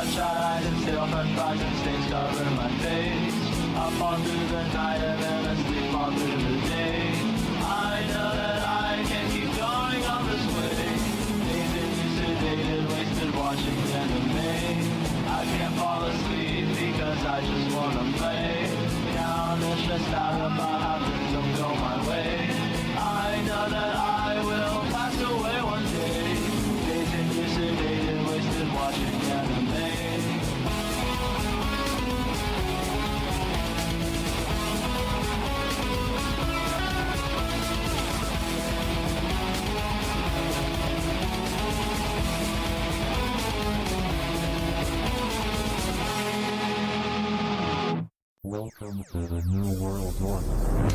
Bloodshot eyes and stale french fries and stains cover my face. Up all through the night and then asleep all through the day. I know that I can't keep going on this way. Days and you sedated, wasted watching anime. I can't fall asleep because I just wanna play. Down and stressed out about how things don't go my way. I know that I will pass away one day. Days and you sedated, wasted watching anime. Welcome to the New World Order.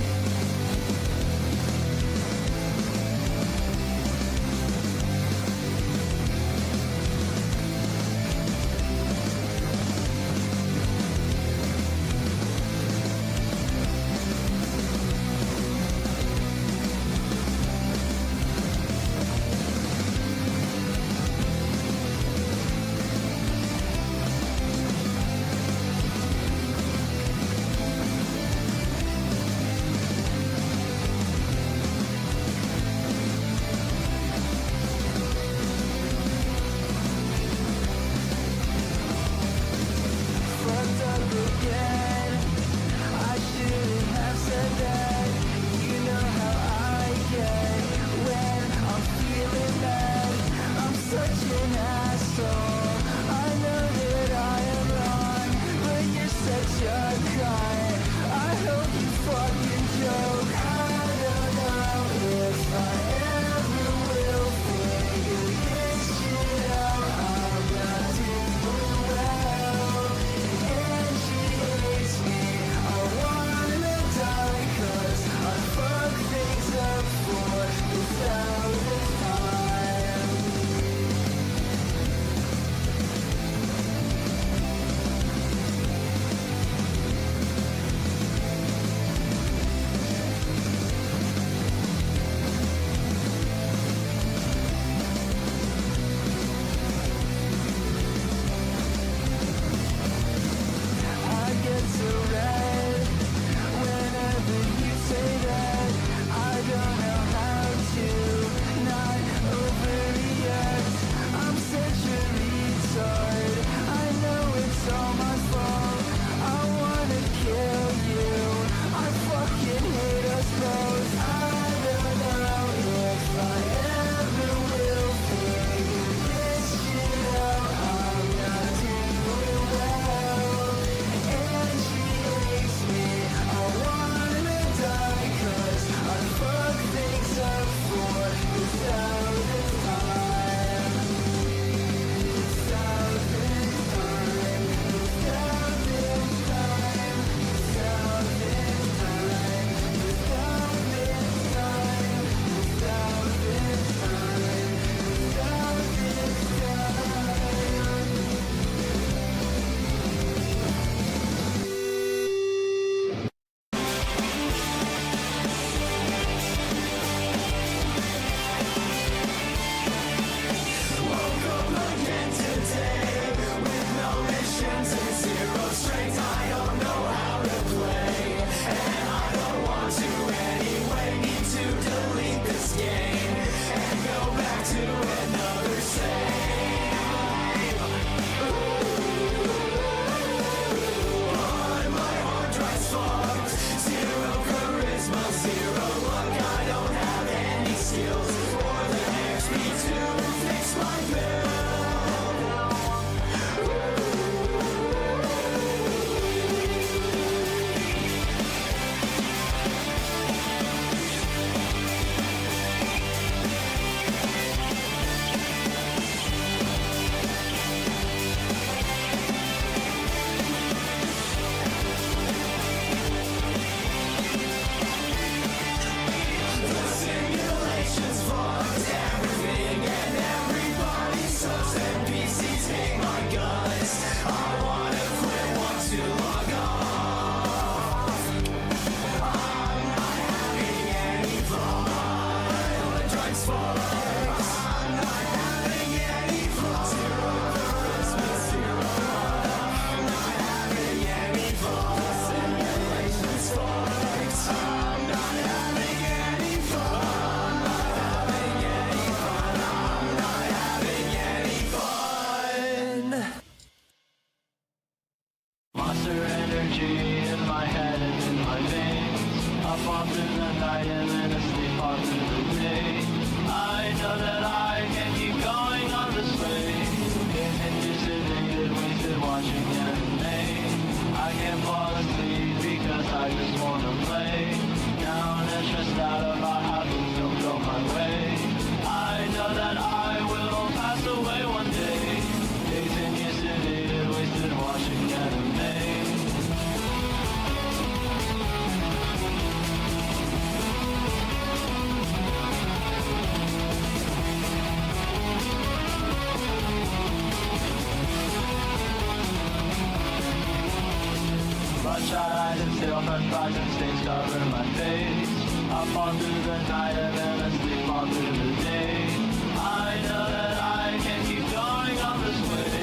filth and fashion stains cover my face. Up onto the night and then I sleep all through the day. I know that I can't keep going on this way.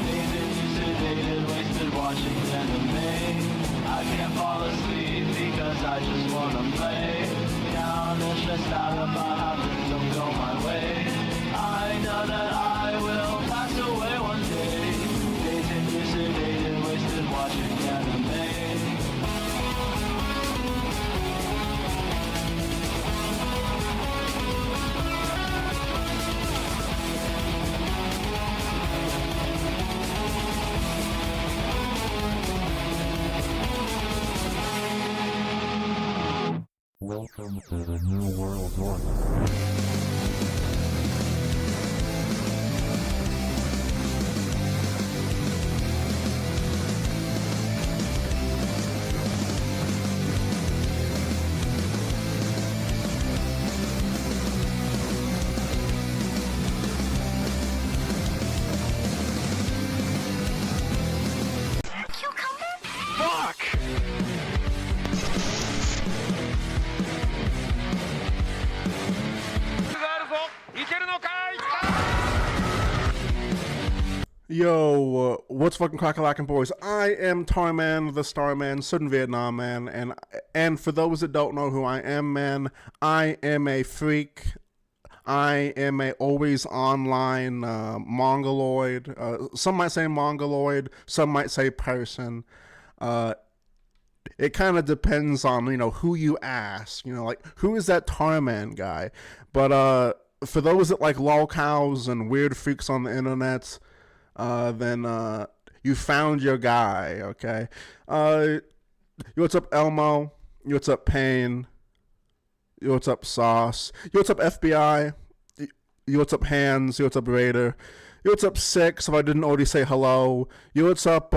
Days that you sedated, wasted watching anime. I can't fall asleep because I just wanna play. Down and stressed out about how things don't go my way. I know that I will pass away one day. Days that you sedated, wasted watching anime. Welcome to the New World Order. Yo, what's fucking crack-a-lackin' boys? I am Tarman, the Starman, Southern Vietnam man, and for those that don't know who I am, man, I am a freak. I am a always online mongoloid. Some might say mongoloid, some might say person. It kind of depends on, who you ask, like, who is that Tarman guy? But for those that like Lolcows and weird freaks on the internet, then you found your guy, okay? Yo, what's up, Elmo? Yo, what's up, Payne? Yo, what's up, Sauce? Yo, what's up, FBI? Yo, what's up, Hands? Yo, what's up, Raider? Yo, what's up, Six, if I didn't already say hello? Yo, what's up,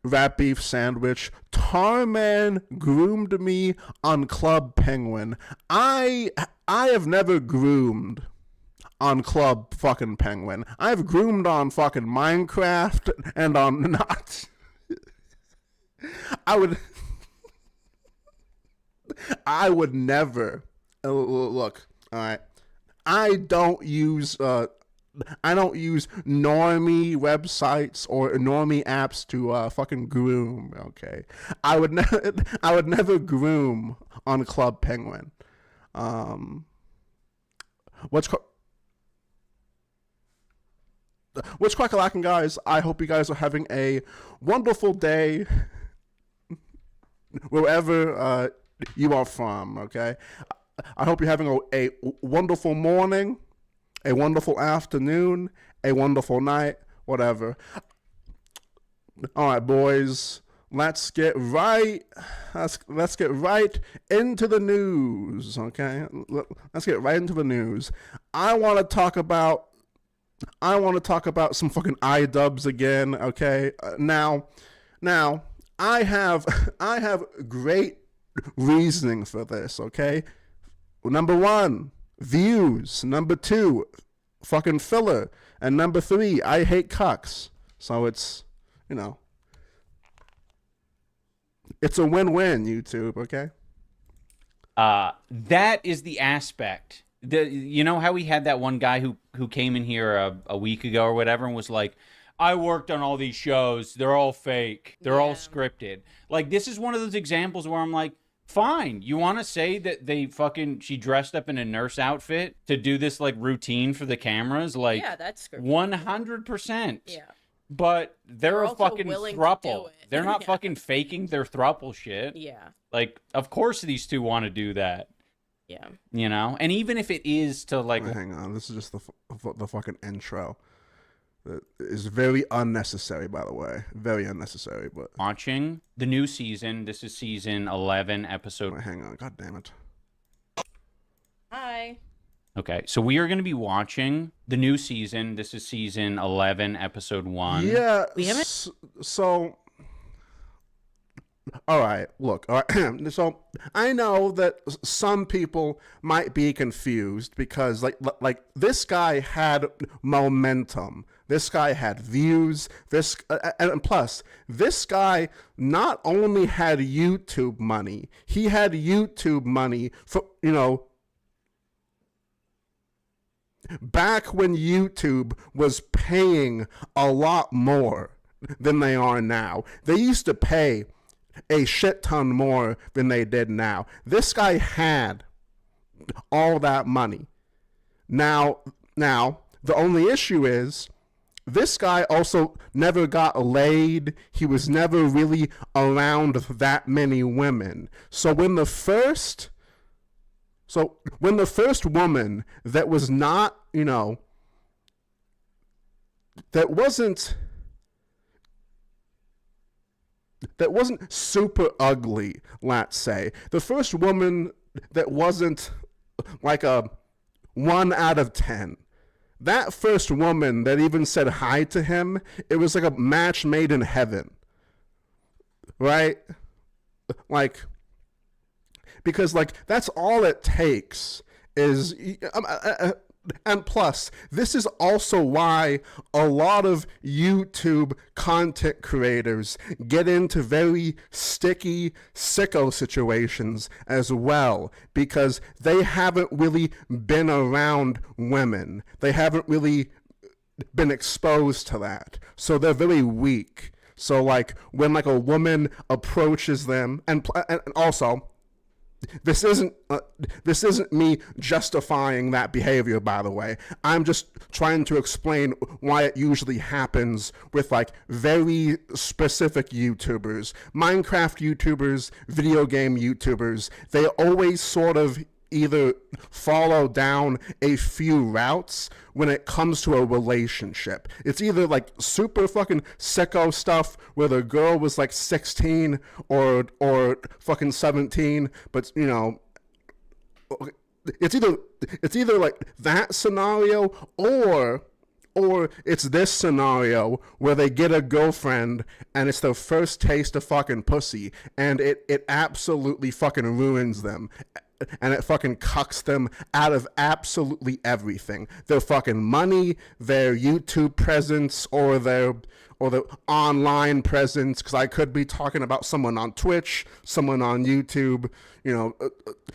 Rat Beef Sandwich? Tarman groomed me on Club Penguin. I have never groomed on Club fucking Penguin. I've groomed on fucking Minecraft and on not. I would never look. All right, I don't use normie websites or normie apps to fucking groom. Okay, I would never groom on Club Penguin. What's crack-a-lackin', guys? I hope you guys are having a wonderful day wherever you are from, okay? I hope you're having a wonderful morning, a wonderful afternoon, a wonderful night, whatever. All right, boys, let's get right into the news, okay? Let's get right into the news. I want to talk about some fucking iDubbbz again, okay? Now, I have great reasoning for this, okay? Number one, views. Number two, fucking filler. And number three, I hate cucks. So it's, it's a win-win, YouTube, okay? That is the aspect. You know how we had that one guy who came in here a week ago or whatever and was like, I worked on all these shows. They're all fake. They're all scripted. Like, this is one of those examples where I'm like, fine. You want to say that she dressed up in a nurse outfit to do this, like, routine for the cameras? Like, yeah, that's scripted. 100%. Yeah. But they're a fucking throuple. They're not yeah. fucking faking their throuple shit. Yeah. Like, of course these two want to do that. Yeah. And even if it is to, like... Hang on, this is just the fucking intro. It is very unnecessary, by the way. Very unnecessary, but... Watching the new season. This is season 11, episode... Wait, hang on, god damn it. Hi. Okay, so we are going to be watching the new season. This is season 11, episode 1. Yeah, We haven't... So... all right, look, all right. So I know that some people might be confused because like this guy had momentum. This guy had views. And plus, this guy not only had YouTube money, he had YouTube money for, back when YouTube was paying a lot more than they are now. They used to pay a shit ton more than they did now. This guy had all that money. Now, the only issue is this guy also never got laid. He was never really around that many women. So when the first woman that was not, that wasn't super ugly, let's say. The first woman that wasn't like a 1 out of 10. That first woman that even said hi to him, it was like a match made in heaven. Right? Like, because like that's all it takes is and plus, this is also why a lot of YouTube content creators get into very sticky, sicko situations as well, because they haven't really been around women. They haven't really been exposed to that. So they're very weak. So like when like a woman approaches them, and also, this isn't me justifying that behavior, by the way. I'm just trying to explain why it usually happens with like very specific YouTubers, Minecraft YouTubers, video game YouTubers. They always sort of either follow down a few routes when it comes to a relationship. It's either like super fucking sicko stuff where the girl was like 16 or fucking 17, but it's either like that scenario or it's this scenario where they get a girlfriend and it's their first taste of fucking pussy and it absolutely fucking ruins them. And it fucking cucks them out of absolutely everything. Their fucking money, their YouTube presence, or their online presence. Because I could be talking about someone on Twitch, someone on YouTube,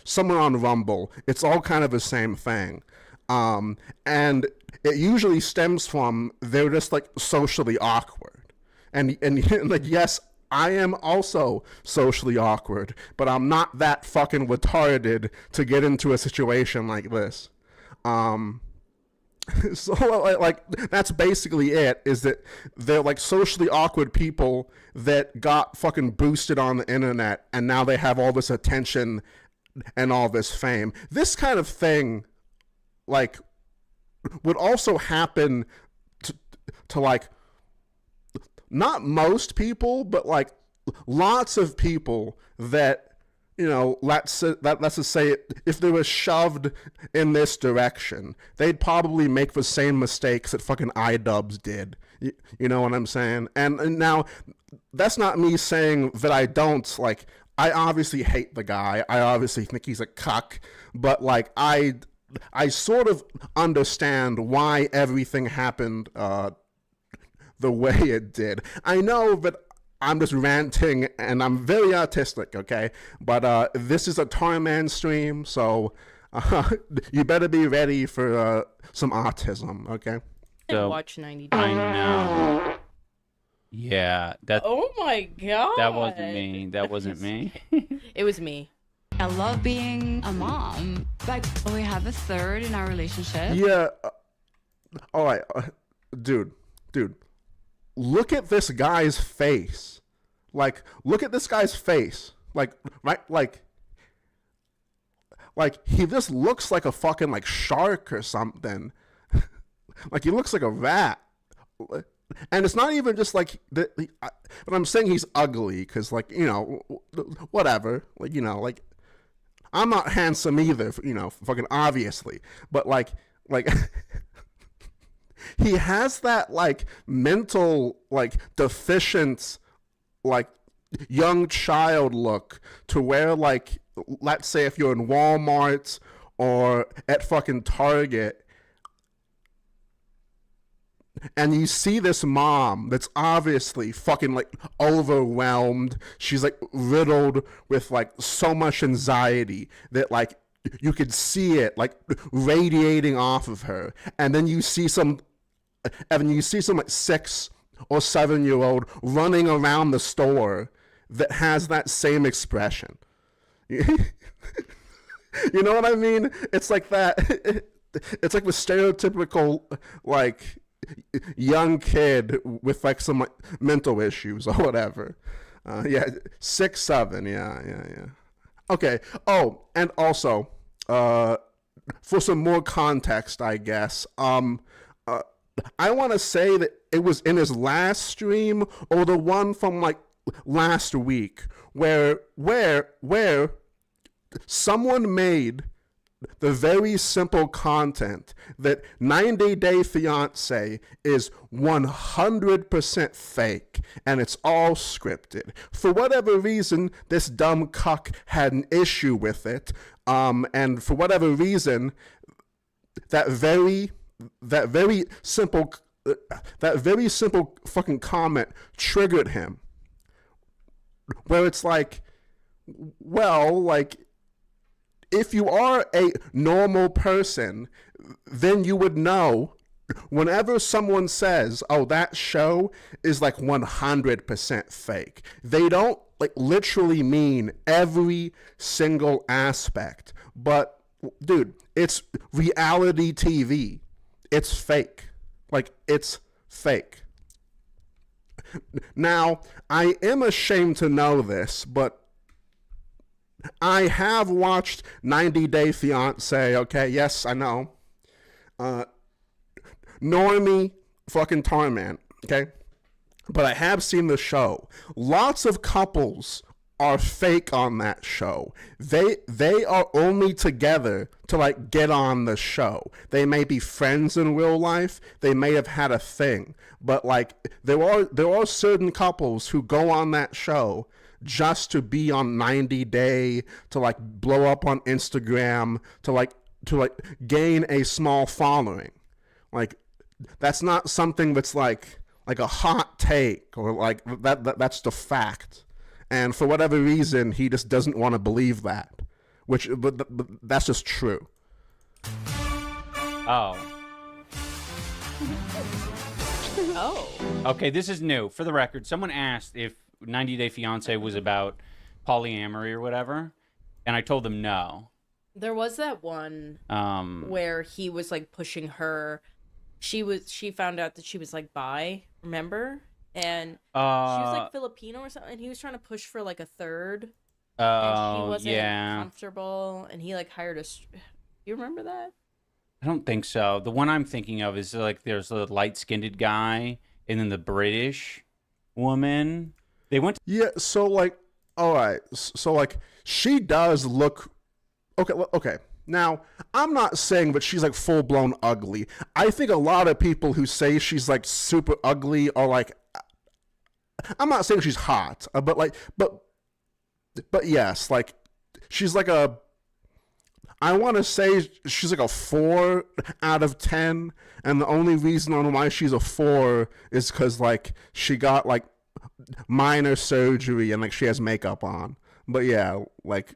someone on Rumble. It's all kind of the same thing. And it usually stems from they're just like socially awkward. And like, yes, I am also socially awkward, but I'm not that fucking retarded to get into a situation like this. So like that's basically it, is that they're like socially awkward people that got fucking boosted on the internet and now they have all this attention and all this fame. This kind of thing like would also happen to like not most people, but like lots of people that, let's just say if they were shoved in this direction, they'd probably make the same mistakes that fucking iDubbbz did. You know what I'm saying? And now, that's not me saying that I don't, like, I obviously hate the guy. I obviously think he's a cuck, but like, I sort of understand why everything happened, the way it did. I know that I'm just ranting and I'm very artistic, okay? But this is a Tarman stream, so you better be ready for some autism, okay? So, watch 90 Days. I know. Yeah, that. Oh my god. That wasn't me. That wasn't me. It was me. I love being a mom. Like, we have a third in our relationship. Yeah. All right, dude. Look at this guy's face. Like, look at this guy's face. Like, right? Like he just looks like a fucking like shark or something. Like he looks like a rat. And it's not even just like but I'm saying he's ugly because like, whatever. Like, like I'm not handsome either, fucking obviously. But like he has that like mental like deficient like young child look to where, like, let's say if you're in Walmart or at fucking Target and you see this mom that's obviously fucking like overwhelmed, she's like riddled with like so much anxiety that like you could see it like radiating off of her, and then you see some like 6 or 7-year-old running around the store that has that same expression. You know what I mean? It's like that. It's like the stereotypical like young kid with like some like mental issues or whatever. Yeah, 6, 7. Yeah. Okay. Oh, and also, for some more context, I guess. I want to say that it was in his last stream or the one from like last week where someone made the very simple content that 90 Day Fiancé is 100% fake and it's all scripted. For whatever reason, this dumb cuck had an issue with it, and for whatever reason, that very simple fucking comment triggered him. Where it's like, well, like, if you are a normal person, then you would know whenever someone says, oh, that show is like 100% fake, they don't like literally mean every single aspect. But dude, it's reality TV. It's fake. Like, it's fake. Now, I am ashamed to know this, but I have watched 90 Day Fiancé, okay? Yes, I know. Normie fucking Tarman, okay? But I have seen the show. Lots of couples are fake on that show. They are only together to like get on the show. They may be friends in real life. They may have had a thing, but like there are certain couples who go on that show just to be on 90 Day, to like blow up on Instagram, to like gain a small following. Like, that's not something that's like a hot take or like that's the fact. And for whatever reason, he just doesn't want to believe that, but that's just true. Oh. Oh. Okay, this is new. For the record, someone asked if 90 Day Fiancé was about polyamory or whatever, and I told them no. There was that one where he was like pushing her. She found out that she was like bi, remember? And she was like Filipino or something, and he was trying to push for like a third. And she wasn't comfortable, and he like hired a. You remember that? I don't think so. The one I'm thinking of is like there's a light-skinned guy, and then the British woman. They went to Yeah, so like, all right, so like she does look okay. Now, I'm not saying that she's like full-blown ugly. I think a lot of people who say she's like super ugly are like, I'm not saying she's hot, but yes, like she's like I want to say she's like a 4 out of 10, and the only reason on why she's a 4 is because like she got like minor surgery and like she has makeup on. But yeah, like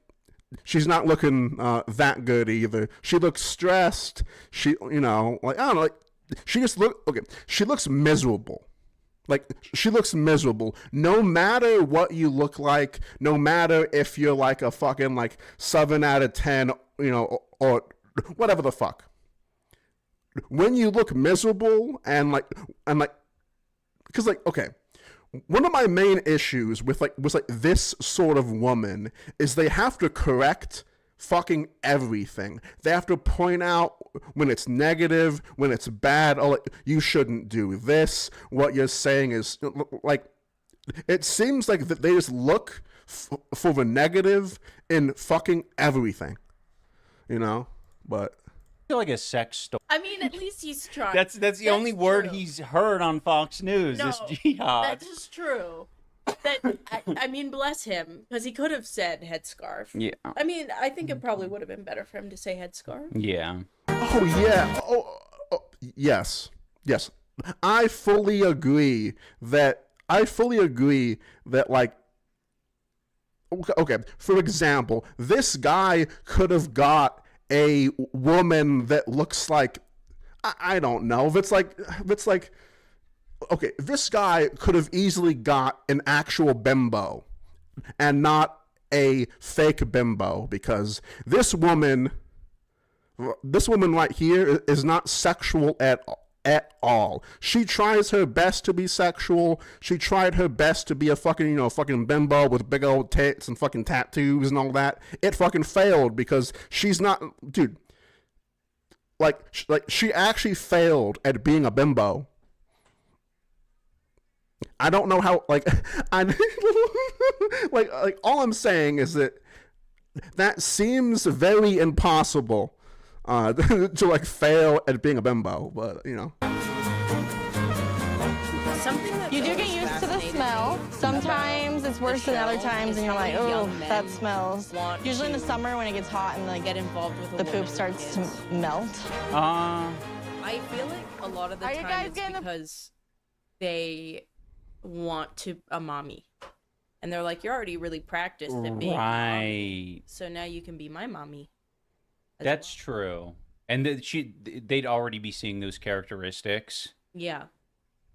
she's not looking that good either. She looks stressed. She, like I don't know, like she just she looks miserable. Like, she looks miserable. No matter what you look like, no matter if you're like a fucking like 7 out of 10, or whatever the fuck. When you look miserable and like, because like, okay, one of my main issues with this sort of woman is they have to correct fucking everything. They have to point out when it's negative, when it's bad. Oh, like, you shouldn't do this. What you're saying is like, it seems like that they just look for the negative in fucking everything, but I feel like a sex story. I mean, at least he's trying. That's the only word true. he's heard on Fox News No, is jihad. that is true. I mean, bless him, because he could have said headscarf. Yeah. I mean, I think it probably would have been better for him to say headscarf. Yeah. Oh yeah. Yes. Yes. I fully agree that like okay, for example, this guy could have got a woman that looks like I don't know. If it's like okay, this guy could have easily got an actual bimbo and not a fake bimbo, because this woman right here is not sexual at all. She tries her best to be sexual. She tried her best to be a fucking, fucking bimbo with big old tits and fucking tattoos and all that. It fucking failed because she's not, dude. Like she actually failed at being a bimbo. I don't know how, like, like all I'm saying is that seems very impossible to like fail at being a bimbo, but Something that You do get used to the smell. Sometimes it's worse than other times, and you're like, oh, that smells. Usually in the summer when it gets hot and like get involved with the poop starts to melt. I feel like a lot of the Are you time guys it's getting because they want to a mommy, and they're like, you're already really practiced at being a mommy, so now you can be my mommy. That's true. And they'd already be seeing those characteristics. Yeah.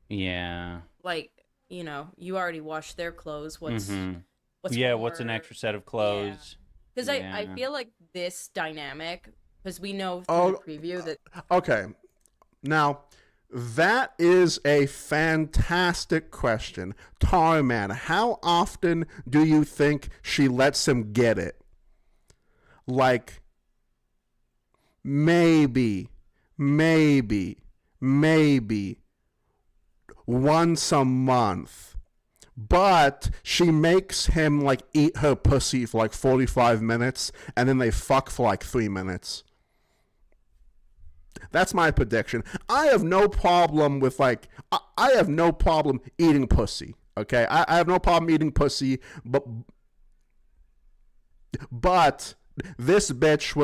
Yeah. Like, you already washed their clothes. What's what's an extra set of clothes? Because I feel like this dynamic, because we know through the preview that. Okay, now that is a fantastic question, Tarman. How often do you think she lets him get it? Like, maybe once a month, but she makes him like eat her pussy for like 45 minutes and then they fuck for like 3 minutes. That's my prediction. I have no problem with I have no problem eating pussy. Okay, I have no problem eating pussy, but this bitch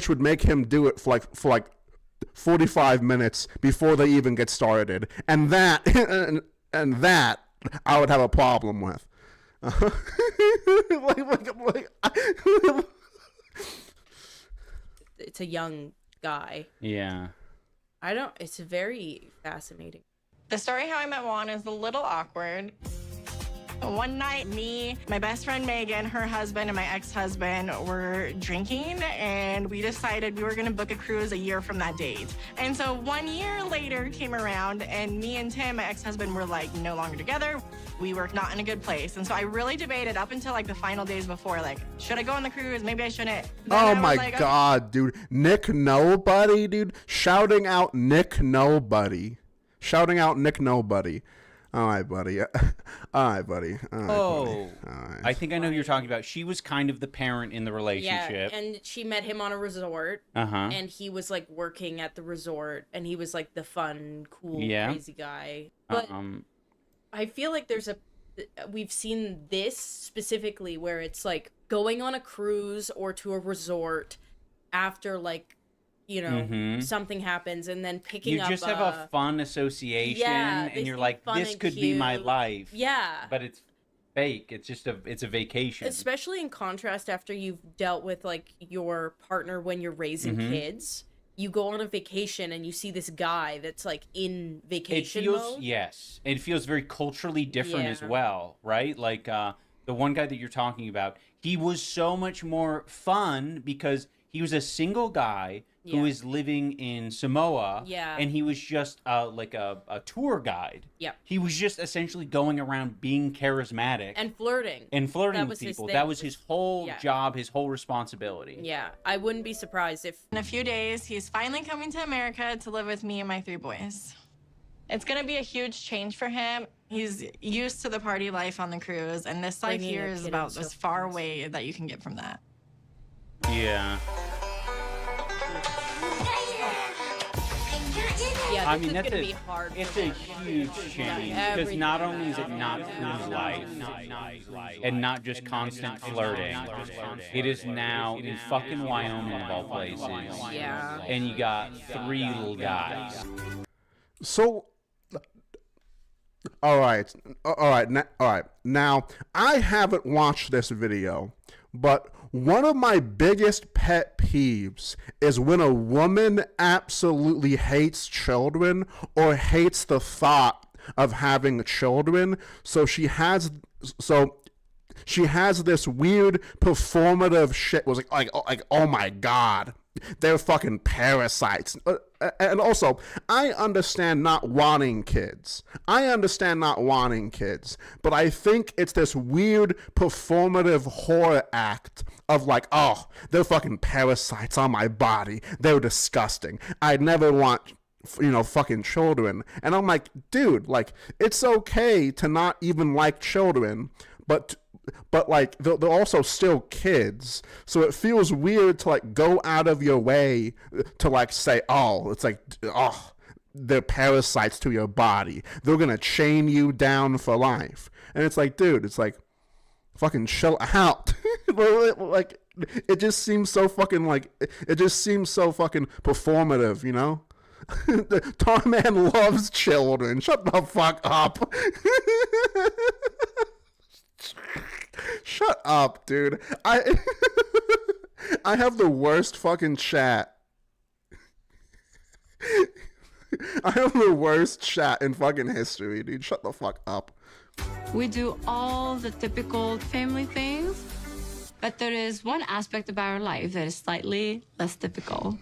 would make him do it for like 45 minutes before they even get started, and that and that I would have a problem with. It's a young guy. Yeah. It's very fascinating. The story how I met Juan is a little awkward. One night, me, my best friend Megan, her husband, and my ex-husband were drinking, and we decided we were going to book a cruise a year from that date. And so 1 year later came around, and me and Tim, my ex-husband, were like no longer together. We were not in a good place. And so I really debated up until like the final days before, like, should I go on the cruise? Maybe I shouldn't. Oh my God, dude. Nick Nobody, dude. Shouting out Nick Nobody. All right, buddy. All right, buddy. I think I know who you're talking about. She was kind of the parent in the relationship. Yeah, and she met him on a resort. And he was like working at the resort, and he was like the fun, cool, crazy guy. But I feel like we've seen this specifically where it's like going on a cruise or to a resort after like, something happens, and then picking up. You just have a fun association, and you're like, this could be my life. Yeah. But it's fake. It's just it's a vacation. Especially in contrast after you've dealt with like your partner when you're raising kids. You go on a vacation and you see this guy that's like in vacation mode. Yes. It feels very culturally different as well, right? Like the one guy that you're talking about, he was so much more fun because he was a single guy who is living in Samoa, and he was just like a tour guide. Yeah, he was just essentially going around being charismatic and flirting with people. That was his whole job, his whole responsibility. Yeah, I wouldn't be surprised if in a few days he's finally coming to America to live with me and my 3 boys. It's gonna be a huge change for him. He's used to the party life on the cruise, and this life here is about as far away that you can get from that. Yeah, I this mean, is that's gonna a, be hard. it's for a them. huge change because Everything not only is about it not Crew's life and not just constant flirting, it is now in fucking Wyoming of all places. Yeah. And you got 3 little guys. So, all right. Now, I haven't watched this video, but one of my biggest pet peeves is when a woman absolutely hates children or hates the thought of having children. So she has this weird performative shit. Was like, oh my god, they're fucking parasites. And also, I understand not wanting kids. But I think it's this weird performative horror act of like, oh, they're fucking parasites on my body. They're disgusting. I'd never want, fucking children. And I'm like, dude, like, it's okay to not even like children, but like they're also still kids, so it feels weird to like go out of your way to like say, oh, it's like, oh, they're parasites to your body, they're gonna chain you down for life. And it's like, dude, it's like, fucking chill out. Like, it just seems so fucking performative, Tarman loves children. Shut the fuck up. Shut up, dude. I have the worst fucking chat. I have the worst chat in fucking history, dude. Shut the fuck up. We do all the typical family things, but there is one aspect of our life that is slightly less typical.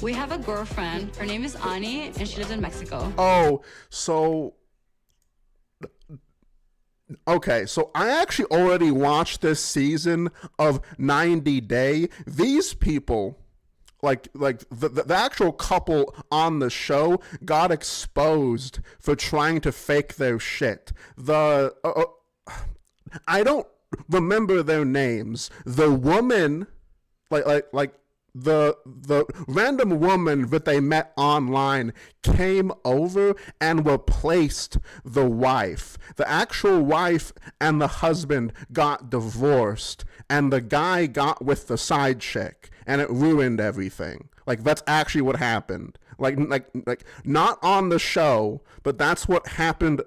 We have a girlfriend. Her name is Ani, and she lives in Mexico. Oh, so... Okay, so I actually already watched this season of 90 Day. These people, like the actual couple on the show, got exposed for trying to fake their shit. I don't remember their names. The woman, the random woman that they met online came over and replaced the wife. The actual wife and the husband got divorced, and the guy got with the side chick, and it ruined everything. Like, that's actually what happened. Like not on the show, but that's what happened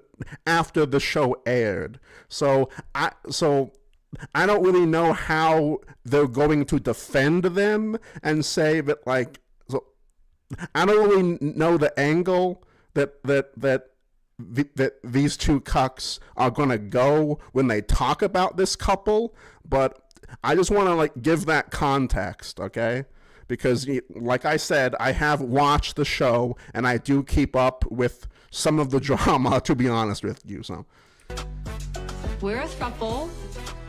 after the show aired. So I don't really know how they're going to defend them and say that, like, so I don't really know the angle that these two cucks are going to go when they talk about this couple, but I just want to, like, give that context, okay? Because, like I said, I have watched the show, and I do keep up with some of the drama, to be honest with you, so. We're a throuple.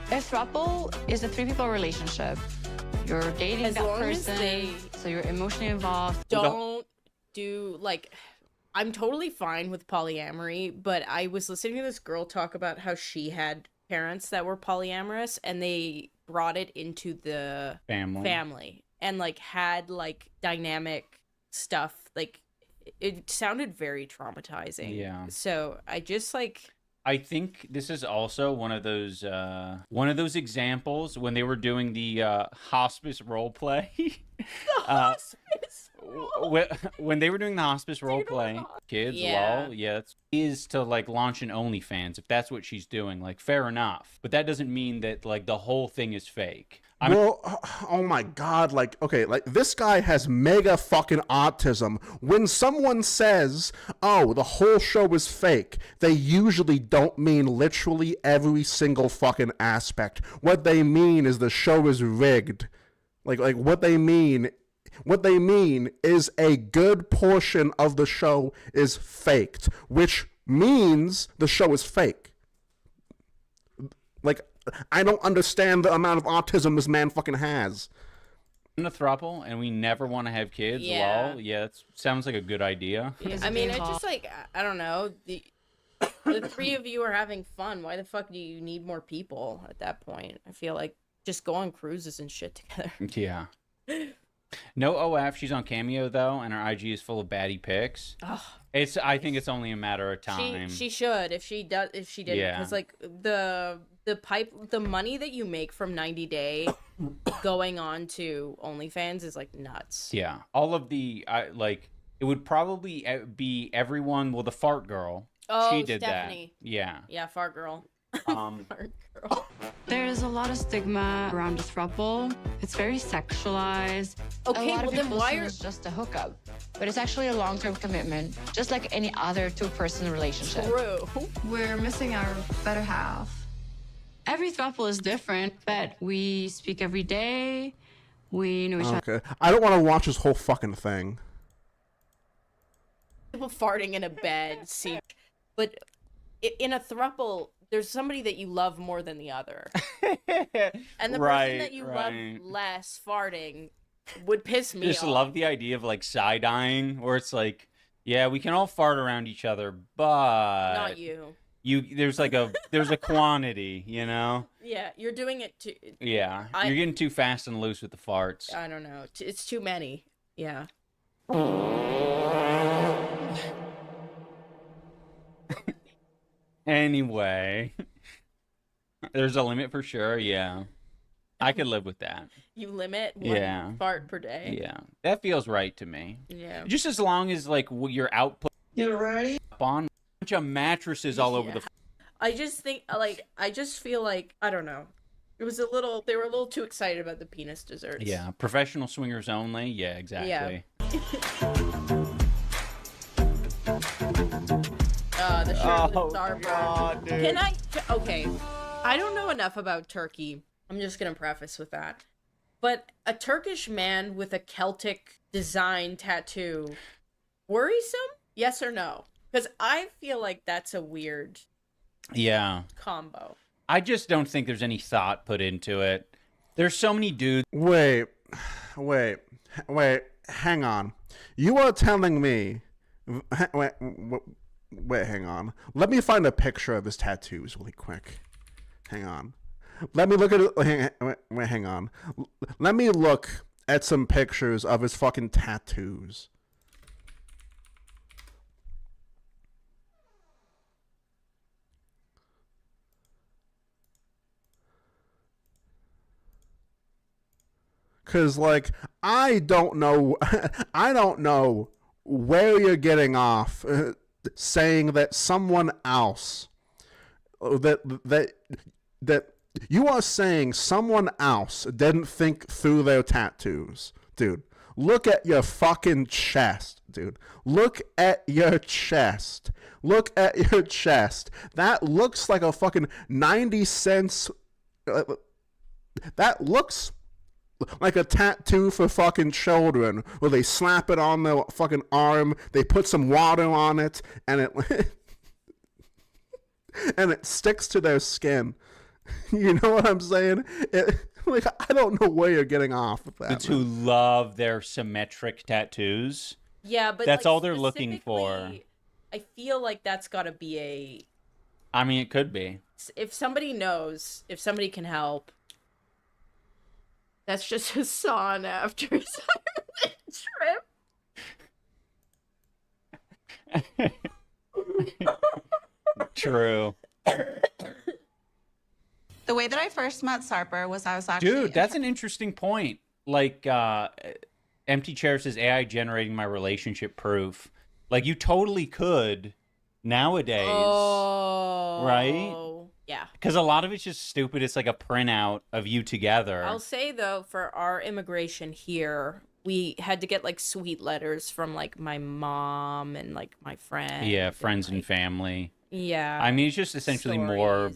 A throuple is a 3-people relationship. You're dating As that long as person, so you're emotionally involved. Don't do, like, I'm totally fine with polyamory, but I was listening to this girl talk about how she had parents that were polyamorous, and they brought it into the family and, like, had, like, dynamic stuff. Like, it sounded very traumatizing. Yeah. So I just, like... I think this is also one of those examples when they were doing the hospice role play. When they were doing the hospice role play, kids, Yeah. lol, yeah, is to like launch an OnlyFans if that's what she's doing. Like, fair enough, but that doesn't mean that like the whole thing is fake. Oh my god, like, okay, like, this guy has mega fucking autism. When someone says, oh, the whole show is fake, they usually don't mean literally every single fucking aspect. What they mean is the show is rigged. Like what they mean is a good portion of the show is faked, which means the show is fake. Like, I don't understand the amount of autism this man fucking has. In a throuple, and we never want to have kids. Yeah. Lol. Yeah, that sounds like a good idea. I mean, I just, like, I don't know. The 3 of you are having fun. Why the fuck do you need more people at that point? I feel like just go on cruises and shit together. Yeah. No OF. She's on Cameo though, and her IG is full of baddie pics. I think it's only a matter of time. She should if she didn't, because like the money that you make from 90 Day going on to OnlyFans is like nuts. Yeah, all of the it would probably be everyone. Well, the fart girl. Oh, she did Stephanie. that. Yeah. Yeah, fart girl. Fart girl. There's a lot of stigma around the throuple. It's very sexualized. Okay, a lot well of then people why assume are it's just a hookup, but it's actually a long-term commitment, just like any other two-person relationship. true? We're missing our better half. Every throuple is different, but we speak every day. We know each other. Okay. I don't want to watch this whole fucking thing. People farting in a bed, see, but in a throuple, there's somebody that you love more than the other, and the person that you love less farting would piss me Just off. love the idea of like side-eyeing, where it's like, yeah, we can all fart around each other, but Not you. There's a quantity, you know? Yeah, you're doing it too. Yeah, you're getting too fast and loose with the farts. I don't know. It's too many. Yeah. Anyway, there's a limit for sure. Yeah, I could live with that. You limit one fart per day. Yeah, that feels right to me. Yeah. Just as long as like your output. You ready? On a bunch of mattresses all over the. I just feel like I don't know. They were a little too excited about the penis desserts. Yeah, professional swingers only. Yeah, exactly. The shirt with Starburst. God, dude. Okay, I don't know enough about Turkey. I'm just gonna preface with that. But a Turkish man with a Celtic design tattoo, worrisome? Yes or no? Because I feel like that's a weird combo. I just don't think there's any thought put into it. There's so many dudes. Wait, hang on. You are telling me... Wait, hang on. Let me find a picture of his tattoos really quick. Hang on. Let me look at it. Hang on. Let me look at some pictures of his fucking tattoos. Cause like I don't know where you're getting off saying that someone else that you are saying someone else didn't think through their tattoos. Dude, look at your fucking chest, dude. Look at your chest. Look at your chest. That looks like a fucking 90 cents. That looks like a tattoo for fucking children, where they slap it on their fucking arm, they put some water on it, and it sticks to their skin. You know what I'm saying? I don't know where you're getting off with that. Dudes who love their symmetric tattoos. Yeah, but that's all they're looking for. I feel like that's got to be I mean, it could be. If somebody knows, if somebody can help. That's just his sauna after his trip. True. The way that I first met Sarper was I was actually... Dude, that's an interesting point. Like, Empty Chair says AI generating my relationship proof. Like, you totally could nowadays. Oh. Right? Yeah. Because a lot of it's just stupid. It's like a printout of you together. I'll say, though, for our immigration here, we had to get, like, sweet letters from, like, my mom and, like, my friends. Yeah, friends and family. Yeah. I mean, it's just essentially more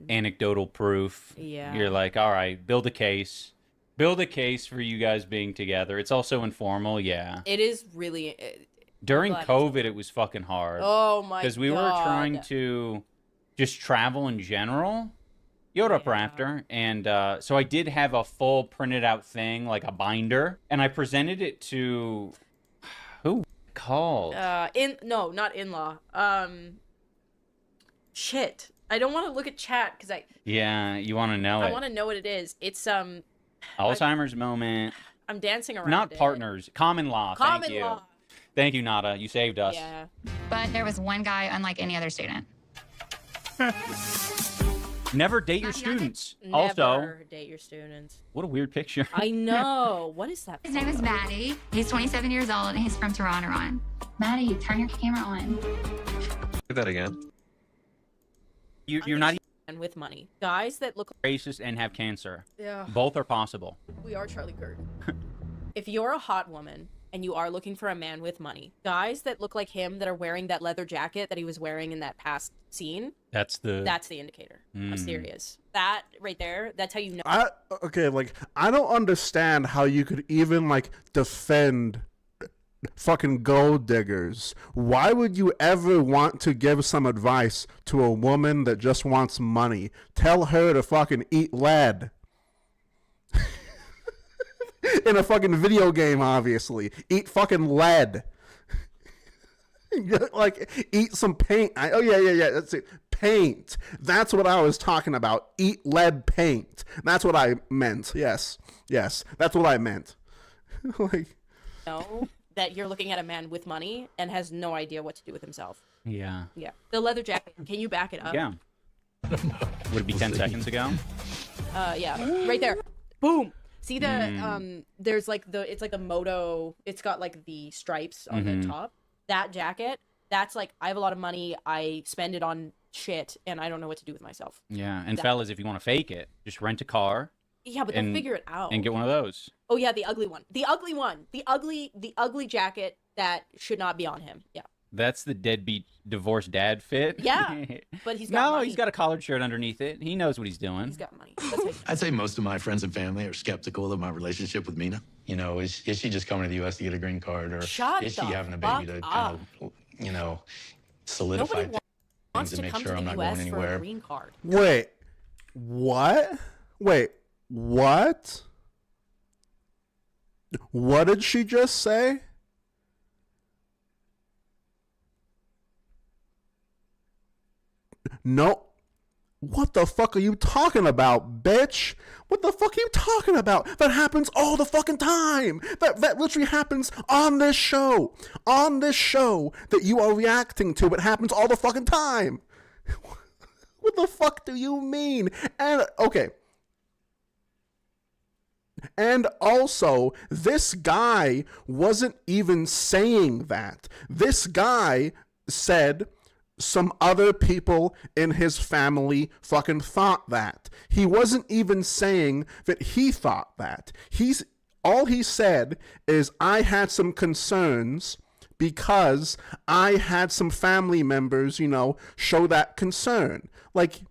anecdotal proof. Yeah. You're like, all right, build a case. Build a case for you guys being together. It's also informal, yeah. It is really... During COVID, it was fucking hard. Oh, my God. Because we were trying to just travel in general. Yoda up Raptor. And so I did have a full printed out thing, like a binder. And I presented it to... Who was it called? No, not in-law. Shit. I don't want to look at chat because Yeah, you want to know it. I want to know what it is. It's Alzheimer's moment. I'm dancing around. Not partners. Common law. Common Thank you. law. Thank you, Nada. You saved us. Yeah. But there was one guy unlike any other student. Never date your students. Also, Never date your students. what a weird picture. I know. What is that? His name is Maddie. He's 27 years old and he's from Toronto. Maddie, turn your camera on. Do that again. You're not And with money, guys that look racist and have cancer. Yeah. Both are possible. We are Charlie Kirk. If you're a hot woman and you are looking for a man with money, guys that look like him that are wearing that leather jacket that he was wearing in that past scene, That's the indicator. I'm serious. That right there, that's how you know. I don't understand how you could even like defend fucking gold diggers. Why would you ever want to give some advice to a woman that just wants money? Tell her to fucking eat lead. In a fucking video game, obviously. Eat fucking lead. Like, eat some paint. Yeah. That's it. Paint. That's what I was talking about. Eat lead paint. That's what I meant. Yes. That's what I meant. Like, know that you're looking at a man with money and has no idea what to do with himself. Yeah. Yeah. The leather jacket. Can you back it up? Yeah. Would it be 10 seconds ago? Yeah. Right there. Boom. See the there's like it's like a moto. It's got like the stripes on the top. That jacket. That's like, I have a lot of money. I spend it on shit, and I don't know what to do with myself. Yeah. And fellas, if you want to fake it, just rent a car. Yeah, but they'll figure it out. And get one of those. Oh yeah, the ugly one. The ugly one. The ugly jacket that should not be on him. Yeah. That's the deadbeat divorced dad fit. Yeah, but he's got money. He's got a collared shirt underneath it. He knows what he's doing. He's got money. That's how I'd say most of my friends and family are skeptical of my relationship with Mina. You know, is she just coming to the U.S. to get a green card, or is she having a baby to kind of, you know, solidify Nobody wants things and to make come sure to I'm the not U.S. going for a anywhere? green card. wait. What? Wait. What? What did she just say? No. What the fuck are you talking about, bitch? What the fuck are you talking about? That happens all the fucking time. That literally happens on this show. On this show that you are reacting to. It happens all the fucking time. What the fuck do you mean? And, okay. And also, this guy wasn't even saying that. This guy said some other people in his family fucking thought that. He wasn't even saying that he thought that. All he said is, I had some concerns because I had some family members, you know, show that concern. Like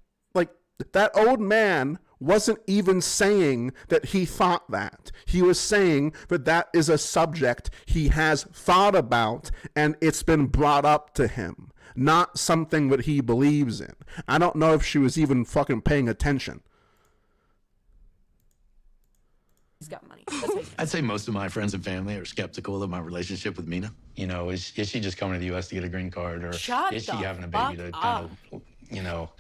that old man wasn't even saying that he thought that. He was saying that that is a subject he has thought about and it's been brought up to him, not something that he believes in. I don't know if she was even fucking paying attention. He's got money. I'd say most of my friends and family are skeptical of my relationship with Mina. You know, is she just coming to the U.S. to get a green card, or is she having a baby to kind of, you know,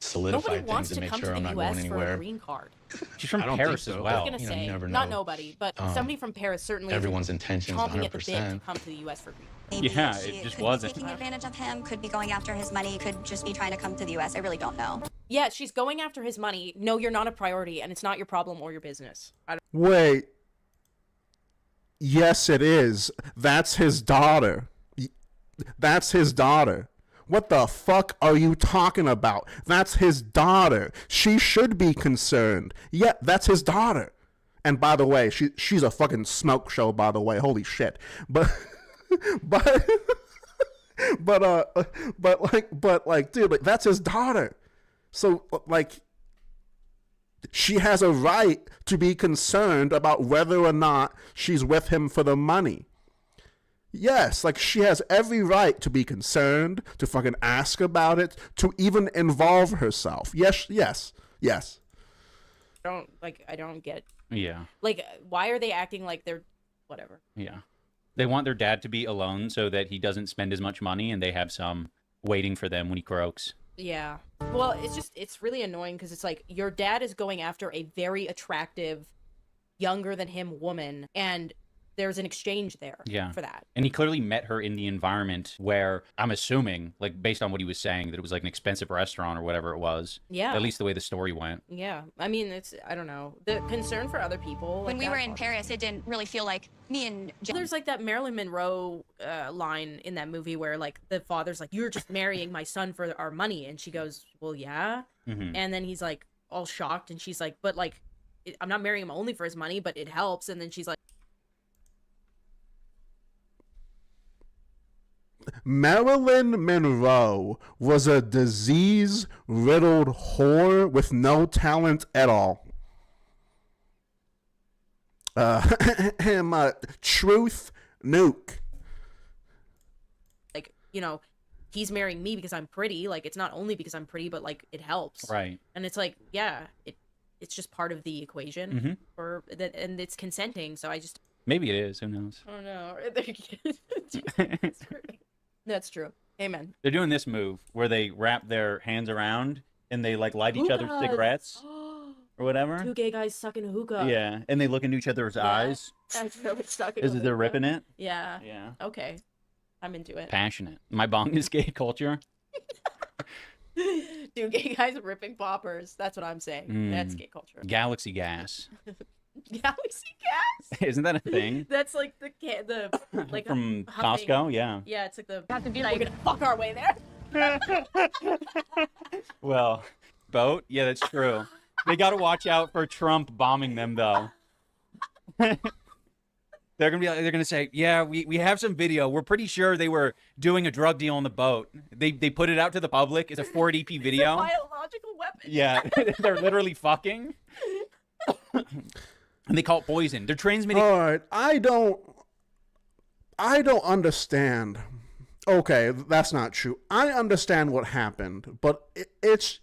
solidify things and make sure I'm not going anywhere? Green card. She's from Paris as well. I was gonna say, not nobody, but somebody from Paris certainly. Everyone's intentions, chomping at the bit 100%. to come to the U.S. for green. Maybe Yeah, she it just could wasn't. be taking advantage of him, could be going after his money, could just be trying to come to the U.S. I really don't know. Yeah, she's going after his money. No, you're not a priority, and it's not your problem or your business. Wait. Yes, it is. That's his daughter. That's his daughter. What the fuck are you talking about? That's his daughter. She should be concerned. Yeah, that's his daughter. And by the way, she's a fucking smoke show, by the way. Holy shit. But dude, like, that's his daughter. So, like, she has a right to be concerned about whether or not she's with him for the money. Yes, like, she has every right to be concerned, to fucking ask about it, to even involve herself. Yes. I don't get. Yeah. Like, why are they acting like they're whatever? Yeah. They want their dad to be alone so that he doesn't spend as much money and they have some waiting for them when he croaks. Yeah. Well, it's really annoying because it's like your dad is going after a very attractive younger than him woman, and there's an exchange there for that. And he clearly met her in the environment where, I'm assuming, like based on what he was saying, that it was like an expensive restaurant or whatever it was. Yeah. At least the way the story went. Yeah. I mean, I don't know. The concern for other people. When we were in Paris, it didn't really feel like me and There's like that Marilyn Monroe line in that movie where like the father's like, "You're just marrying my son for our money." And she goes, "Well, yeah." And then he's like all shocked. And she's like, "But like, I'm not marrying him only for his money, but it helps." And then she's like, Marilyn Monroe was a disease-riddled whore with no talent at all. Truth nuke. like, you know, he's marrying me because I'm pretty. Like, it's not only because I'm pretty, but like it helps. Right. And it's like, yeah, it's just part of the equation for that, and it's consenting. So I just maybe it is. Who knows? I don't know. That's true. Amen. They're doing this move where they wrap their hands around and they like light each other's cigarettes or whatever. Two gay guys sucking hookah. Yeah, and they look into each other's eyes. As sucking Is it they're ripping it? Yeah. Yeah. Okay. I'm into it. Passionate. My bong is gay culture. Two gay guys ripping poppers. That's what I'm saying. That's gay culture. Galaxy gas. Galaxy gas? Isn't that a thing? That's like the like from huffing. Costco, yeah. Yeah, it's like the have to be like we're gonna fuck our way there. Well, boat? Yeah, that's true. They got to watch out for Trump bombing them, though. They're gonna say, yeah, we have some video. We're pretty sure they were doing a drug deal on the boat. They put it out to the public. It's a 480p video. It's a biological weapon. Yeah, they're literally fucking. And they call it poison. They're transmitting. All right, I don't understand. Okay, that's not true. I understand what happened, but it's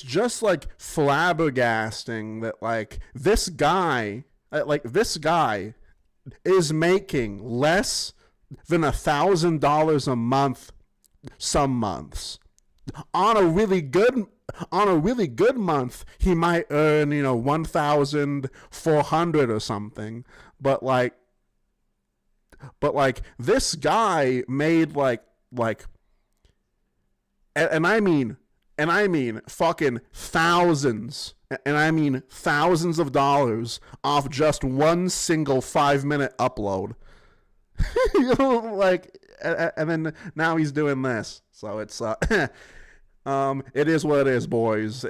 just like flabbergasting that like this guy is making less than $1,000 a month some months. On a really good month, he might earn, 1,400 or something. But this guy made and I mean fucking thousands, and I mean thousands of dollars off just one single 5-minute upload. And then now he's doing this. So it's it is what it is, boys.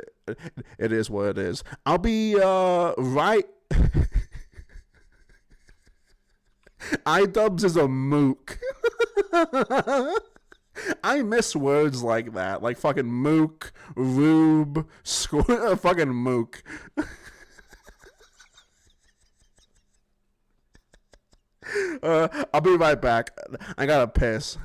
It is what it is. I'll be right. iDubbbz is a mook. I miss words like that, like fucking mook, rube, fucking mook. I'll be right back. I gotta piss.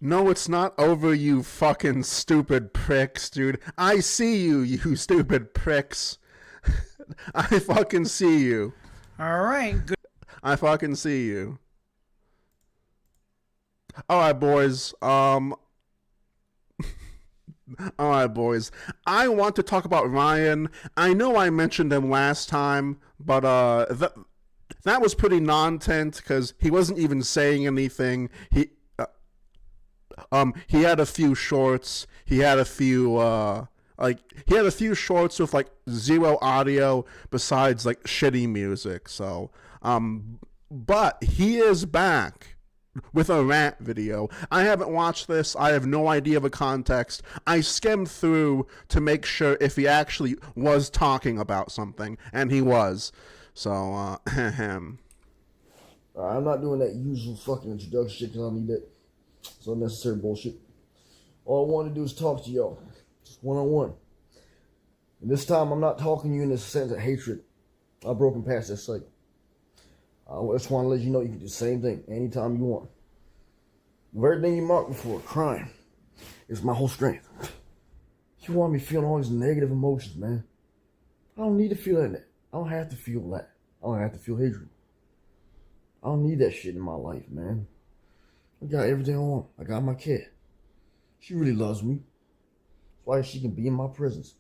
No, it's not over, you fucking stupid pricks, dude. I see you, you stupid pricks. I fucking see you. All right, good. I fucking see you. All right, boys. All right, boys. I want to talk about Ryan. I know I mentioned him last time, but that was pretty non-tent because he wasn't even saying anything. He had a few shorts. He had a few shorts with like zero audio besides like shitty music. So, but he is back with a rant video. I haven't watched this. I have no idea of the context. I skimmed through to make sure if he actually was talking about something, and he was. So, I'm not doing that usual fucking introduction shit because I don't need that. It's unnecessary bullshit. All I want to do is talk to y'all. Just one-on-one. And this time I'm not talking to you in the sense of hatred. I've broken past that cycle. I just want to let you know you can do the same thing anytime you want. The everything you marked before, crying, is my whole strength. You want me feeling all these negative emotions, man. I don't need to feel that. I don't have to feel that. I don't have to feel hatred. I don't need that shit in my life, man. I got everything I want. I got my cat. She really loves me. That's why she can be in my presence.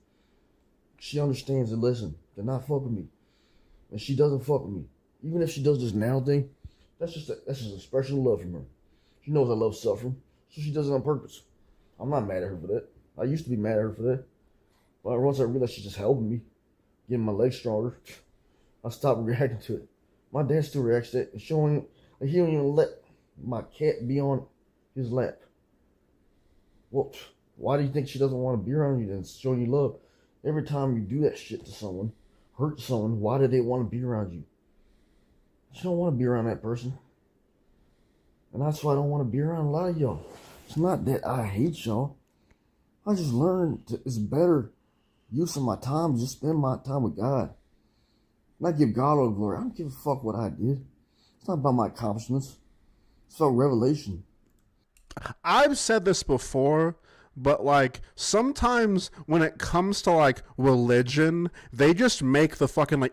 She understands and listen. They're not fuck with me. And she doesn't fuck with me. Even if she does this now thing, that's just an expression of love from her. She knows I love suffering, so she does it on purpose. I'm not mad at her for that. I used to be mad at her for that. But once I realized she's just helping me, getting my legs stronger, I stopped reacting to it. My dad still reacts to it, and showing like he don't even let my cat be on his lap. Well, why do you think she doesn't want to be around you then, showing you love? Every time you do that shit to someone, hurt someone, why do they want to be around you? You don't want to be around that person. And that's why I don't want to be around a lot of y'all. It's not that I hate y'all. I just learned it's better use of my time to just spend my time with God. Not give God all the glory. I don't give a fuck what I did. It's not about my accomplishments. It's about revelation. I've said this before, but like sometimes when it comes to like religion, they just make the fucking like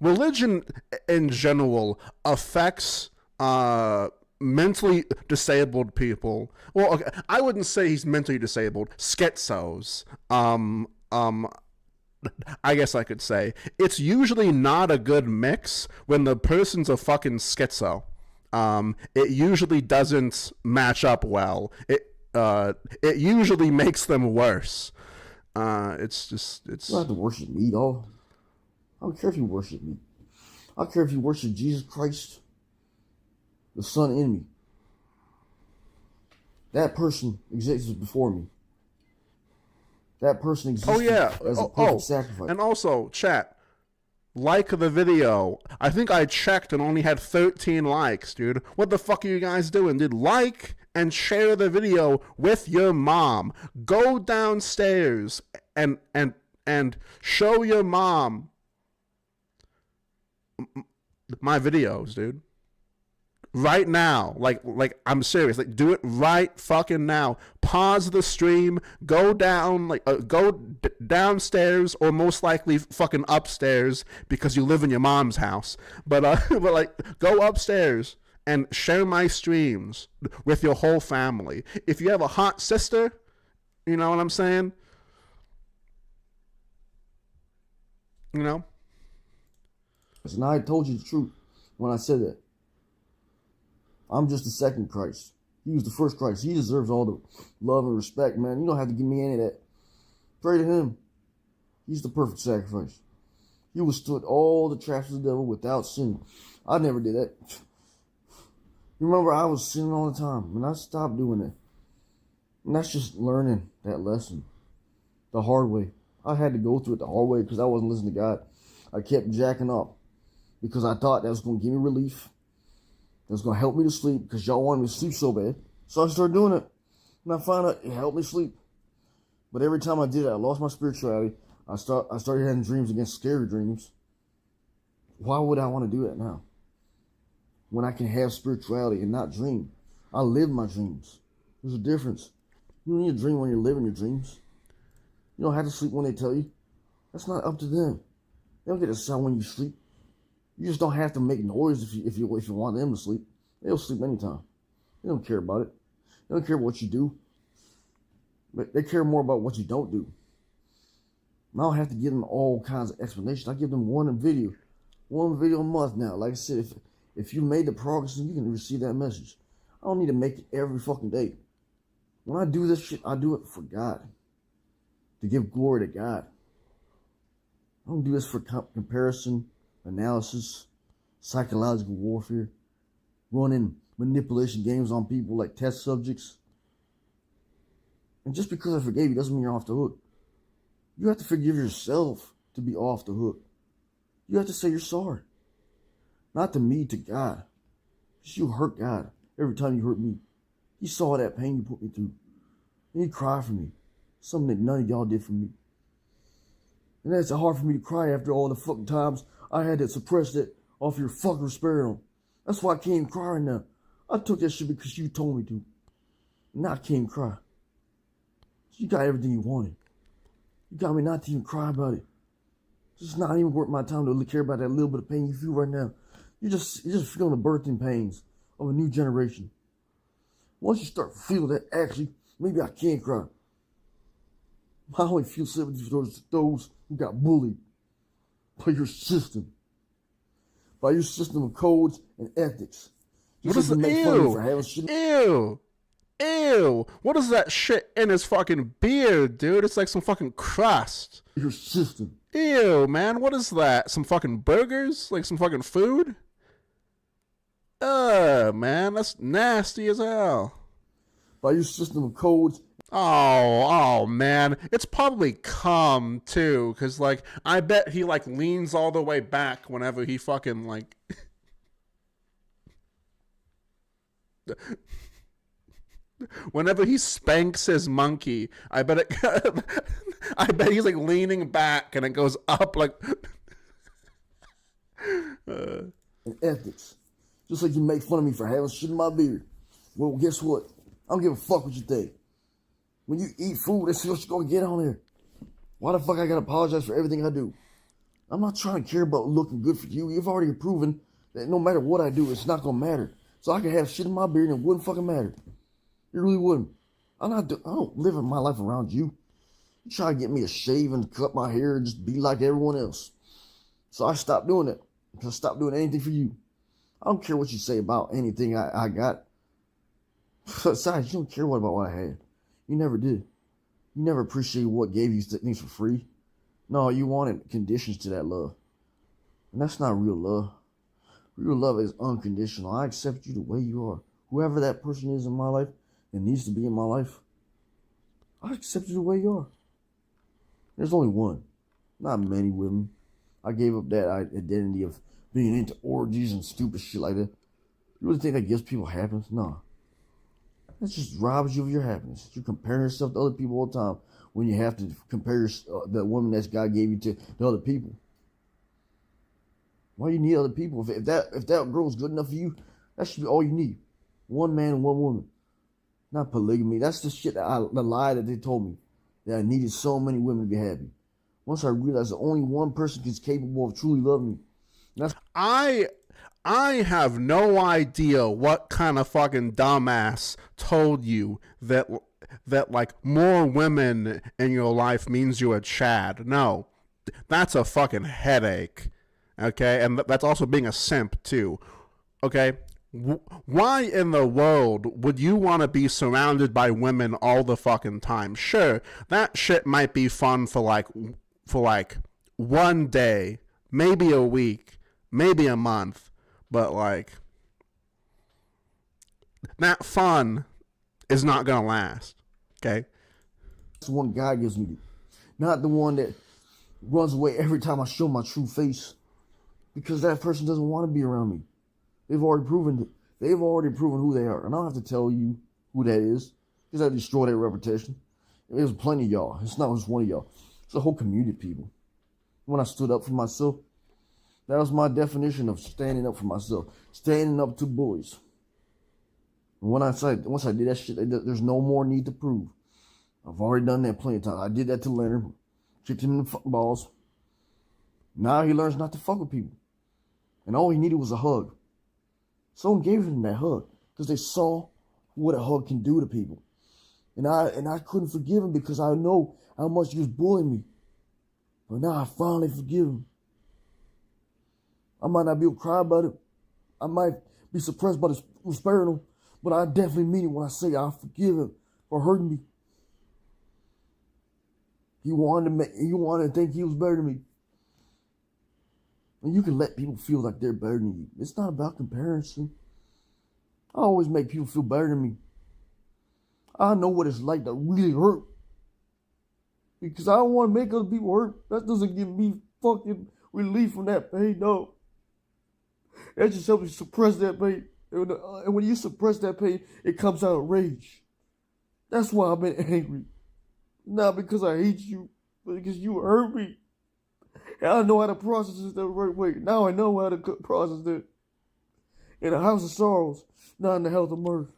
religion in general affects mentally disabled people. Well, okay, I wouldn't say he's mentally disabled. Schizos. I guess I could say it's usually not a good mix when the person's a fucking schizo. It usually doesn't match up well. It usually makes them worse. It's You don't have to worship me, dog. I don't care if you worship me. I don't care if you worship Jesus Christ, the Son in me. That person existed before me. That person existed as a perfect sacrifice. And also, chat, like the video. I think I checked and only had 13 likes, dude. What the fuck are you guys doing, dude? Like and share the video with your mom. Go downstairs and show your mom my videos, dude. Right now, like I'm serious. Like, do it right fucking now. Pause the stream. Go down, downstairs, or most likely fucking upstairs because you live in your mom's house. But like, go upstairs and share my streams with your whole family. If you have a hot sister, you know what I'm saying. You know. And I told you the truth when I said that. I'm just the second Christ. He was the first Christ. He deserves all the love and respect, man. You don't have to give me any of that. Pray to him. He's the perfect sacrifice. He withstood all the traps of the devil without sin. I never did that. Remember, I was sinning all the time, and I stopped doing it. And that's just learning that lesson the hard way. I had to go through it the hard way because I wasn't listening to God. I kept jacking up because I thought that was going to give me relief. It was going to help me to sleep because y'all wanted me to sleep so bad. So I started doing it. And I found out it helped me sleep. But every time I did it, I lost my spirituality. I started having dreams against scary dreams. Why would I want to do that now? When I can have spirituality and not dream. I live my dreams. There's a difference. You don't need to dream when you're living your dreams. You don't have to sleep when they tell you. That's not up to them. They don't get to decide when you sleep. You just don't have to make noise if you want them to sleep. They'll sleep anytime. They don't care about it. They don't care what you do. But they care more about what you don't do. I don't have to give them all kinds of explanations. I give them one video a month now. Like I said, if you made the progress, you can receive that message. I don't need to make it every fucking day. When I do this shit, I do it for God. To give glory to God. I don't do this for comparison, analysis, psychological warfare, running manipulation games on people like test subjects. And just because I forgave you doesn't mean you're off the hook. You have to forgive yourself to be off the hook. You have to say you're sorry. Not to me, to God. Because you hurt God every time you hurt me. He saw that pain you put me through. And he cried for me. Something that none of y'all did for me. And that's hard for me to cry after all the fucking times I had to suppress that off your fucking spirit. That's why I can't cry right now. I took that shit because you told me to. Now I can't cry. You got everything you wanted. You got me not to even cry about it. It's not even worth my time to care about that little bit of pain you feel right now. You're just feeling the birthing pains of a new generation. Once you start feeling that, actually, maybe I can cry. I only feel sympathy for those who got bullied by your system. By your system of codes and ethics. What is the ew? Ew! What is that shit in his fucking beard, dude? It's like some fucking crust. Your system. Ew, man. What is that? Some fucking burgers? Like some fucking food? Man, that's nasty as hell. By your system of codes. Oh, man. It's probably cum, too. Because, like, I bet he, like, leans all the way back whenever he fucking, like... Whenever he spanks his monkey, I bet he's like leaning back and it goes up like. And ethics, just like you make fun of me for having shit in my beard. Well, guess what? I don't give a fuck what you think. When you eat food, that's what you're gonna get on there. Why the fuck I gotta apologize for everything I do? I'm not trying to care about looking good for you. You've already proven that no matter what I do, it's not gonna matter. So I could have shit in my beard and it wouldn't fucking matter. It really wouldn't. I don't live my life around you. You try to get me to shave and cut my hair and just be like everyone else. So I stopped doing it. I stopped doing anything for you. I don't care what you say about anything I got. Besides, you don't care about what I had. You never did. You never appreciated what gave you things for free. No, you wanted conditions to that love. And that's not real love. Real love is unconditional. I accept you the way you are. Whoever that person is in my life, that needs to be in my life, I accept you the way you are. There's only one, not many women. I gave up that identity of being into orgies and stupid shit like that. You really think that gives people happiness? No. That just robs you of your happiness. You compare yourself to other people all the time when you have to compare the woman that God gave you to other people. Why do you need other people? If that girl's good enough for you, that should be all you need. One man and one woman. Not polygamy. That's the shit the lie that they told me. That I needed so many women to be happy. Once I realized that only one person is capable of truly loving me. That's I have no idea what kind of fucking dumbass told you that like more women in your life means you're a Chad. No. That's a fucking headache. Okay? And that's also being a simp too. Okay? Why in the world would you want to be surrounded by women all the fucking time? Sure, that shit might be fun for like 1 day, maybe a week, maybe a month, but like that fun is not gonna last. Okay? That's the one God gives me, not the one that runs away every time I show my true face, because that person doesn't want to be around me. They've already proven who they are. And I don't have to tell you who that is, because I destroy their reputation. There's plenty of y'all. It's not just one of y'all. It's a whole community of people. When I stood up for myself, that was my definition of standing up for myself. Standing up to bullies. And once I did that shit, there's no more need to prove. I've already done that plenty of times. I did that to Leonard. Kicked him in the fucking balls. Now he learns not to fuck with people. And all he needed was a hug. Someone gave him that hug because they saw what a hug can do to people. And I couldn't forgive him because I know how much he was bullying me. But now I finally forgive him. I might not be able to cry about it. I might be suppressed by the spirit, but I definitely mean it when I say I forgive him for hurting me. He wanted to think he was better than me. And you can let people feel like they're better than you. It's not about comparison. I always make people feel better than me. I know what it's like to really hurt. Because I don't want to make other people hurt. That doesn't give me fucking relief from that pain, no. That just helps me suppress that pain. And when you suppress that pain, it comes out of rage. That's why I've been angry. Not because I hate you, but because you hurt me. And I know how to process it the right way. Now I know how to process it. In the house of sorrows, not in the house of mirth.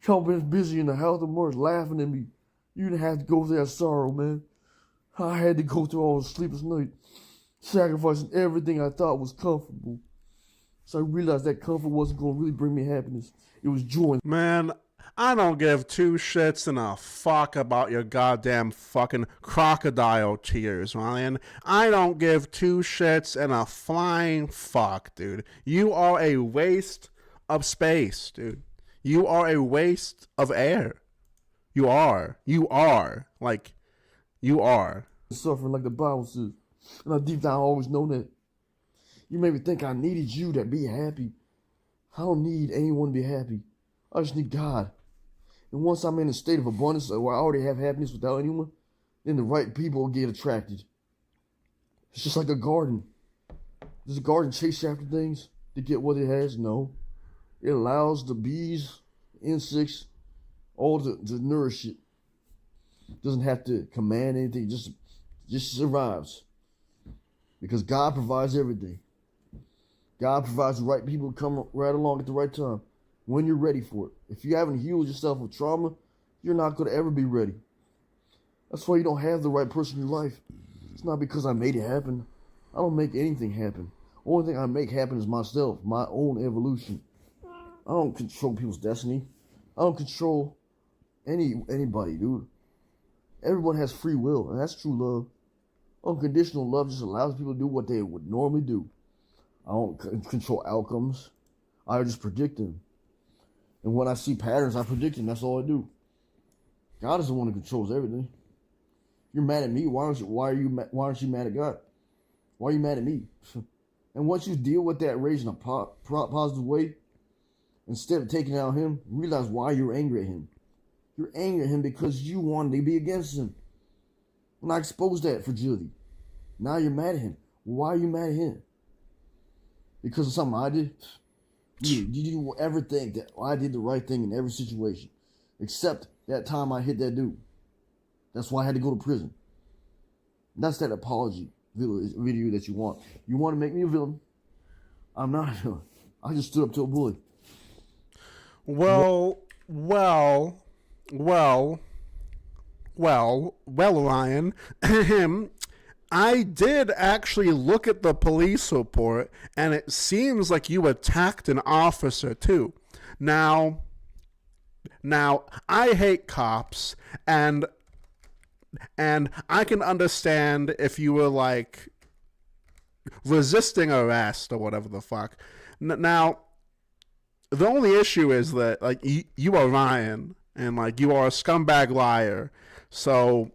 Y'all been busy in the house of mirth laughing at me. You didn't have to go through that sorrow, man. I had to go through all the sleepless night, sacrificing everything I thought was comfortable. So I realized that comfort wasn't going to really bring me happiness. It was joy. Man, I don't give two shits and a fuck about your goddamn fucking crocodile tears, Ryan. I don't give two shits and a flying fuck, dude. You are a waste of space, dude. You are a waste of air. You are. Like, you are. Suffering like the Bible says. And I deep down I always know that. You made me think I needed you to be happy. I don't need anyone to be happy. I just need God. And once I'm in a state of abundance where I already have happiness without anyone, then the right people will get attracted. It's just like a garden. Does a garden chase after things to get what it has? No. It allows the bees, insects, all to nourish it. It doesn't have to command anything. It just survives. Because God provides everything. God provides the right people to come right along at the right time. When you're ready for it. If you haven't healed yourself of trauma, you're not going to ever be ready. That's why you don't have the right person in your life. It's not because I made it happen. I don't make anything happen. The only thing I make happen is myself, my own evolution. I don't control people's destiny. I don't control anybody, dude. Everyone has free will, and that's true love. Unconditional love just allows people to do what they would normally do. I don't control outcomes. I just predict them. And when I see patterns, I predict them. That's all I do. God is the one who controls everything. You're mad at me. Why aren't you mad at God? Why are you mad at me? And once you deal with that rage in a positive way, instead of taking out him, realize why you're angry at him. You're angry at him because you wanted to be against him. And I exposed that fragility. Now you're mad at him. Why are you mad at him? Because of something I did? Did you ever think that I did the right thing in every situation? Except that time I hit that dude. That's why I had to go to prison. That's that apology video that you want. You want to make me a villain? I'm not a villain. I just stood up to a bully. Well, Ryan. I did actually look at the police report, and it seems like you attacked an officer too. Now, I hate cops, and I can understand if you were like resisting arrest or whatever the fuck. Now, the only issue is that like you are Ryan, and like you are a scumbag liar. So,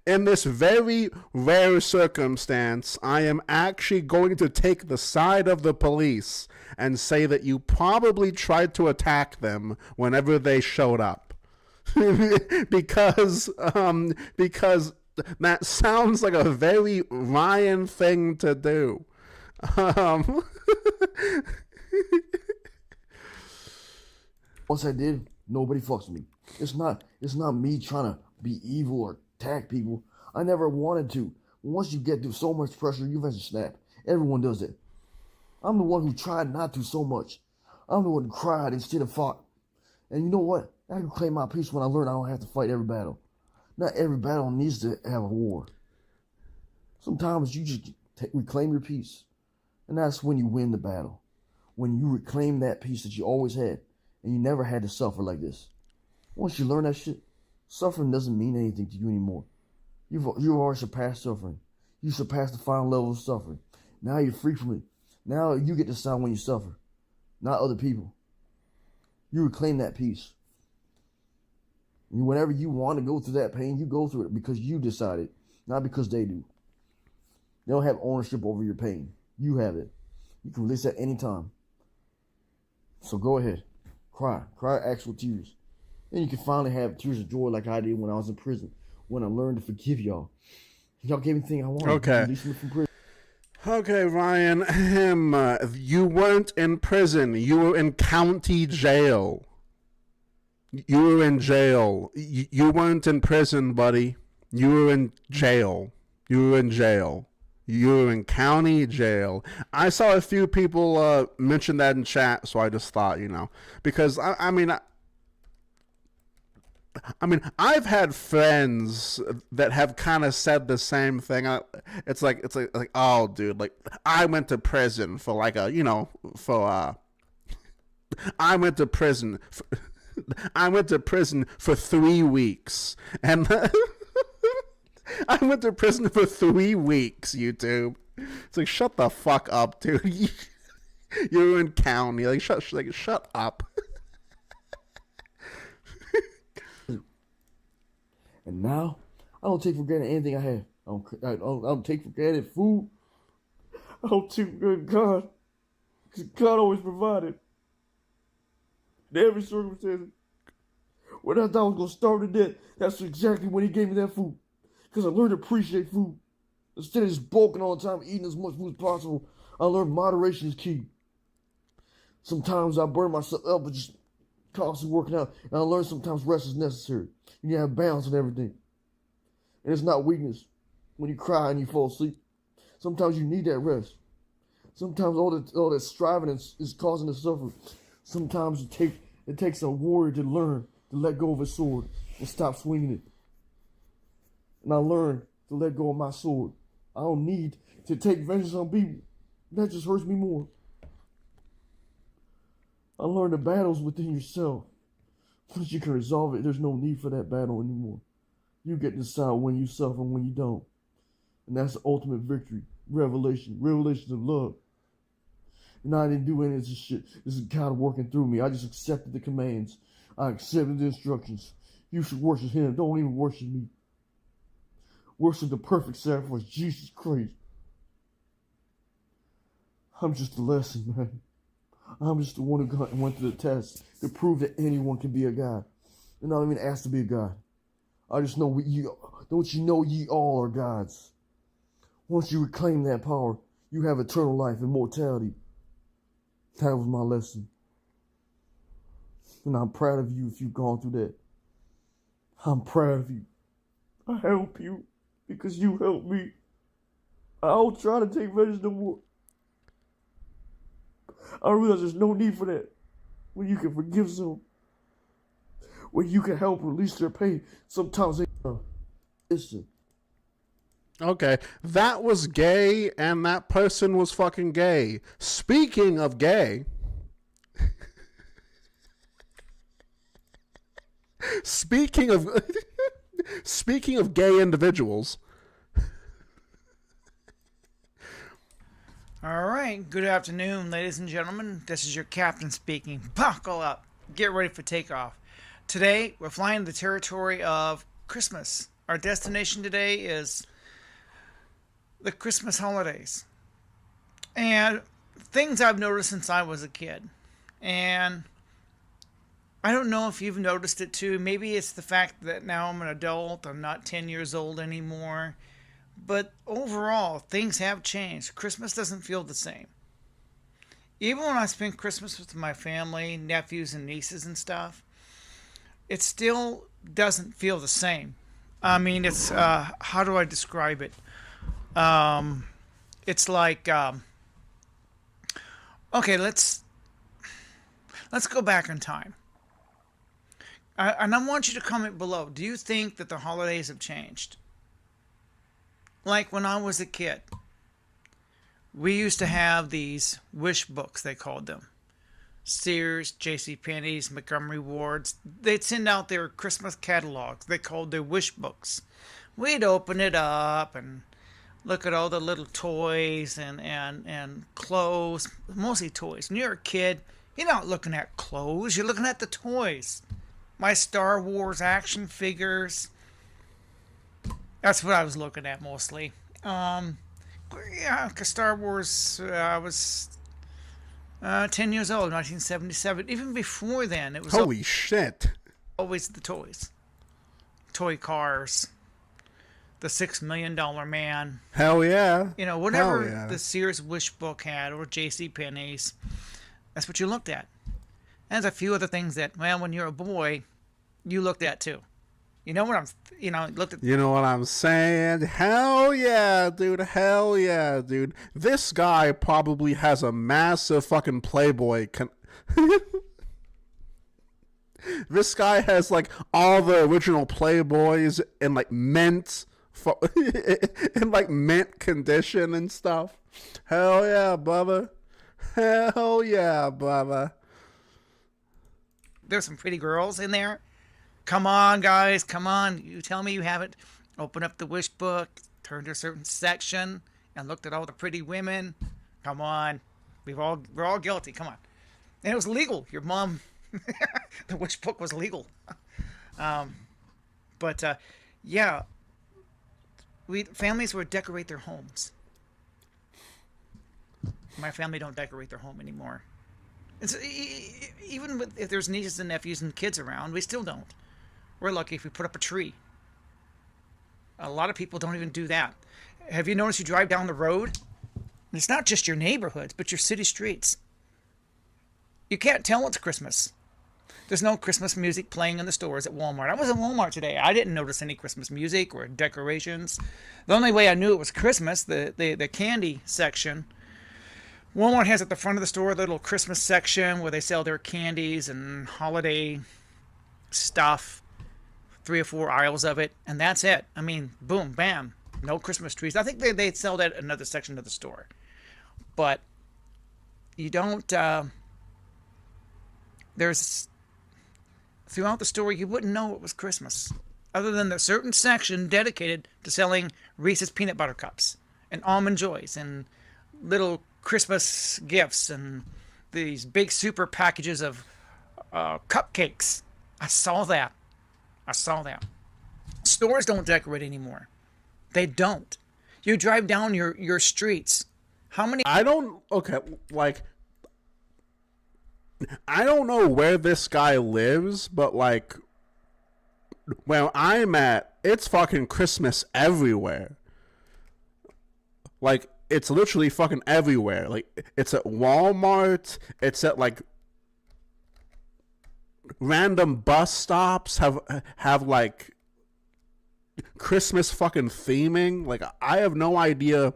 in this very rare circumstance, I am actually going to take the side of the police and say that you probably tried to attack them whenever they showed up. because that sounds like a very Ryan thing to do. Once I did, nobody fucks with me. It's not me trying to be evil or attack people. I never wanted to. Once you get through so much pressure, you eventually snap. Everyone does it. I'm the one who tried not to so much. I'm the one who cried instead of fought. And you know what? I can claim my peace when I learn I don't have to fight every battle. Not every battle needs to have a war. Sometimes you just reclaim your peace. And that's when you win the battle. When you reclaim that peace that you always had. And you never had to suffer like this. Once you learn that shit, suffering doesn't mean anything to you anymore. You've already surpassed suffering. You surpassed the final level of suffering. Now you're free from it. Now you get to decide when you suffer. Not other people. You reclaim that peace. And whenever you want to go through that pain, you go through it because you decided, not because they do. They don't have ownership over your pain. You have it. You can release at any time. So go ahead. Cry. Cry actual tears. And you can finally have tears of joy like I did when I was in prison. When I learned to forgive y'all. Y'all gave me the thing I wanted. Okay. Release me from prison. Okay, Ryan. You weren't in prison. You were in county jail. You were in jail. You weren't in prison, buddy. You were in jail. You were in jail. You were in county jail. I saw a few people mention that in chat, so I just thought, because I mean, I've had friends that have kind of said the same thing. It's like, oh, dude, like I went to prison for like I went to prison. I went to prison for 3 weeks, and I went to prison for 3 weeks. YouTube, it's like shut the fuck up, dude. You're in county, like shut up. And now, I don't take for granted anything I have. I don't take for granted food. I don't take for granted God. Because God always provided. In every circumstance. When I thought I was going to starve to death, that's exactly when he gave me that food. Because I learned to appreciate food. Instead of just bulking all the time, eating as much food as possible, I learned moderation is key. Sometimes I burn myself up with just constantly working out. And I learned sometimes rest is necessary. You need to have balance and everything. And it's not weakness when you cry and you fall asleep. Sometimes you need that rest. Sometimes all that striving is causing us suffer. Sometimes it takes a warrior to learn to let go of his sword and stop swinging it. And I learned to let go of my sword. I don't need to take vengeance on people. That just hurts me more. I learned the battles within yourself. Once you can resolve it, there's no need for that battle anymore. You get to decide when you suffer and when you don't. And that's the ultimate victory. Revelations of love. And I didn't do any of this shit. This is God working through me. I just accepted the commands. I accepted the instructions. You should worship him. Don't even worship me. Worship the perfect sacrifice, Jesus Christ. I'm just a lesson, man. I'm just the one who went through the test to prove that anyone can be a God. And not even asked to be a God. I just know don't you know ye all are gods? Once you reclaim that power, you have eternal life, immortality. That was my lesson. And I'm proud of you if you've gone through that. I'm proud of you. I help you because you helped me. I don't try to take vengeance no more. I realize there's no need for that. When you can forgive someone. When you can help release their pain. Sometimes they listen. Okay, that was gay, and that person was fucking gay. Speaking of gay... Speaking of gay individuals... All right, good afternoon, ladies and gentlemen. This is your captain speaking. Buckle up. Get ready for takeoff. Today, we're flying the territory of Christmas. Our destination today is the Christmas holidays. And things I've noticed since I was a kid. And I don't know if you've noticed it too. Maybe it's the fact that now I'm an adult. I'm not 10 years old anymore. But overall, things have changed. Christmas doesn't feel the same. Even when I spend Christmas with my family, nephews and nieces and stuff, it still doesn't feel the same. I mean, it's, how do I describe it? It's like, okay, let's go back in time. And I want you to comment below. Do you think that the holidays have changed? Like when I was a kid, we used to have these wish books, they called them. Sears, JCPenney's, Montgomery Ward's. They'd send out their Christmas catalogs. They called their wish books. We'd open it up and look at all the little toys and clothes, mostly toys. When you're a kid, you're not looking at clothes, you're looking at the toys. My Star Wars action figures. That's what I was looking at mostly. Yeah, because Star Wars, I was 10 years old, 1977. Even before then, it was holy shit. Always the toys. Toy cars. The $6 Million Man. Hell yeah. You know, whatever the Sears Wish Book had, or JCPenney's, that's what you looked at. And there's a few other things that, well, when you're a boy, you looked at too. You know what looked at. You know what I'm saying? Hell yeah, dude. Hell yeah, dude. This guy probably has a massive fucking Playboy. This guy has like all the original Playboys in like mint, in like mint condition and stuff. Hell yeah, brother. Hell yeah, brother. There's some pretty girls in there. Come on, guys, come on. You tell me you haven't opened up the wish book, turned to a certain section, and looked at all the pretty women. Come on. We're all guilty. Come on. And it was legal. Your mom, the wish book was legal. Yeah, families would decorate their homes. My family don't decorate their home anymore. Even if there's nieces and nephews and kids around, we still don't. We're lucky if we put up a tree. A lot of people don't even do that. Have you noticed you drive down the road? It's not just your neighborhoods, but your city streets. You can't tell it's Christmas. There's no Christmas music playing in the stores at Walmart. I was in Walmart today. I didn't notice any Christmas music or decorations. The only way I knew it was Christmas, the candy section. Walmart has at the front of the store a little Christmas section where they sell their candies and holiday stuff. 3 or 4 aisles of it, and that's it. I mean, boom, bam, no Christmas trees. I think they sell that at another section of the store. But you don't, there's, throughout the store, you wouldn't know it was Christmas. Other than the certain section dedicated to selling Reese's Peanut Butter Cups and Almond Joys and little Christmas gifts and these big super packages of cupcakes. I saw that. Stores don't decorate anymore. They don't. You drive down your streets. How many... I don't know where this guy lives, but like where I'm at, it's fucking Christmas everywhere. Like, it's literally fucking everywhere. Like, it's at Walmart, it's at like random bus stops have like Christmas fucking theming. Like, I have no idea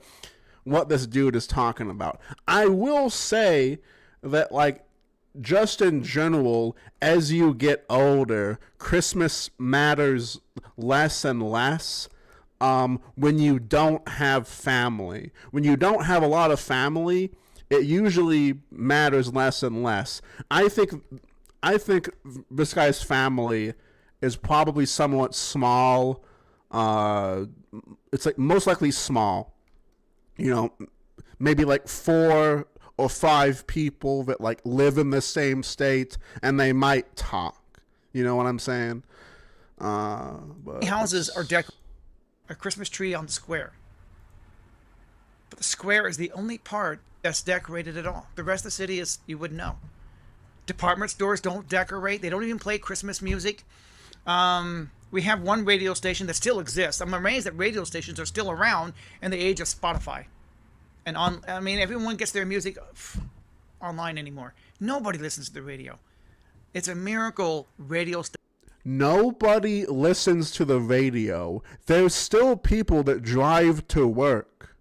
what this dude is talking about. I will say that, like, just in general, as you get older, Christmas matters less and less. When you don't have family, when you don't have a lot of family, it usually matters less and less. I think this guy's family is probably somewhat small. It's like most likely small. You know, maybe like 4 or 5 people that like live in the same state, and they might talk. You know what I'm saying? But houses are a Christmas tree on the square. But the square is the only part that's decorated at all. The rest of the city is, you wouldn't know. Department stores don't decorate. They don't even play Christmas music. We have one radio station that still exists. I'm amazed that radio stations are still around in the age of Spotify. And everyone gets their music online anymore. Nobody listens to the radio. It's a miracle radio station. Nobody listens to the radio. There's still people that drive to work.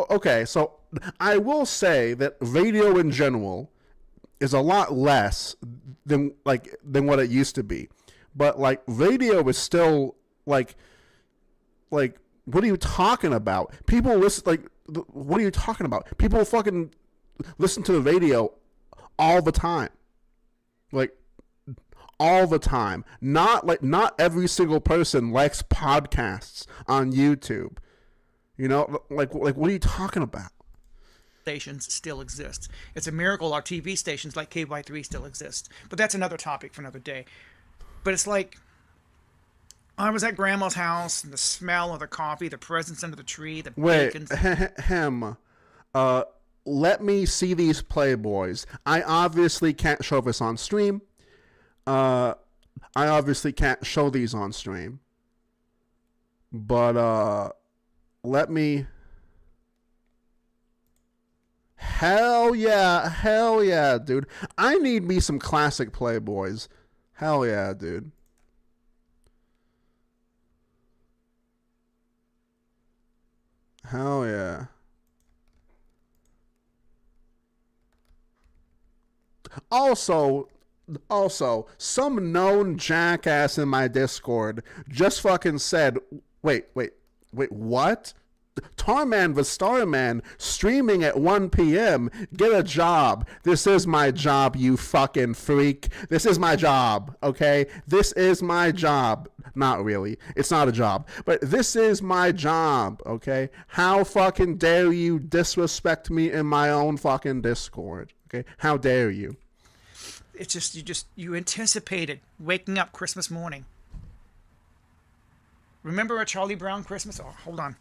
Okay, so I will say that radio in general is a lot less than what it used to be. but like radio is still like what are you talking about? People listen like what are you talking about? People fucking listen to the radio all the time. Like all the time. Not every single person likes podcasts on YouTube. You know, like what are you talking about? Stations still exist. It's a miracle our TV stations like KY3 still exist. But that's another topic for another day. But it's like I was at Grandma's house and the smell of the coffee, the presents under the tree, the bacon. Let me see these Playboys. I obviously can't show this on stream. I obviously can't show these on stream. But let me. Hell yeah, dude. I need me some classic Playboys. Hell yeah, dude. Hell yeah. Also, some known jackass in my Discord just fucking said, wait, what? Tarman the Starman streaming at 1 p.m. Get a job. This is my job, you fucking freak. This is my job, okay? This is my job. Not really. It's not a job. But this is my job, okay? How fucking dare you disrespect me in my own fucking Discord, okay? How dare you? It's just you anticipated waking up Christmas morning. Remember a Charlie Brown Christmas? Oh, hold on.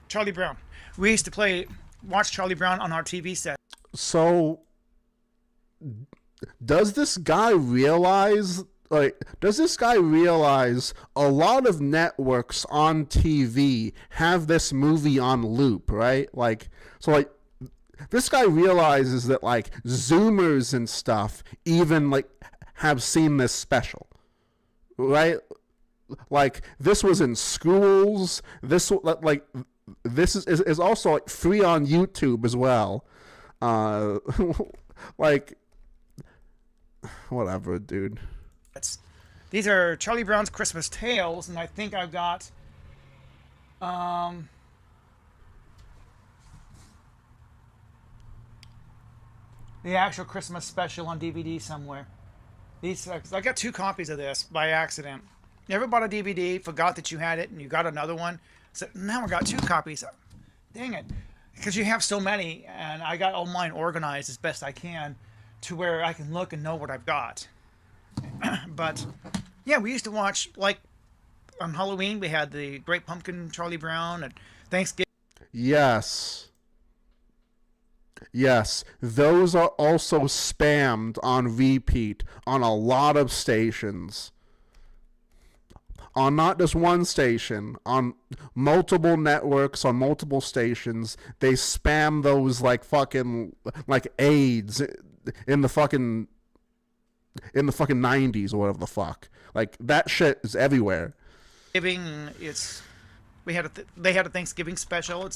Charlie Brown. We used to watch Charlie Brown on our TV set. So, does this guy realize a lot of networks on TV have this movie on loop, right? This guy realizes that Zoomers and stuff even have seen this special, right? This was in schools. This is also free on YouTube as well. Whatever, dude. These are Charlie Brown's Christmas Tales, and I think I've got the actual Christmas special on DVD somewhere. I got 2 copies of this by accident. You ever bought a DVD, forgot that you had it, and you got another one? So now I got 2 copies. Dang it. Because you have so many, and I got all mine organized as best I can to where I can look and know what I've got. But, yeah, we used to watch, on Halloween, we had the Great Pumpkin Charlie Brown, and Thanksgiving. Yes, those are also spammed on repeat on a lot of stations. On not just one station, on multiple networks, on multiple stations, they spam those like AIDS in the fucking 90s or whatever the fuck. That shit is everywhere. They had a Thanksgiving special,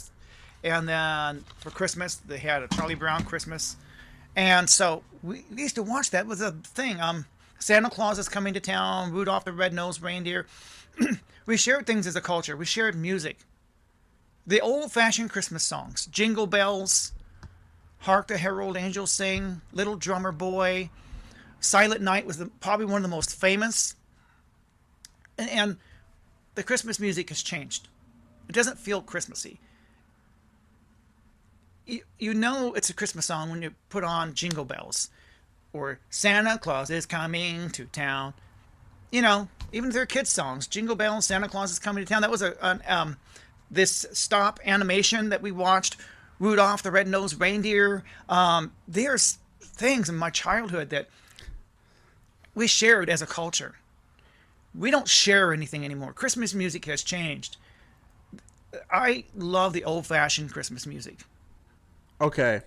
and then for Christmas they had a Charlie Brown Christmas, and so we used to watch that. It was a thing. Santa Claus is coming to town, Rudolph the Red-Nosed Reindeer. We shared things as a culture. We shared music. The old-fashioned Christmas songs. Jingle Bells, Hark the Herald Angels Sing, Little Drummer Boy, Silent Night was probably one of the most famous. And the Christmas music has changed. It doesn't feel Christmassy. You know it's a Christmas song when you put on Jingle Bells. Or Santa Claus is coming to town. You know, even if they're kids' songs, Jingle Bells, Santa Claus is coming to town. That was this stop animation that we watched, Rudolph the Red-Nosed Reindeer. There's things in my childhood that we shared as a culture. We don't share anything anymore. Christmas music has changed. I love the old-fashioned Christmas music. Okay.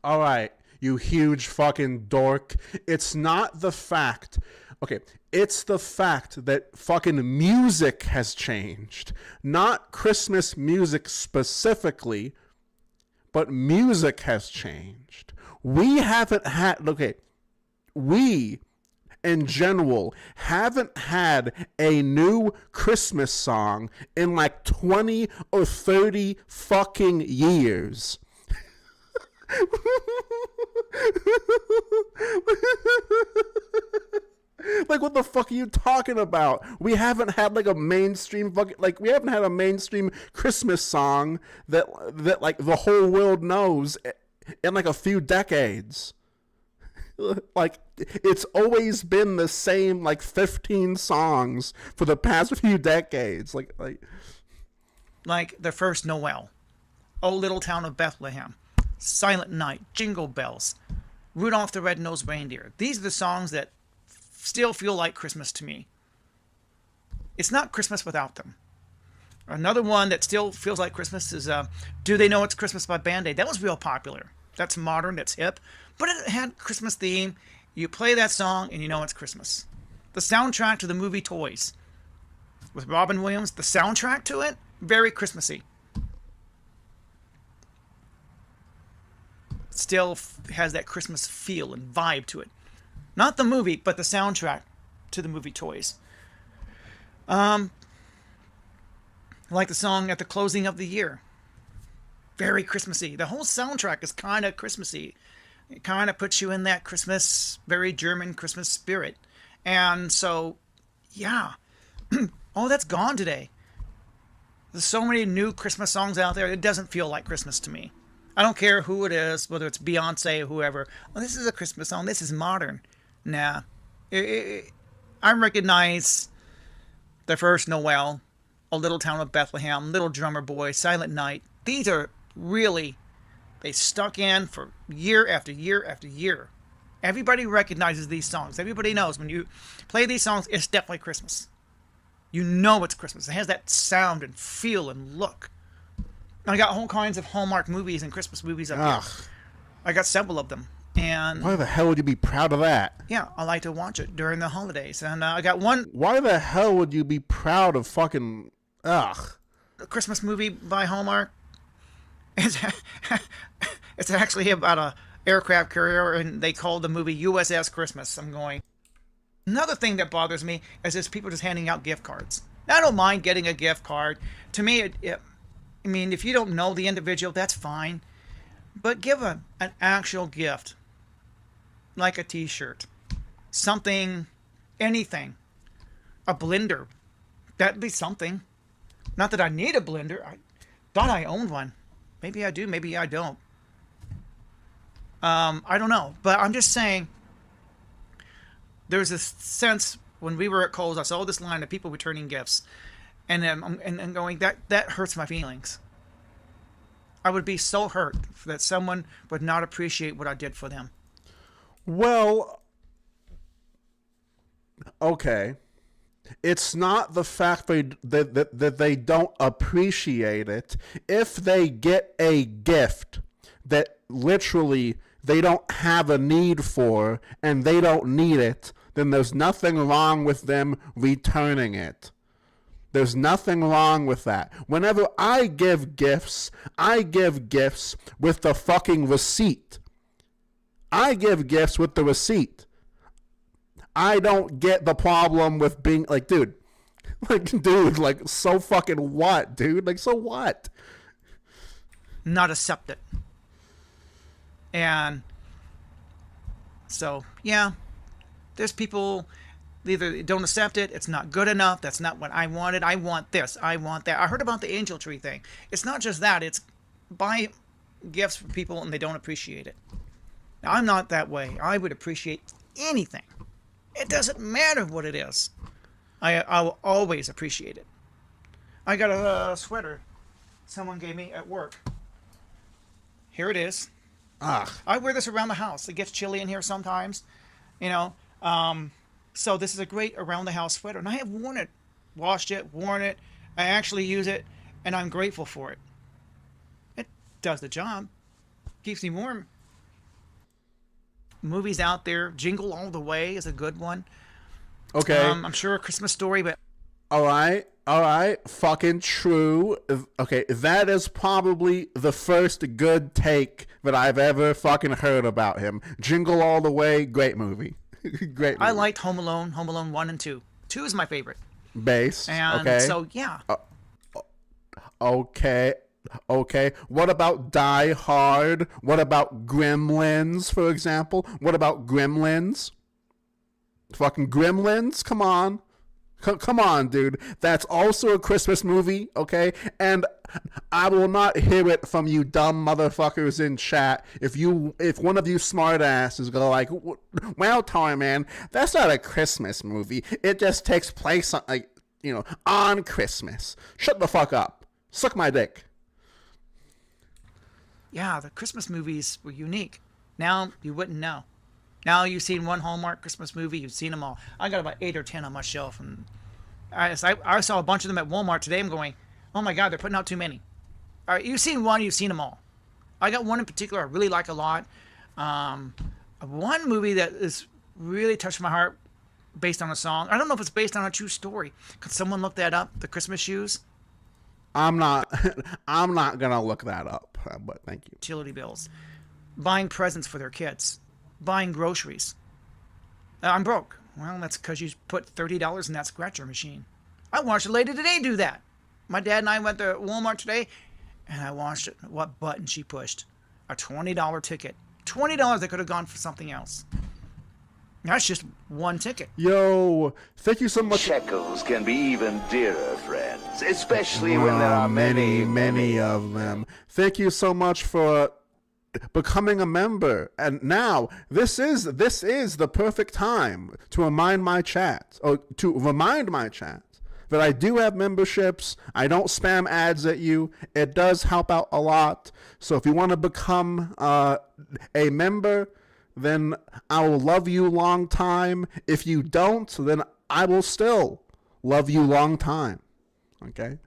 All right, you huge fucking dork. It's not the fact. Okay, it's the fact that fucking music has changed. Not Christmas music specifically, but music has changed. We haven't had, okay, we in general haven't had a new Christmas song in like 20 or 30 fucking years. Like, what the fuck are you talking about? We haven't had like a mainstream fucking, like, we haven't had a mainstream Christmas song that like the whole world knows in like a few decades. Like, it's always been the same like 15 songs for the past few decades. Like the first Noel, "O Little Town of Bethlehem," "Silent Night," "Jingle Bells," "Rudolph the Red-Nosed Reindeer." These are the songs that still feel like Christmas to me. It's not Christmas without them. Another one that still feels like Christmas is "Do They Know It's Christmas" by Band-Aid. That was real popular. That's modern, that's hip, but it had Christmas theme. You play that song and you know it's Christmas. The soundtrack to the movie Toys with Robin Williams, the soundtrack to it, very Christmassy. Still has that Christmas feel and vibe to it. Not the movie, but the soundtrack to the movie Toys. Like the song at the closing of the year. Very Christmassy. The whole soundtrack is kind of Christmassy. It kind of puts you in that Christmas, very German Christmas spirit. And so, yeah. Oh, that's gone today. There's so many new Christmas songs out there. It doesn't feel like Christmas to me. I don't care who it is, whether it's Beyonce or whoever. Oh, this is a Christmas song. This is modern. Nah. I recognize the first Noel, "A Little Town of Bethlehem," "Little Drummer Boy," "Silent Night." These are really, they stuck in for year after year after year. Everybody recognizes these songs. Everybody knows when you play these songs, it's definitely Christmas. You know it's Christmas. It has that sound and feel and look. I got all kinds of Hallmark movies and Christmas movies up here. I got several of them. And why the hell would you be proud of that? Yeah, I like to watch it during the holidays. And I got one. Why the hell would you be proud of fucking... A Christmas movie by Hallmark? It's actually about a aircraft carrier, and they called the movie USS Christmas. I'm going... Another thing that bothers me is just people just handing out gift cards. Now, I don't mind getting a gift card. To me, I mean, if you don't know the individual, that's fine. But give an actual gift. Like a t-shirt. Something, anything. A blender. That'd be something. Not that I need a blender. I thought I owned one. Maybe I do, maybe I don't. I don't know. But I'm just saying, there's a sense when we were at Kohl's, I saw this line of people returning gifts. And going, that hurts my feelings. I would be so hurt that someone would not appreciate what I did for them. Well, okay. It's not the fact that they don't appreciate it. If they get a gift that literally they don't have a need for and they don't need it, then there's nothing wrong with them returning it. There's nothing wrong with that. Whenever I give gifts with the fucking receipt. I give gifts with the receipt. I don't get the problem with being like, dude, so fucking what, dude? Like, so what? Not accept it. And so, yeah, there's people either don't accept it, it's not good enough, that's not what I wanted, I want this, I want that. I heard about the angel tree thing. It's not just that, it's buy gifts for people and they don't appreciate it. Now, I'm not that way. I would appreciate anything. It doesn't matter what it is. I will always appreciate it. I got a sweater someone gave me at work. Here it is. I wear this around the house. It gets chilly in here sometimes, you know. So this is a great around-the-house sweater. And I have worn it, washed it, worn it. I actually use it, and I'm grateful for it. It does the job. Keeps me warm. movies out there. Jingle All the Way is a good one. Okay. I'm sure A Christmas Story, but... All right. Fucking true. Okay, that is probably the first good take that I've ever fucking heard about him. Jingle All the Way, great movie. Great movie. I liked Home Alone 1 and 2. 2 is my favorite. Base. And okay. so, yeah. Okay. What about Die Hard? What about Gremlins, for example? What about Gremlins? Fucking Gremlins? Come on. Come on, dude. That's also a Christmas movie, okay? And I will not hear it from you dumb motherfuckers in chat if one of you smartasses go like, well, Tar Man, that's not a Christmas movie. It just takes place on, like, on Christmas. Shut the fuck up. Suck my dick. Yeah, the Christmas movies were unique. Now you wouldn't know. Now you've seen one Hallmark Christmas movie, you've seen them all. I got about 8 or 10 on my shelf, and I saw a bunch of them at Walmart today. I'm going, oh my God, they're putting out too many. All right, you've seen one, you've seen them all. I got one in particular I really like a lot. One movie that is really touched my heart based on a song. I don't know if it's based on a true story. Could someone look that up? The Christmas Shoes? I'm not gonna look that up, but thank you. Utility bills. Buying presents for their kids. Buying groceries. I'm broke. Well, that's because you put $30 in that scratcher machine. I watched a lady today do that. My dad and I went to Walmart today, and I watched it. What button she pushed. A $20 ticket. $20 that could have gone for something else. That's just one ticket. Yo, thank you so much. Shekels can be even dearer, friends, especially when there are many of them. Thank you so much for becoming a member. And now this is the perfect time to remind my chat that I do have memberships. I don't spam ads at you. It does help out a lot. So if you want to become a member, then I will love you long time. If you don't, then I will still love you long time. Okay?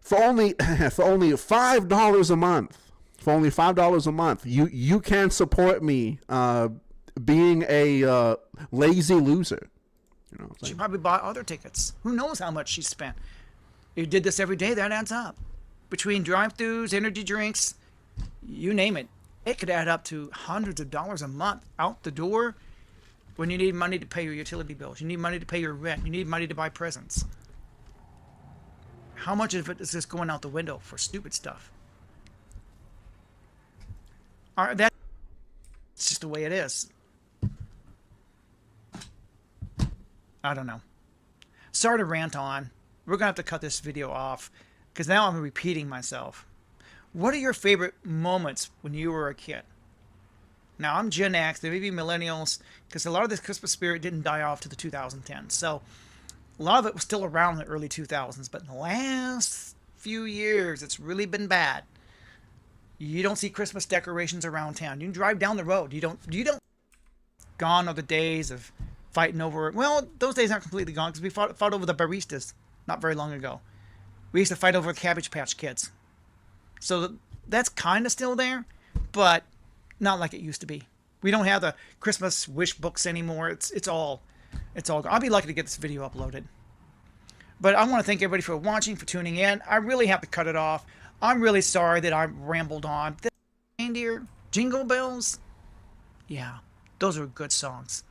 For only $5 a month. For only $5 a month, you can support me being a lazy loser. She probably bought other tickets. Who knows how much she spent? You did this every day, that adds up. Between drive-thrus, energy drinks, you name it. It could add up to hundreds of dollars a month out the door when you need money to pay your utility bills. You need money to pay your rent. You need money to buy presents. How much of it is just going out the window for stupid stuff? That's just the way it is. I don't know. Sorry to rant on. We're going to have to cut this video off because now I'm repeating myself. What are your favorite moments when you were a kid? Now, I'm Gen X. There may be millennials because a lot of this Christmas spirit didn't die off to the 2010s. So a lot of it was still around in the early 2000s. But in the last few years, it's really been bad. You don't see Christmas decorations around town. You can drive down the road. You don't. Gone are the days of fighting over. Well, those days aren't completely gone because we fought over the baristas not very long ago. We used to fight over Cabbage Patch Kids. So that's kind of still there, but not like it used to be. We don't have the Christmas wish books anymore. It's all gone. I'll be lucky to get this video uploaded. But I want to thank everybody for watching, for tuning in. I really have to cut it off. I'm really sorry that I rambled on. Reindeer, Jingle Bells, yeah, those are good songs.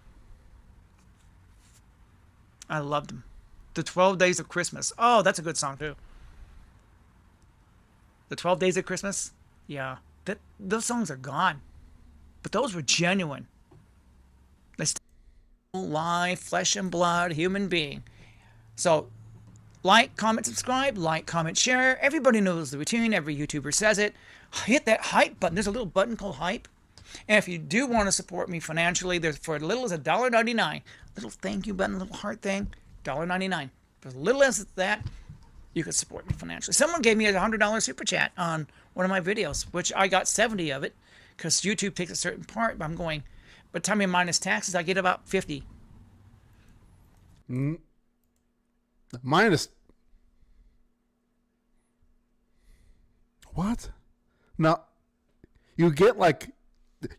I loved them. The 12 Days of Christmas. Oh, that's a good song too. The 12 Days of Christmas, yeah, those songs are gone, but those were genuine. They still live, flesh and blood, human being. So. Like, comment, subscribe, like, comment, share. Everybody knows the routine. Every YouTuber says it. Hit that hype button. There's a little button called hype. And if you do want to support me financially, there's for as little as $1.99. Little thank you button, little heart thing, $1.99. For as little as that, you can support me financially. Someone gave me a $100 super chat on one of my videos, which I got 70 of it because YouTube takes a certain part. But I'm going, by the time you minus taxes, I get about 50. Minus what? No, you get like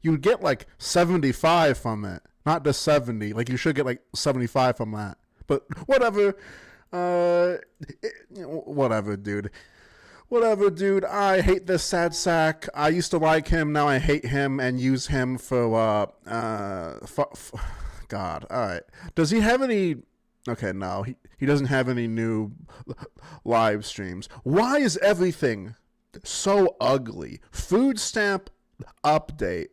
you'd get like 75 from it, not just 70. Like you should get like 75 from that. But whatever. Whatever, dude. Whatever, dude. I hate this sad sack. I used to like him. Now I hate him and use him for God. All right. Does he have any? Okay, no. He doesn't have any new live streams. Why is everything so ugly? Food stamp update.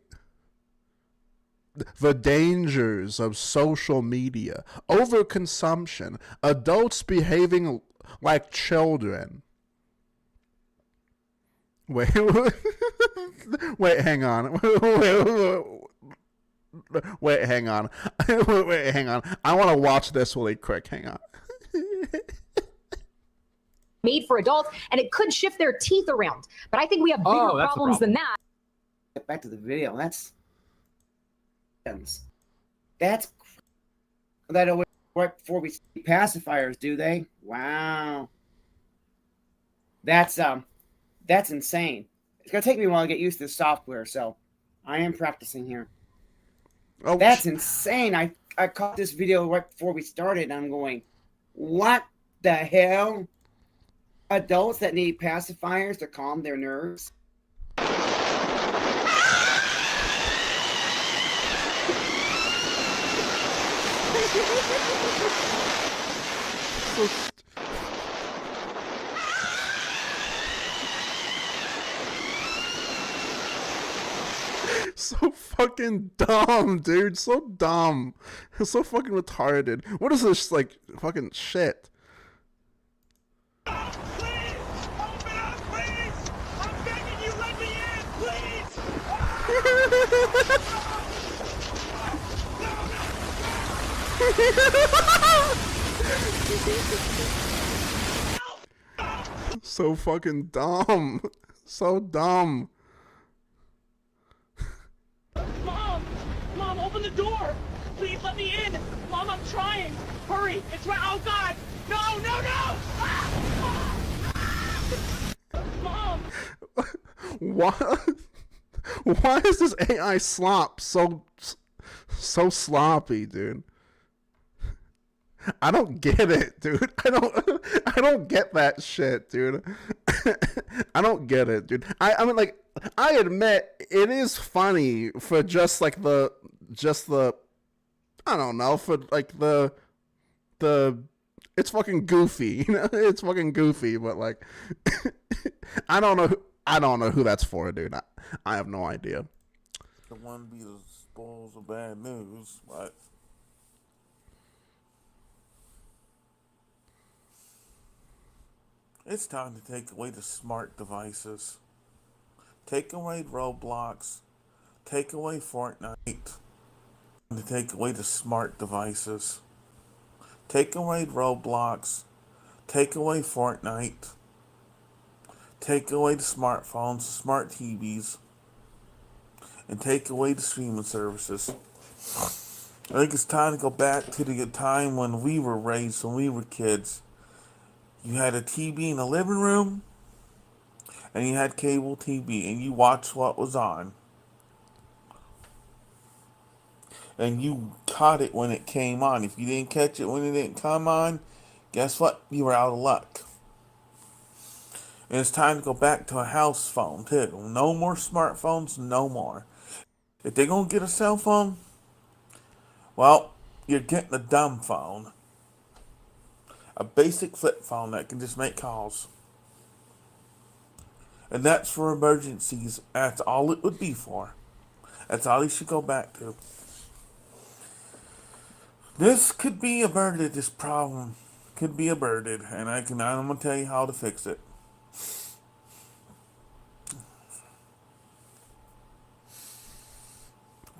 The dangers of social media. Overconsumption. Adults behaving like children. Wait, wait, hang on. Wait, hang on. Wait, hang on. I want to watch this really quick. Hang on. Made for adults, and it could shift their teeth around. But I think we have bigger problems than that. Get back to the video. That's that always right before we see pacifiers, do they? Wow. That's insane. It's gonna take me a while to get used to the software, so I am practicing here. Oh, that's insane. I caught this video right before we started, and I'm going, what the hell? Adults that need pacifiers to calm their nerves? So fucking dumb, dude. So dumb. It's so fucking retarded. What is this, like, fucking shit? So fucking dumb. So dumb. Mom, open the door. Please let me in. Mom, I'm trying. Hurry. It's right. Oh, God. No. Mom. What? Why is this AI slop so sloppy, dude? I don't get it, dude. I don't get that shit, dude. I don't get it, dude. I mean, like, I admit it is funny for just the I don't know, for like the it's fucking goofy, you know? It's fucking goofy, but like I don't know who that's for, dude. I have no idea. The one be the spoils of bad news, but it's time to take away the smart devices. Take away Roblox. Take away Fortnite. To take away the smart devices. Take away Roblox. Take away Fortnite. Take away the smartphones, the smart TVs. And take away the streaming services. I think it's time to go back to the time when we were raised, when we were kids. You had a TV in the living room, and you had cable TV, and you watched what was on. And you caught it when it came on. If you didn't catch it when it didn't come on, guess what? You were out of luck. And it's time to go back to a house phone, too. No more smartphones, no more. If they're going to get a cell phone, well, you're getting a dumb phone. A basic flip phone that can just make calls. And that's for emergencies. That's all it would be for. That's all you should go back to. This could be averted, this problem. Could be averted. And I'm going to tell you how to fix it.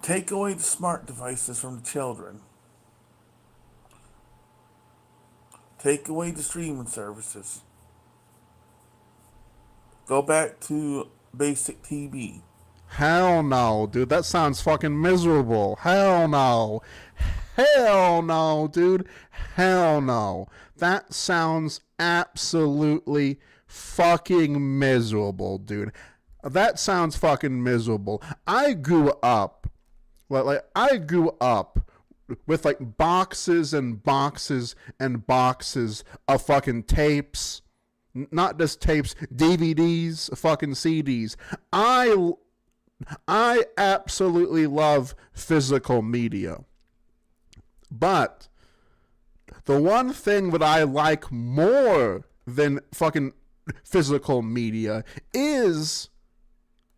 Take away the smart devices from the children. Take away the streaming services. Go back to basic TV. Hell no, dude. That sounds fucking miserable. Hell no. Hell no, dude. Hell no. That sounds absolutely fucking miserable, dude. that sounds fucking miserable. I grew up, I grew up with like boxes and boxes and boxes of fucking tapes, not just tapes, DVDs, fucking CDs. I absolutely love physical media. But the one thing that I like more than fucking physical media is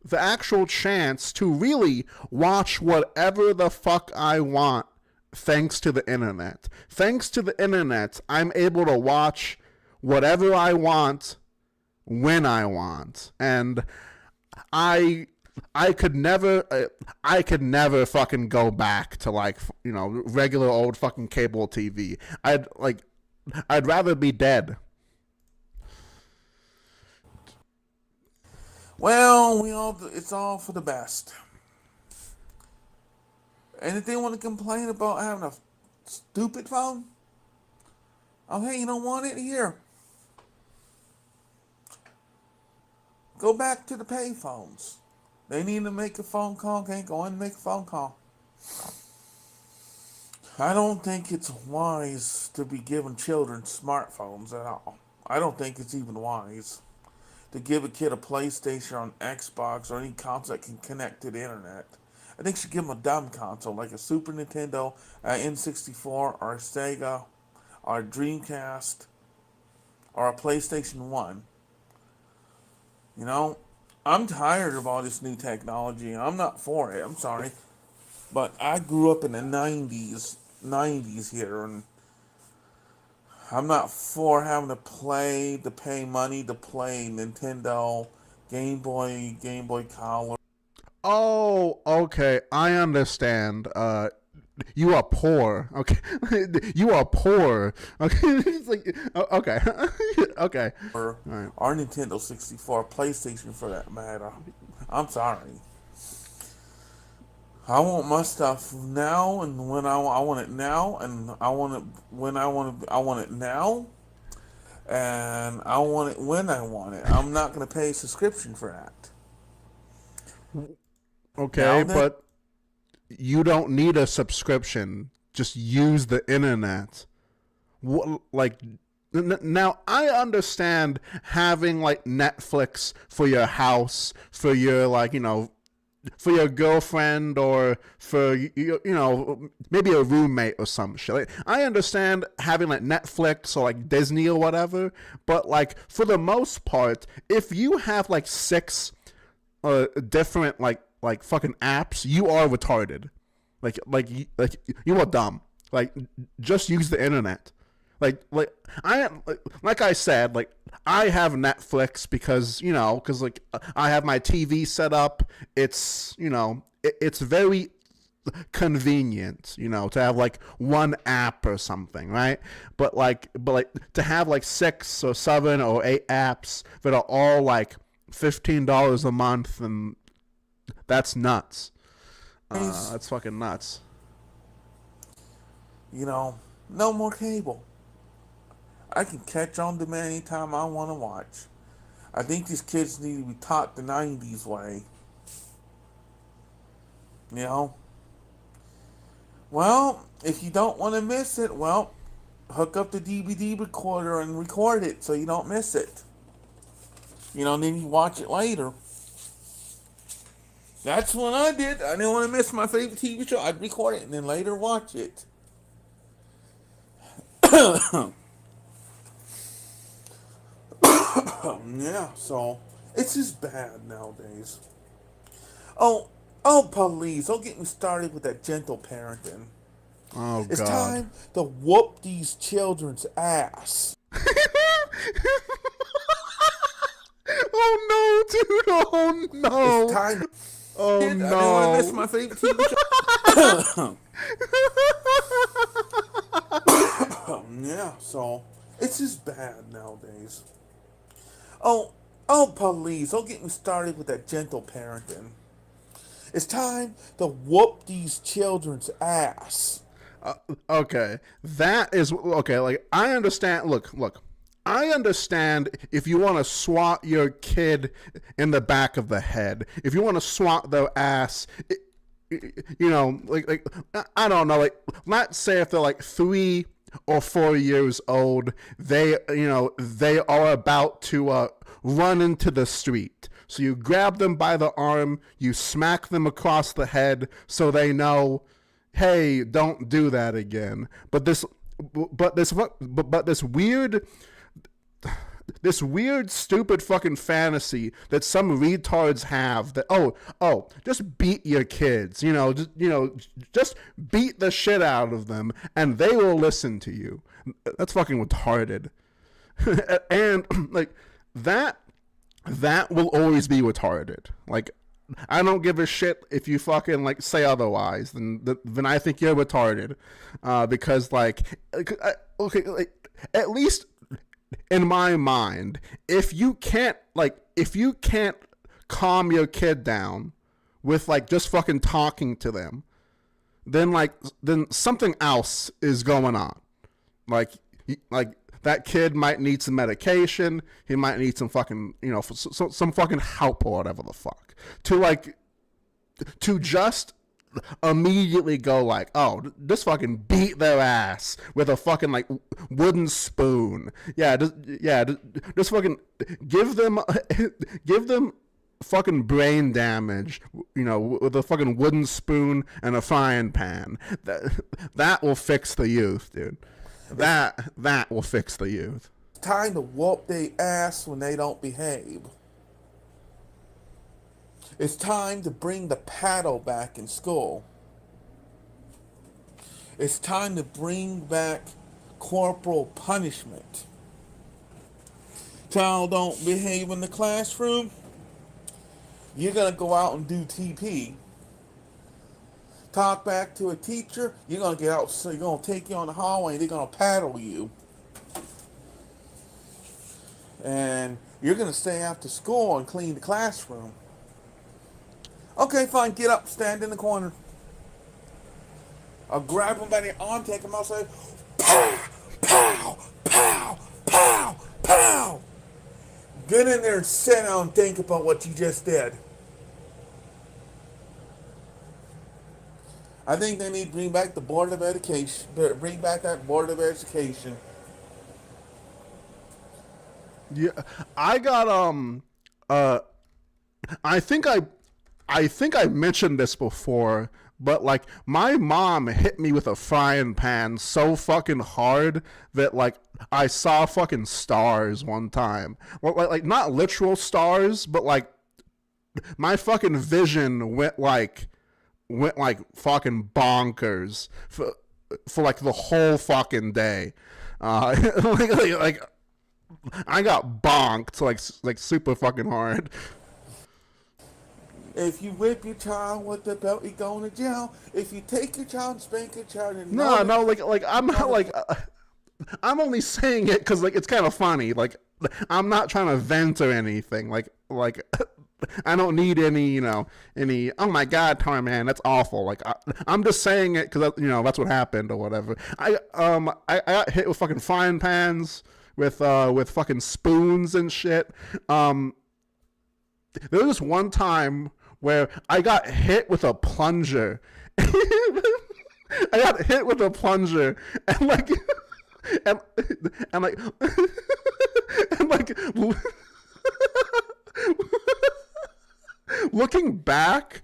the actual chance to really watch whatever the fuck I want thanks to the internet. Thanks to the internet, I'm able to watch whatever I want when I want. And I could never fucking go back to like, you know, regular old fucking cable TV. I'd rather be dead. Well, it's all for the best. Anything want to complain about having a stupid phone? Oh, hey, you don't want it? Here. Go back to the pay phones. They need to make a phone call. Can't go in and make a phone call. I don't think it's wise to be giving children smartphones at all. I don't think it's even wise to give a kid a PlayStation or an Xbox or any console that can connect to the internet. I think you should give them a dumb console like a Super Nintendo, an N64, or a Sega, or a Dreamcast, or a PlayStation 1. You know, I'm tired of all this new technology. I'm not for it. I'm sorry. But I grew up in the 90s here, and I'm not for having to pay money to play Nintendo, Game Boy Color. Oh, okay. I understand. You are poor. Okay. You are poor. Okay. It's like, okay. Okay. Or Nintendo 64, PlayStation for that matter. I'm sorry. I want my stuff now, and when I want it now, and I want it when I want it now, and I want it when I want it. I'm not going to pay a subscription for that. Okay, but you don't need a subscription. Just use the internet. Now, I understand having like Netflix for your house, for your like, you know, for your girlfriend, or for, you know, maybe a roommate or some shit. Like, I understand having like Netflix or like Disney or whatever, but like for the most part, if you have like 6 different like fucking apps, you are retarded. Like you are dumb. Like, just use the internet. Like I said, like I have Netflix because, you know, because like I have my TV set up. It's, you know, it's very convenient, you know, to have like one app or something, right? But like to have like 6 or 7 or 8 apps that are all like $15 a month, and that's nuts. That's fucking nuts. You know, no more cable. I can catch on demand anytime I want to watch. I think these kids need to be taught the 90s way. You know? Well, if you don't want to miss it, well, hook up the DVD recorder and record it so you don't miss it. You know, and then you watch it later. That's what I did. I didn't want to miss my favorite TV show. I'd record it and then later watch it. Yeah, so it's just bad nowadays. Oh, police! Don't get me started with that gentle parenting. Oh, it's God. time to whoop these children's ass. Oh no, dude! Oh no! It's time. Oh I no! didn't want to miss my favorite TV show. Yeah, so it's just bad nowadays. Oh, police! Don't get me started with that gentle parenting. It's time to whoop these children's ass. Okay, that is okay. Like, I understand. Look. I understand if you want to swat your kid in the back of the head, if you want to swat their ass, you know, like I don't know, like let's say if they're like 3 or 4 years old, they are about to run into the street. So you grab them by the arm, you smack them across the head so they know, hey, don't do that again. But this weird stupid fucking fantasy that some retards have that just beat your kids, just beat the shit out of them and they will listen to you. That's fucking retarded. And like that will always be retarded. Like, I don't give a shit if you fucking like say otherwise. Then I think you're retarded, because like, okay, like at least in my mind, if you can't calm your kid down with like just fucking talking to them, then something else is going on. Like that kid might need some medication. He might need some fucking, some fucking help or whatever the fuck. To just immediately go like, oh, just fucking beat their ass with a fucking like wooden spoon. Just fucking give them fucking brain damage, with a fucking wooden spoon and a frying pan. That will fix the youth, dude. That will fix the youth. It's time to whoop their ass when they don't behave. It's time to bring the paddle back in school. It's time to bring back corporal punishment. Child don't behave in the classroom, you're going to go out and do TP. Talk back to a teacher, you're going to get out, so you're going to take you on the hallway and they're going to paddle you. And you're going to stay after school and clean the classroom. Okay, fine, get up, stand in the corner. I'll grab him by the arm, take him outside. Pow, pow, pow, pow, pow. Get in there and sit down and think about what you just did. I think they need to bring back the Board of Education. Bring back that Board of Education. Yeah, I got I think I mentioned this before, but like my mom hit me with a frying pan so fucking hard that like I saw fucking stars one time. Well, like not literal stars, but like my fucking vision went like fucking bonkers for like the whole fucking day. Like I got bonked like super fucking hard. If you whip your child with the belt, you're going to jail. If you take your child and spank your child, like I'm not like I'm only saying it because like it's kind of funny. Like I'm not trying to vent or anything. Like I don't need any any. Oh my God, Tar Man, that's awful. Like I'm just saying it because that's what happened or whatever. I got hit with fucking frying pans with fucking spoons and shit. There was this one time where I got hit with a plunger. I got hit with a plunger and like and like looking back,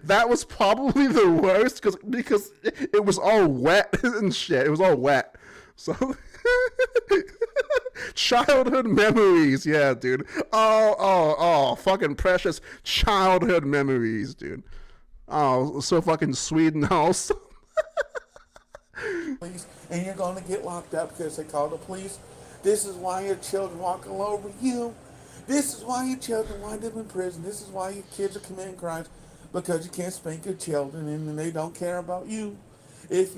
that was probably the worst because it was all wet and shit. It was all wet. So childhood memories, yeah, dude. Oh, fucking precious childhood memories, dude. Oh, so fucking sweet and also. And you're going to get locked up because they call the police. This is why your children walk all over you. This is why your children wind up in prison. This is why your kids are committing crimes, because you can't spank your children and they don't care about you. If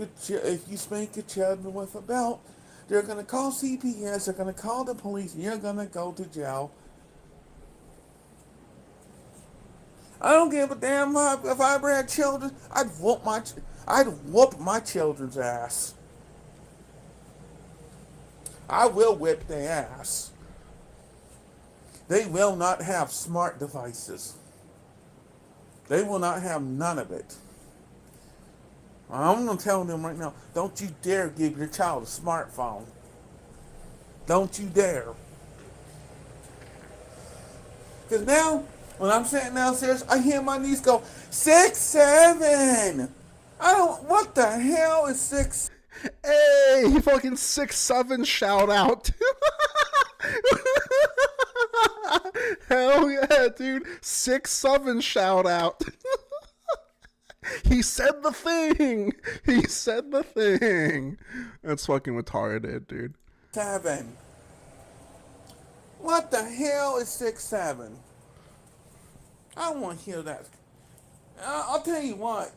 you spank your children with a belt, they're going to call CPS, they're going to call the police, and you're going to go to jail. I don't give a damn if I ever had children. I'd whoop my children's ass. I will whip their ass. They will not have smart devices. They will not have none of it. I'm going to tell them right now, don't you dare give your child a smartphone. Don't you dare. Because now, when I'm sitting downstairs, I hear my niece go, 6, 7. What the hell is 6? Hey, fucking 6'7" shout out. Hell yeah, dude. 6'7" shout out. He said the thing. He said the thing. That's fucking retarded, dude. 7. What the hell is 6, 7? I don't want to hear that. I'll tell you what.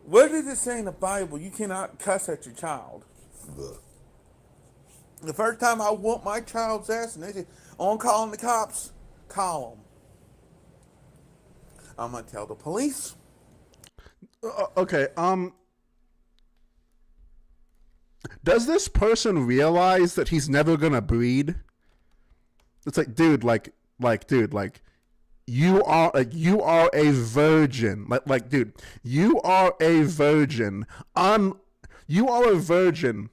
Where did it say in the Bible you cannot cuss at your child? The first time I whooped my child's ass and they said, on calling the cops, call them. I'm going to tell the police. Okay, does this person realize that he's never gonna breed? It's like, dude, you are a virgin. Dude, you are a virgin. You are a virgin.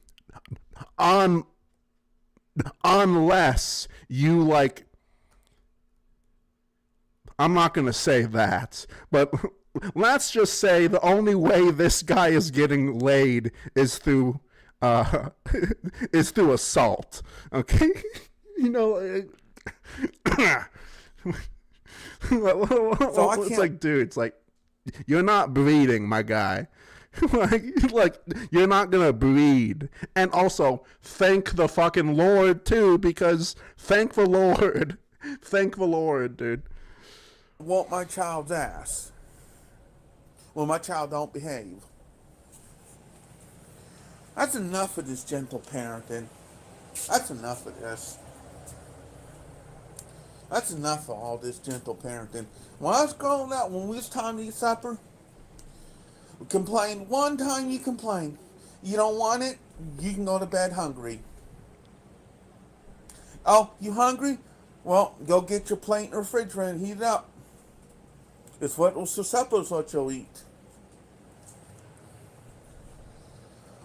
Unless you like. I'm not gonna say that, but let's just say the only way this guy is getting laid is through assault. Okay, you know. So it's like, dude, it's like, you're not breeding, my guy. like you're not gonna breed. And also, thank the fucking Lord too, because thank the Lord, dude. Want my child's ass when my child don't behave. That's enough of this gentle parenting. That's enough of this. That's enough of all this gentle parenting. When I was growing up, when we was time to eat supper, we complained one time, you complain. You don't want it, you can go to bed hungry. Oh, you hungry? Well, go get your plate in the refrigerator and heat it up. It's what was the supper is what you'll eat.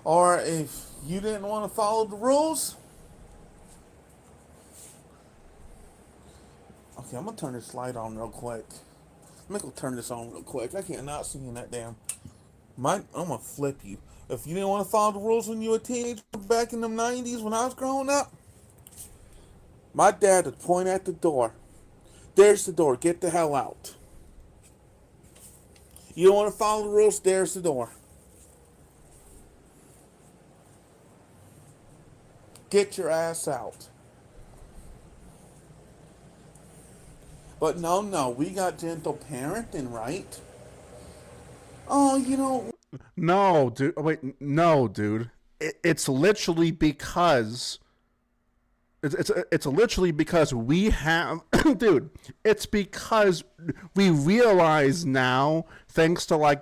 Or if you didn't want to follow the rules, okay, I'm going to turn this light on real quick. I'm going to turn this on real quick. I can't not see in that damn. I'm going to flip you. If you didn't want to follow the rules when you were a teenager back in the 90s when I was growing up, my dad would point at the door. There's the door. Get the hell out. You don't want to follow the rules? There's the door. Get your ass out. But no, we got gentle parenting, right? Oh, you know. No, dude. Wait, no, dude. It's literally because. It's literally because we have, dude. It's because we realize now, thanks to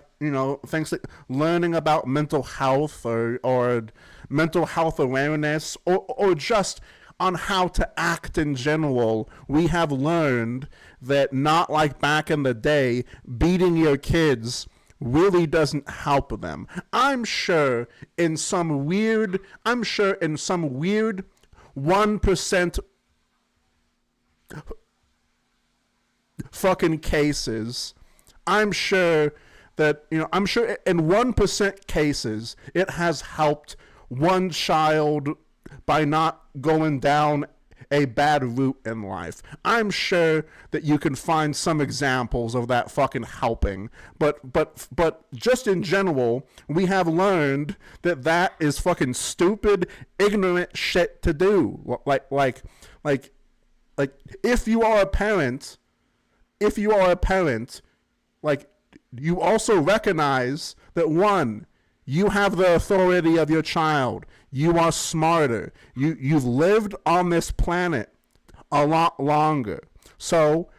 thanks to learning about mental health or mental health awareness or just on how to act in general, we have learned that not like back in the day, beating your kids really doesn't help them. I'm sure in some weird 1% fucking cases, I'm sure that, I'm sure in 1% cases, it has helped one child by not going down a bad route in life. I'm sure that you can find some examples of that fucking helping, but just in general, we have learned that is fucking stupid, ignorant shit to do. Like if you are a parent, like, you also recognize that, one, you have the authority of your child. You are smarter. You've lived on this planet a lot longer. So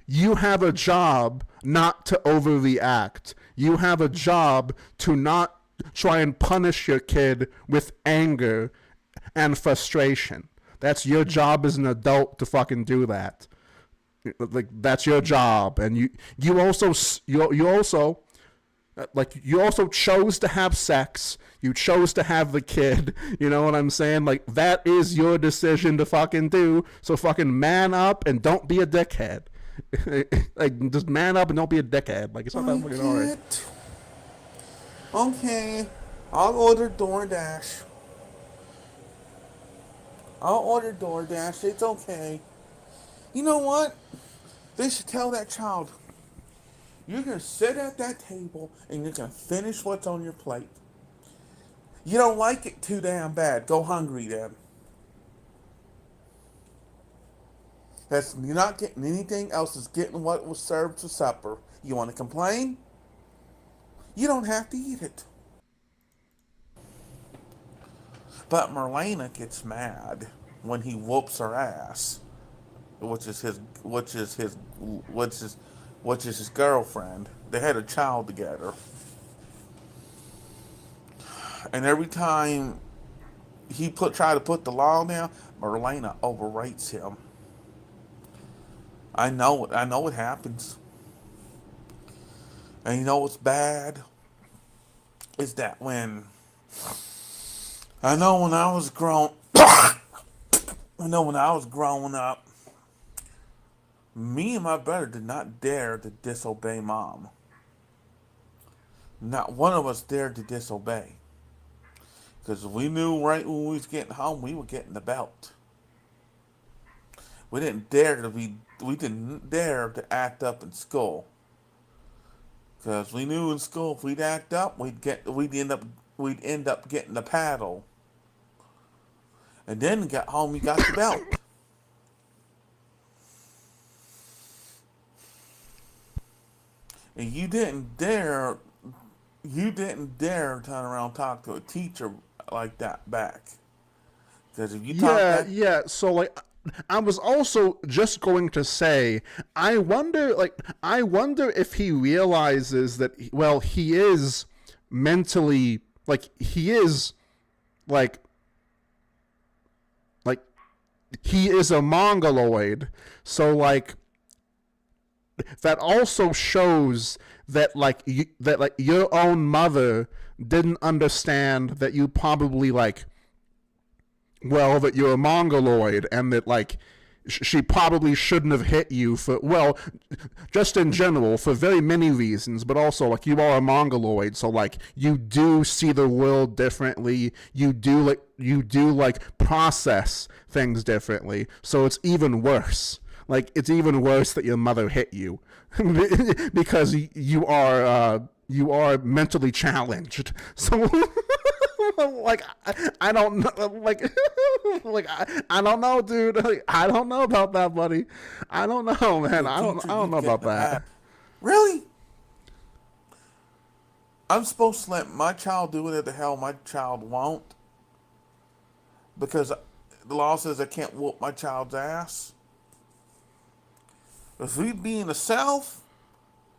you have a job not to overreact. You have a job to not try and punish your kid with anger and frustration. That's your job as an adult to fucking do that. Like, that's your job. And you also chose to have sex. You chose to have the kid. You know what I'm saying? Like, that is your decision to fucking do. So fucking man up and don't be a dickhead. Like, just man up and don't be a dickhead. Like, it's not that fucking hard. Okay, I'll order DoorDash. It's okay. You know what? They should tell that child, you're going to sit at that table and you're going to finish what's on your plate. You don't like it too damn bad. Go hungry then. You're not getting anything else. Is getting what was served for supper. You want to complain? You don't have to eat it. But Marlena gets mad when he whoops her ass, which is his girlfriend. They had a child together, and every time he try to put the law down, Marlena overrates him. I know it happens. And you know what's bad? Is that when I know when I was growing up, me and my brother did not dare to disobey mom. Not one of us dared to disobey. Because we knew right when we was getting home, we were getting the belt. We didn't dare to act up in school. Because we knew in school if we'd act up, we'd end up getting the paddle. And then we got home, we got the belt. And you didn't dare turn around and talk to a teacher like that back. Because if you talk so like, I was also just going to say, I wonder if he realizes that, well, he is mentally, like, he is a mongoloid. So like, that also shows that your own mother didn't understand that you probably that you're a mongoloid, and that like she probably shouldn't have hit you for, well, just in general, for very many reasons, but also like you are a mongoloid, so like you do see the world differently, you do process things differently, so it's even worse. Like, it's even worse that your mother hit you because you are mentally challenged. So, like, I don't know, I don't know, dude. Like, I don't know about that, buddy. I don't know, man. I don't know about that. Really? I'm supposed to let my child do whatever the hell my child won't? Because the law says I can't whoop my child's ass? If we be in the South,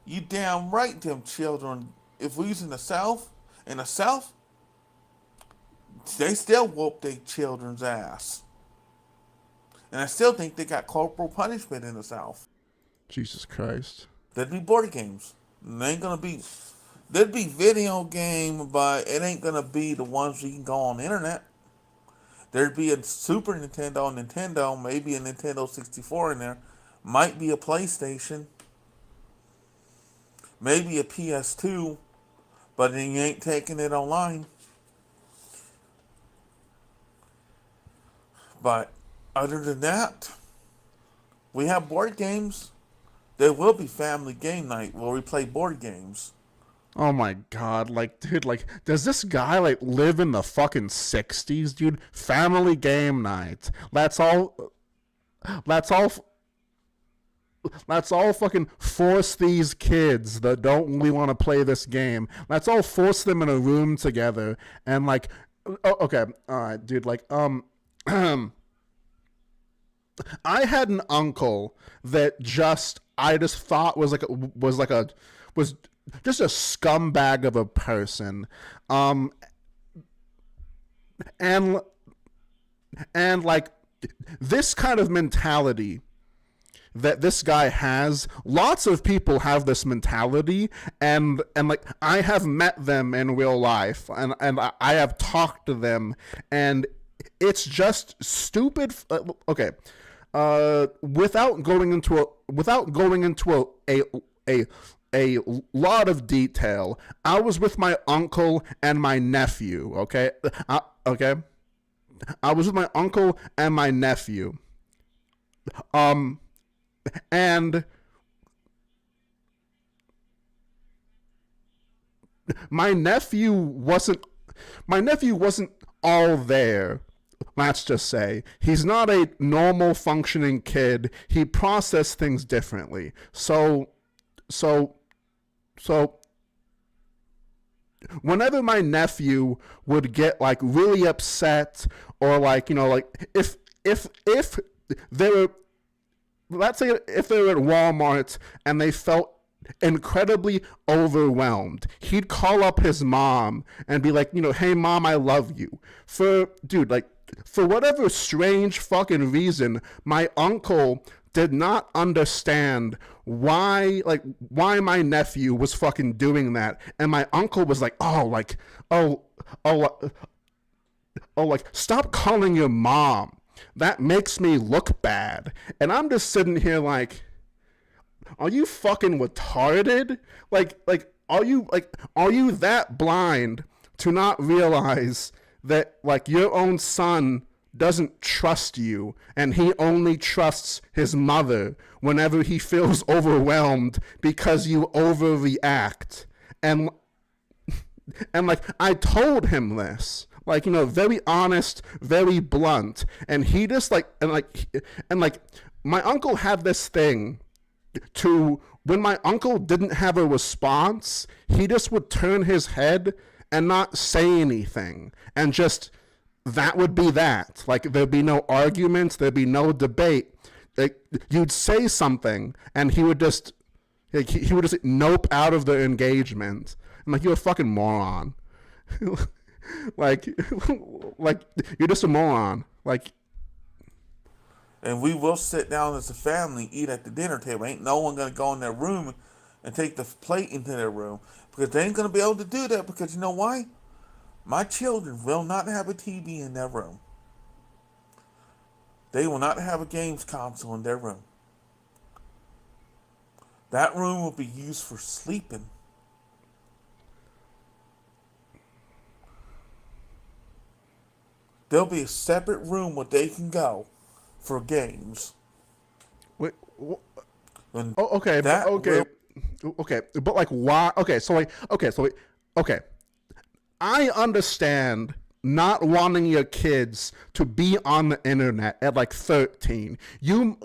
you damn right them children, if we was in the South, they still whoop their children's ass. And I still think they got corporal punishment in the South. Jesus Christ. There'd be board games. There'd be video game, but it ain't gonna be the ones you can go on the internet. There'd be a Super Nintendo, maybe a Nintendo 64 in there. Might be a PlayStation. Maybe a PS2. But then you ain't taking it online. But other than that, we have board games. There will be family game night where we play board games. Oh my god, like, dude, like, does this guy, like, live in the fucking 60s, dude? Family game night. Let's all fucking force these kids that don't really want to play this game. Let's all force them in a room together and like, okay, all right, dude, like, I had an uncle that just I just thought was just a scumbag of a person. And like this kind of mentality that this guy has, lots of people have this mentality, and like I have met them in real life, and I have talked to them, and it's just stupid. Okay, without going into a lot of detail, I was with my uncle and my nephew. Okay, I was with my uncle and my nephew. And my nephew wasn't all there. Let's just say he's not a normal functioning kid. He processed things differently. So whenever my nephew would get like really upset, or like, you know, like if they were, let's say if they were at Walmart and they felt incredibly overwhelmed, he'd call up his mom and be like, you know, hey mom, I love you. For whatever strange fucking reason, my uncle did not understand why my nephew was fucking doing that. And my uncle was like, like, stop calling your mom. That makes me look bad. And I'm just sitting here like, are you fucking retarded? Like, are you that blind to not realize that, like, your own son doesn't trust you, and he only trusts his mother whenever he feels overwhelmed because you overreact? And like, I told him this, like, you know, very honest, very blunt, and he just like, and like my uncle had this thing to, when my uncle didn't have a response, he just would turn his head and not say anything, and just, that would be that. Like, there'd be no arguments, there'd be no debate. Like, you'd say something and he would just, like, he would just nope out of the engagement. I'm like, you're a fucking moron. like you're just a moron. Like, and we will sit down as a family, eat at the dinner table. Ain't no one gonna go in their room and take the plate into their room, because they ain't gonna be able to do that, because you know why? My children will not have a TV in their room. They will not have a games console in their room. That room will be used for sleeping. There'll be a separate room where they can go for games. Wait, okay, but like, why? Okay. I understand not wanting your kids to be on the internet at like 13. You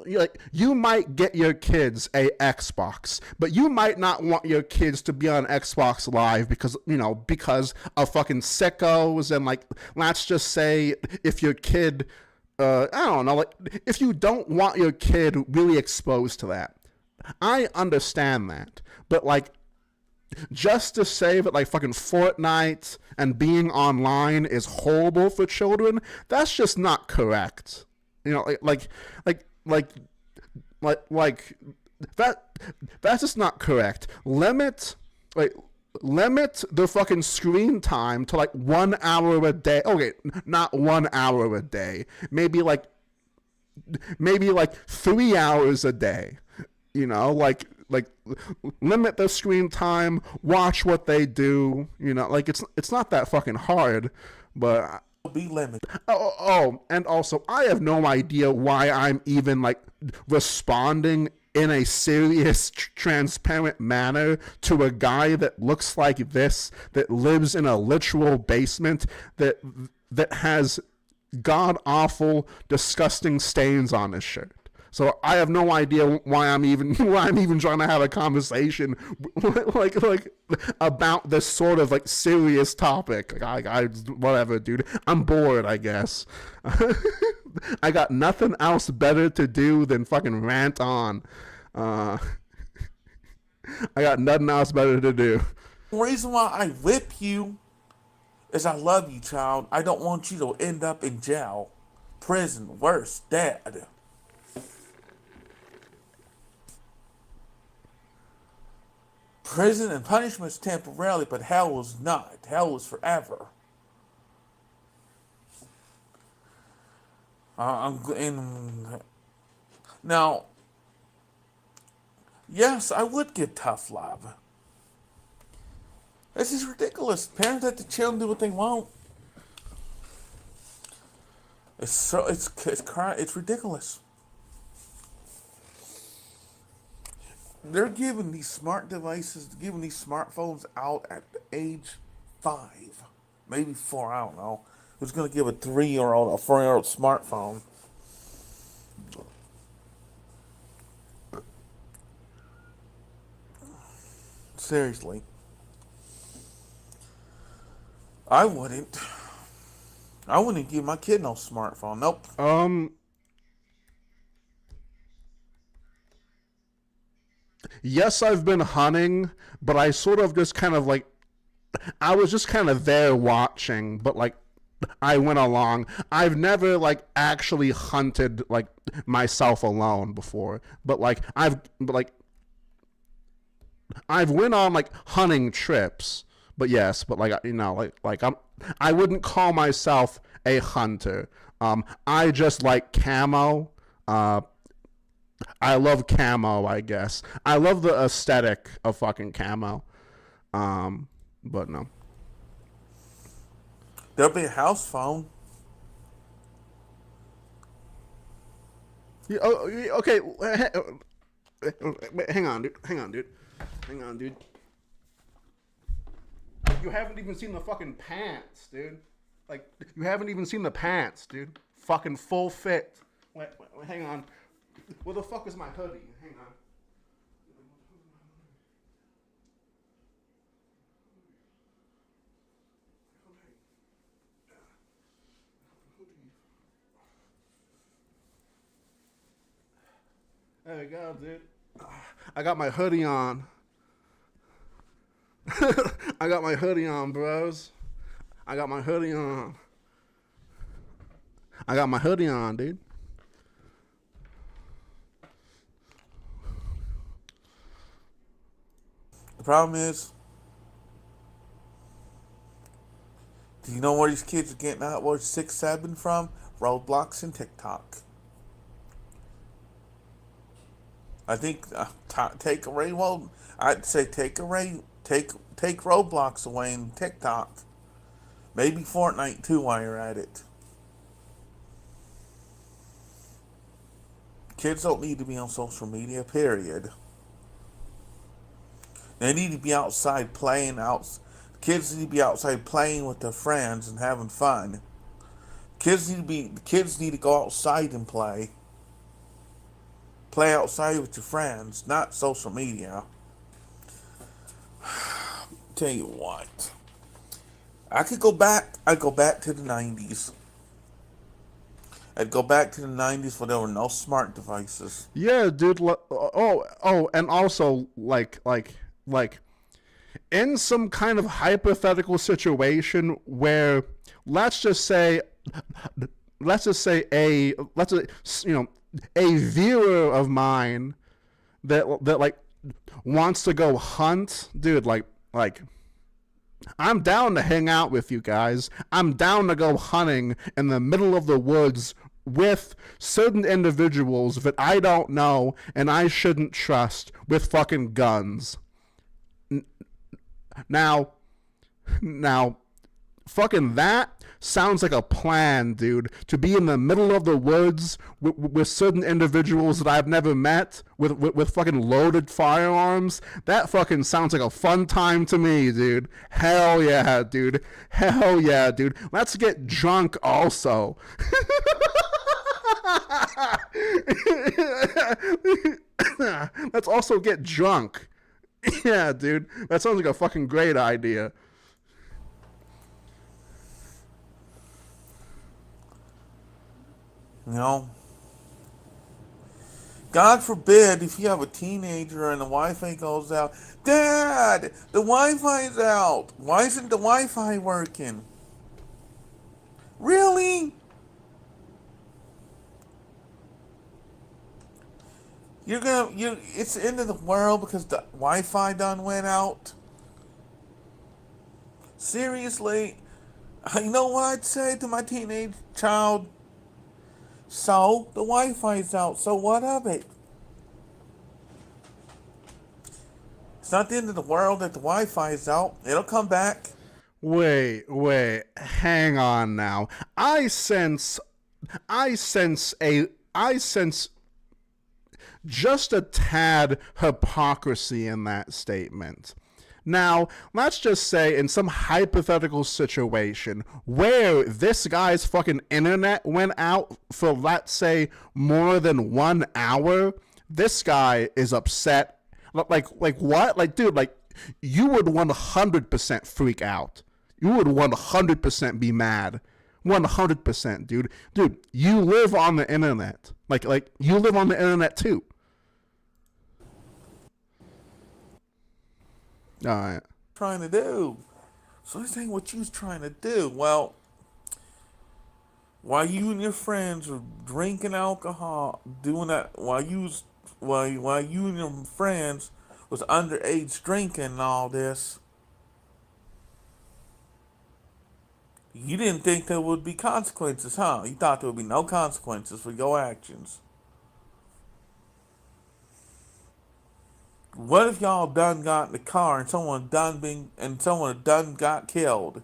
might get your kids a Xbox, but you might not want your kids to be on Xbox Live because of fucking sickos. And like, let's just say if your kid, I don't know, like, if you don't want your kid really exposed to that, I understand that. But like, just to say that like fucking Fortnite and being online is horrible for children, that's just not correct. You know, like that's just not correct. Limit the fucking screen time to like 1 hour a day. Okay, not 1 hour a day. Maybe like 3 hours a day. You know, like limit the screen time, watch what they do, you know, like it's not that fucking hard, but be limited. And also, I have no idea why I'm even like responding in a serious, transparent manner to a guy that looks like this, that lives in a literal basement, that has god awful, disgusting stains on his shirt. So I have no idea why I'm even trying to have a conversation like about this sort of like serious topic. Like, I whatever, dude. I'm bored, I guess. I got nothing else better to do than fucking rant on. I got nothing else better to do. The reason why I whip you is I love you, child. I don't want you to end up in jail, prison, worse, dead. Prison and punishment's temporarily, but hell is not. Hell is forever. Now, yes, I would give tough love. This is ridiculous. Parents let the children do what they want. It's ridiculous. They're giving these smart devices, giving these smartphones out at the age 5, maybe 4. I don't know. Who's gonna give a 3-year-old, a 4-year-old smartphone? Seriously. I wouldn't give my kid no smartphone. Nope. Yes, I've been hunting, but I sort of just kind of like, I was just kind of there watching, but like, I went along. I've never like actually hunted like myself alone before, but I've went on like hunting trips. But yes, but I wouldn't call myself a hunter. I just like camo. I love camo, I guess. I love the aesthetic of fucking camo. But no. There'll be a house phone. Yeah, okay. Hang on, dude. You haven't even seen the fucking pants, dude. Like, you haven't even seen the pants, dude. Fucking full fit. Wait, hang on. Where the fuck is my hoodie? Hang on. There we go, dude. I got my hoodie on. I got my hoodie on, bros. I got my hoodie on. I got my hoodie on, dude. The problem is, do you know where these kids are getting out? Where 6, 7 from? Roblox and TikTok. I think take away. Well, I'd say take Roblox away and TikTok. Maybe Fortnite too while you're at it. Kids don't need to be on social media, period. They need to be outside playing Kids need to be outside playing with their friends and having fun. Kids need to go outside and play. Play outside with your friends, not social media. Tell you what. I'd go back to the 90s. I'd go back to the 90s where there were no smart devices. Yeah, dude. And also, like, in some kind of hypothetical situation where, let's just say a viewer of mine that like wants to go hunt, dude, like I'm down to hang out with you guys. I'm down to go hunting in the middle of the woods with certain individuals that I don't know and I shouldn't trust with fucking guns. Now, fucking that sounds like a plan, dude. To be in the middle of the woods with certain individuals that I've never met with fucking loaded firearms. That fucking sounds like a fun time to me, dude. Hell yeah, dude. Hell yeah, dude. Let's get drunk also. Let's also get drunk. Yeah, dude. That sounds like a fucking great idea. You know, God forbid if you have a teenager and the Wi-Fi goes out. Dad, the Wi-Fi's out. Why isn't the Wi-Fi working? Really? It's the end of the world because the Wi-Fi done went out? Seriously? You know what I'd say to my teenage child? So, the Wi-Fi's out, so what of it? It's not the end of the world that the Wi-Fi is out. It'll come back. Wait, hang on now. I sense just a tad hypocrisy in that statement. Now, let's just say in some hypothetical situation where this guy's fucking internet went out for, let's say, more than 1 hour, this guy is upset. Like what? Like, dude, like, you would 100% freak out. You would 100% be mad. 100%, dude. Dude, you live on the internet. Like, you live on the internet too. All right. Trying to do. So this ain't what you was trying to do. Well, while you and your friends were drinking alcohol, doing that, while you and your friends was underage drinking and all this, you didn't think there would be consequences, huh? You thought there would be no consequences for your actions. What if y'all done got in the car and someone done got killed?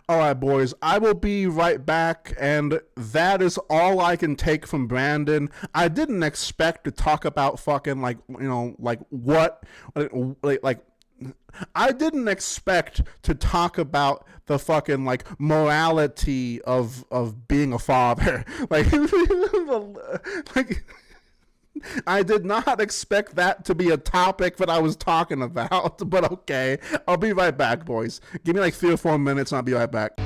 All right, boys, I will be right back, and that is all I can take from Brandon. I didn't expect to talk about fucking, like, you know, like, what, like, I didn't expect to talk about the fucking, like, morality of being a father. Like, like, I did not expect that to be a topic that I was talking about, but okay. I'll be right back, boys. Give me like 3 or 4 minutes and I'll be right back.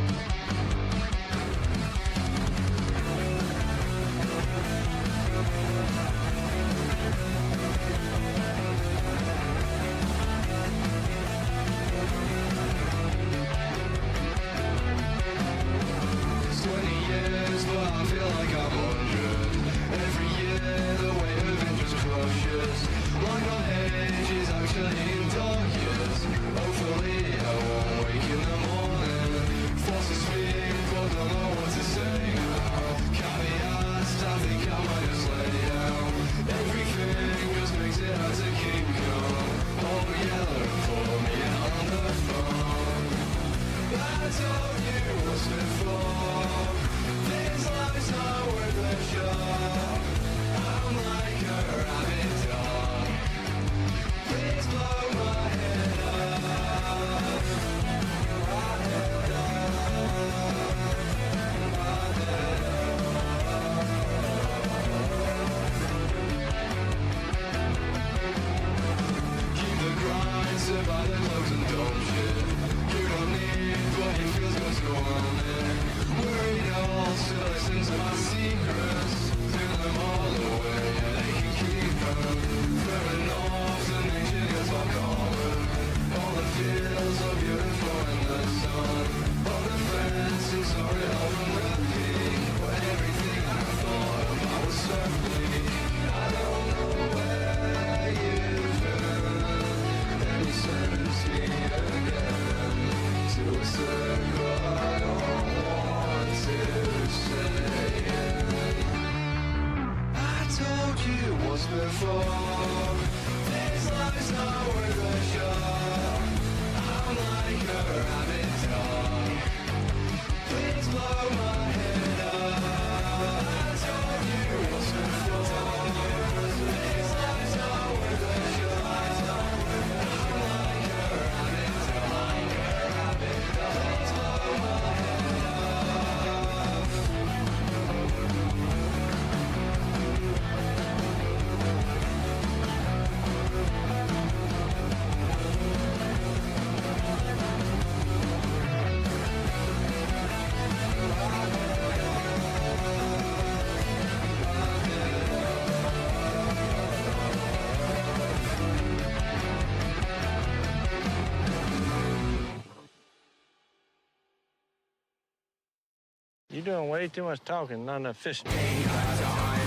doing way too much talking, not enough fishing. Ain't got time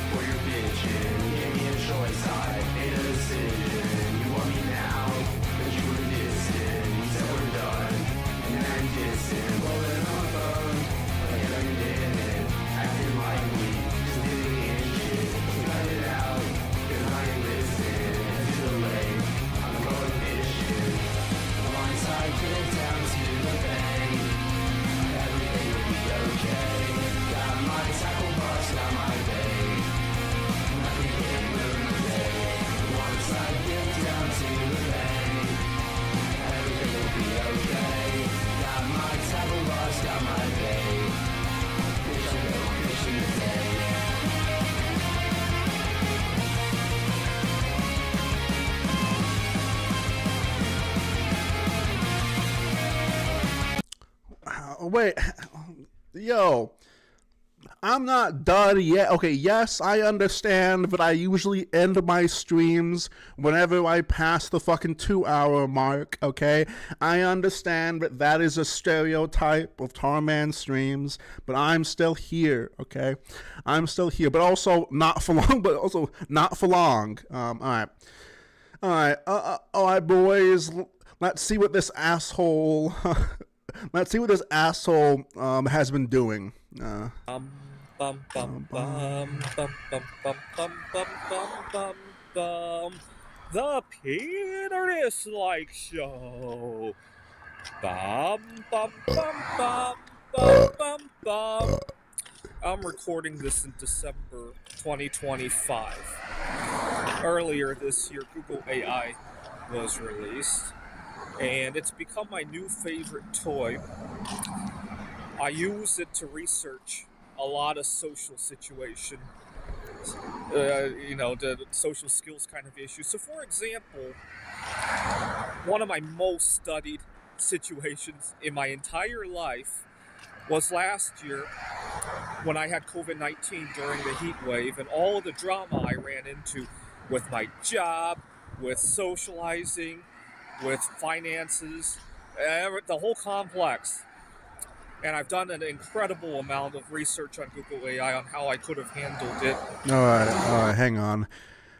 for your bitching. Give me a choice, I made a decision. You want me now, but you were distant. You said we're done, and then I'm distant. Rolling on the phone, like I know you didn't. Acting like we just didn't engine. We got it out, cause I ain't listening. It's too late, I'm going fishing. Once I get down to the bay, everything will be okay. Got my tackle box, got my bait. Nothing can ruin the day. Once I get down to the bay, everything will be okay. Got my tackle box, got my bait. Bitch, I'm going fishing today. Wait, yo, I'm not done yet. Okay, yes, I understand, but I usually end my streams whenever I pass the fucking 2-hour mark, okay? I understand that that is a stereotype of Tarman streams, but I'm still here, okay? I'm still here, but also not for long, alright. Alright, boys, let's see what this asshole... Let's see what this asshole has been doing. The Peter Dislike Show. I'm recording this in December 2025. Earlier this year, Google AI was released, and it's become my new favorite toy. I use it to research a lot of social situation, the social skills kind of issues. So for example, one of my most studied situations in my entire life was last year when I had COVID-19 during the heat wave, and all of the drama I ran into with my job, with socializing, with finances, the whole complex. And I've done an incredible amount of research on Google AI on how I could have handled it. Alright,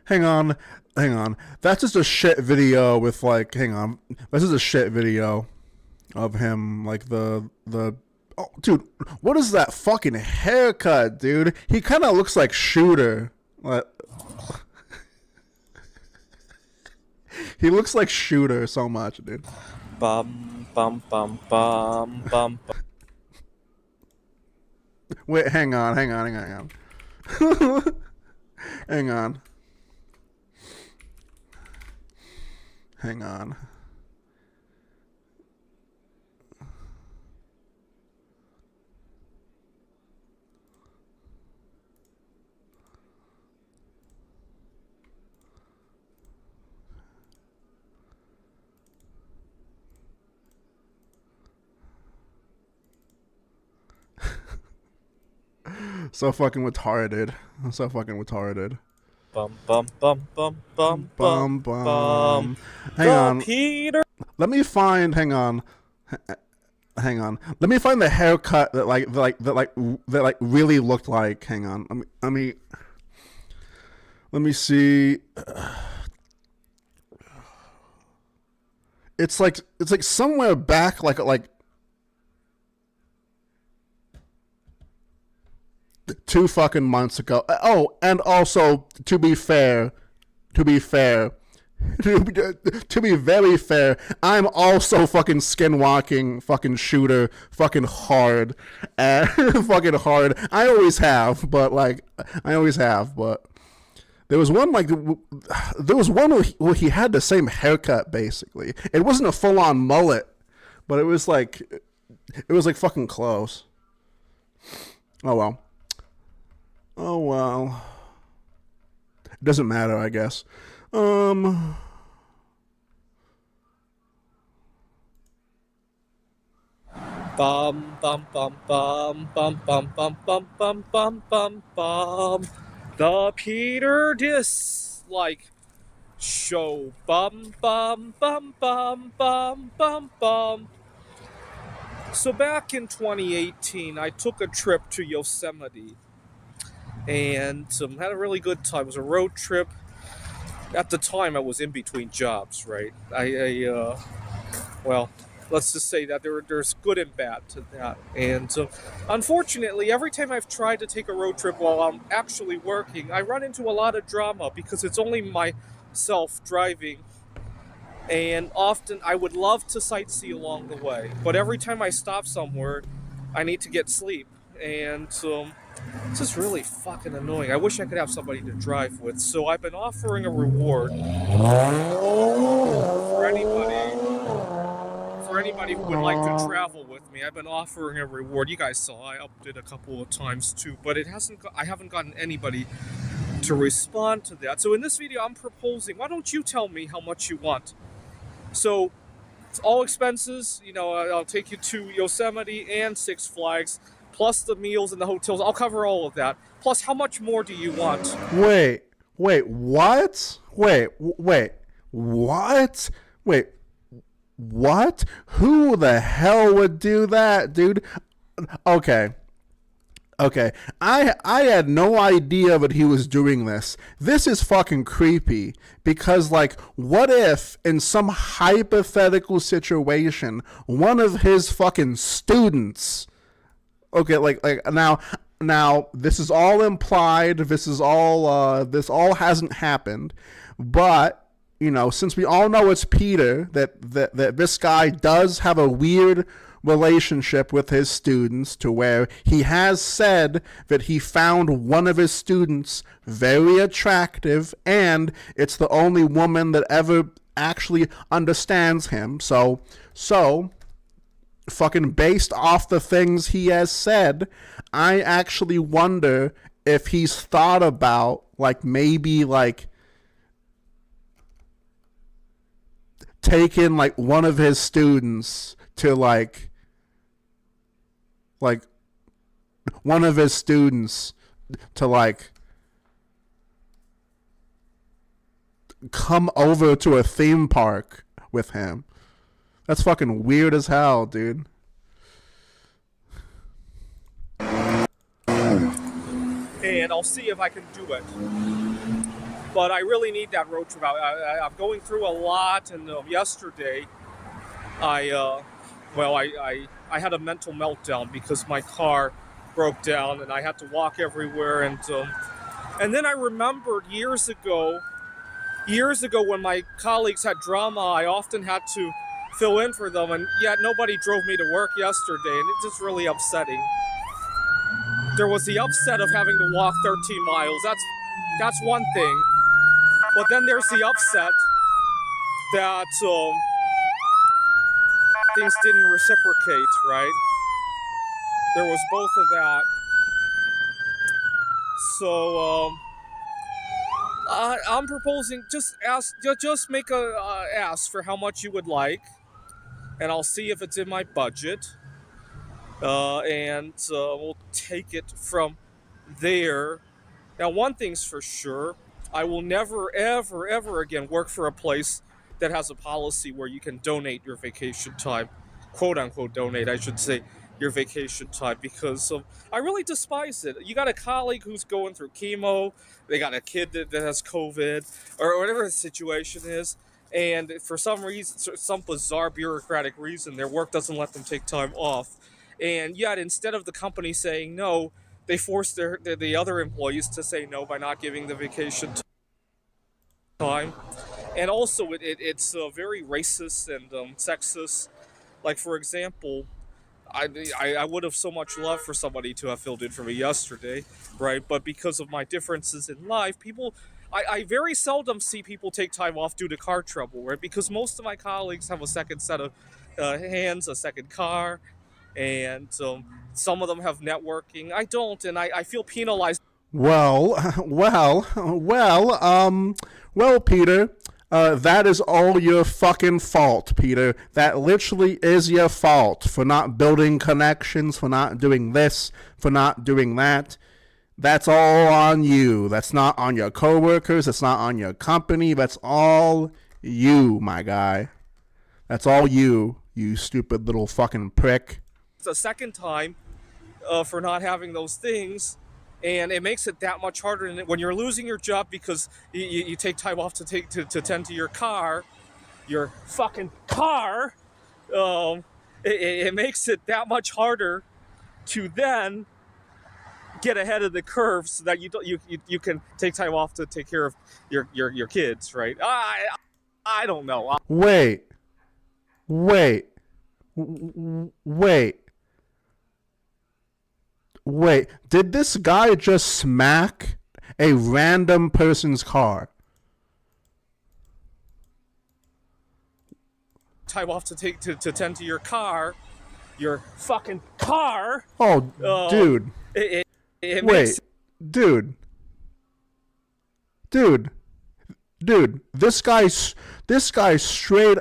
hang on. That's just a shit video with like, this is a shit video of him, like oh, dude, what is that fucking haircut, dude? He kind of looks like Shooter. He looks like Shooter so much, dude. Bum, bum, bum, bum, bum, bum. Wait, hang on. Hang on. So fucking retarded. Bum, bum, bum, bum, bum, bum, bum. Hang on. Peter. Let me find. Hang on. Let me find the haircut that really looked like. Hang on. Let me see. It's like somewhere back, like 2 fucking months ago. Oh, and also to be very fair, I'm also fucking skinwalking, fucking Shooter, fucking hard, fucking hard. I always have, but there was one where he had the same haircut basically. It wasn't a full on mullet, but it was like fucking close. Oh well. It doesn't matter, I guess. Bum bum bum bum bum bum bum bum bum bum bum bum. The Peter Dislike Show. Bum bum bum bum bum bum bum. So back in 2018, I took a trip to Yosemite and had a really good time. It was a road trip. At the time, I was in between jobs, right? Well, let's just say that there's good and bad to that. And unfortunately, every time I've tried to take a road trip while I'm actually working, I run into a lot of drama because it's only myself driving. And often I would love to sightsee along the way, but every time I stop somewhere, I need to get sleep. And it's just really fucking annoying. I wish I could have somebody to drive with. So I've been offering a reward for anybody who would like to travel with me. I've been offering a reward. You guys saw I upped it a couple of times too, but I haven't gotten anybody to respond to that. So in this video, I'm proposing, why don't you tell me how much you want? So it's all expenses, I'll take you to Yosemite and Six Flags, plus the meals and the hotels. I'll cover all of that. Plus, how much more do you want? Wait, what? Wait, what? Who the hell would do that, dude? Okay. I had no idea that he was doing this. This is fucking creepy because, like, what if in some hypothetical situation one of his fucking students, okay, like now this is all implied. This all hasn't happened, but since we all know it's Peter, that this guy does have a weird relationship with his students to where he has said that he found one of his students very attractive and it's the only woman that ever actually understands him. So fucking based off the things he has said, I actually wonder if he's thought about maybe taking one of his students to one of his students to come over to a theme park with him. That's fucking weird as hell, dude. And I'll see if I can do it. But I really need that road trip. I'm going through a lot, and yesterday I had a mental meltdown because my car broke down and I had to walk everywhere. And then I remembered years ago when my colleagues had drama, I often had to fill in for them, and yet nobody drove me to work yesterday, and it's just really upsetting. There was the upset of having to walk 13 miles. That's one thing. But then there's the upset that things didn't reciprocate, right? There was both of that. So I'm proposing just make a ask for how much you would like, and I'll see if it's in my budget, and we'll take it from there. Now, one thing's for sure, I will never, ever, ever again work for a place that has a policy where you can donate your vacation time, quote unquote donate, I should say, your vacation time, because I really despise it. You got a colleague who's going through chemo, they got a kid that has COVID, or whatever the situation is, and for some reason, some bizarre bureaucratic reason, their work doesn't let them take time off. And yet, instead of the company saying no, they force the other employees to say no by not giving the vacation time. And also, it's very racist and sexist. Like, for example, I would have so much love for somebody to have filled in for me yesterday, right? But because of my differences in life, I very seldom see people take time off due to car trouble, right? Because most of my colleagues have a second set of hands, a second car, and some of them have networking. I don't, and I feel penalized. Well, Peter, that is all your fucking fault, Peter. That literally is your fault for not building connections, for not doing this, for not doing that. That's all on you. That's not on your coworkers. That's not on your company. That's all you, my guy. That's all you stupid little fucking prick. a second time for not having those things. And it makes it that much harder when you're losing your job because you take time off to tend to your fucking car. It makes it that much harder to then get ahead of the curve so that you can take time off to take care of your kids, right? I don't know. Wait. Did this guy just smack a random person's car? Time off to tend to your fucking car. Oh, dude. Wait, dude. This guy straight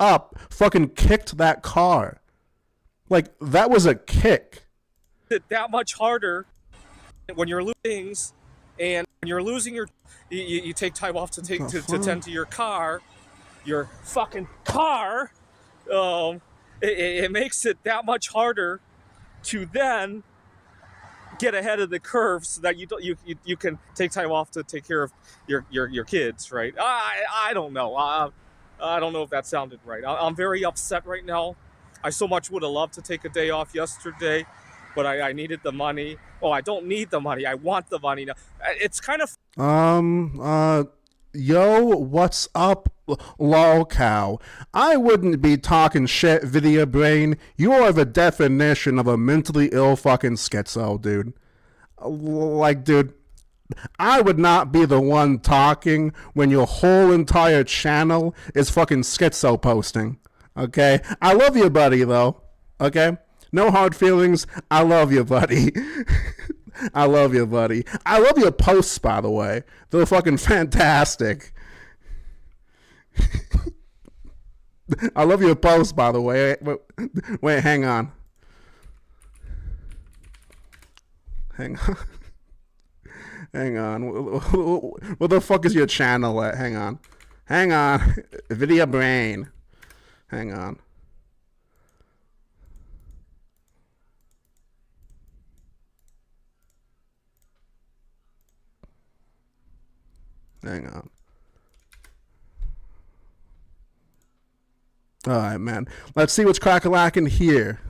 up fucking kicked that car. Like, that was a kick. It that much harder when you're losing things and when you're losing you take time off to tend to your fucking car. It makes it that much harder to then get ahead of the curve so that you can take time off to take care of your kids, right? I don't know. I don't know if that sounded right. I'm very upset right now. I so much would have loved to take a day off yesterday, but I needed the money. Oh, I don't need the money. I want the money now. It's kind of... Yo, what's up, Lolcow? I wouldn't be talking shit, Video Brain. You're the definition of a mentally ill fucking schizo, dude. Like, dude, I would not be the one talking when your whole entire channel is fucking schizo posting. Okay? I love you, buddy, though. Okay? No hard feelings. I love you, buddy. I love you, buddy. I love your posts, by the way. They're fucking fantastic. I love your posts, by the way. Wait, hang on. Hang on. Where the fuck is your channel at? Hang on. Video Brain. Hang on. All right, man. Let's see what's crack-a-lackin' here.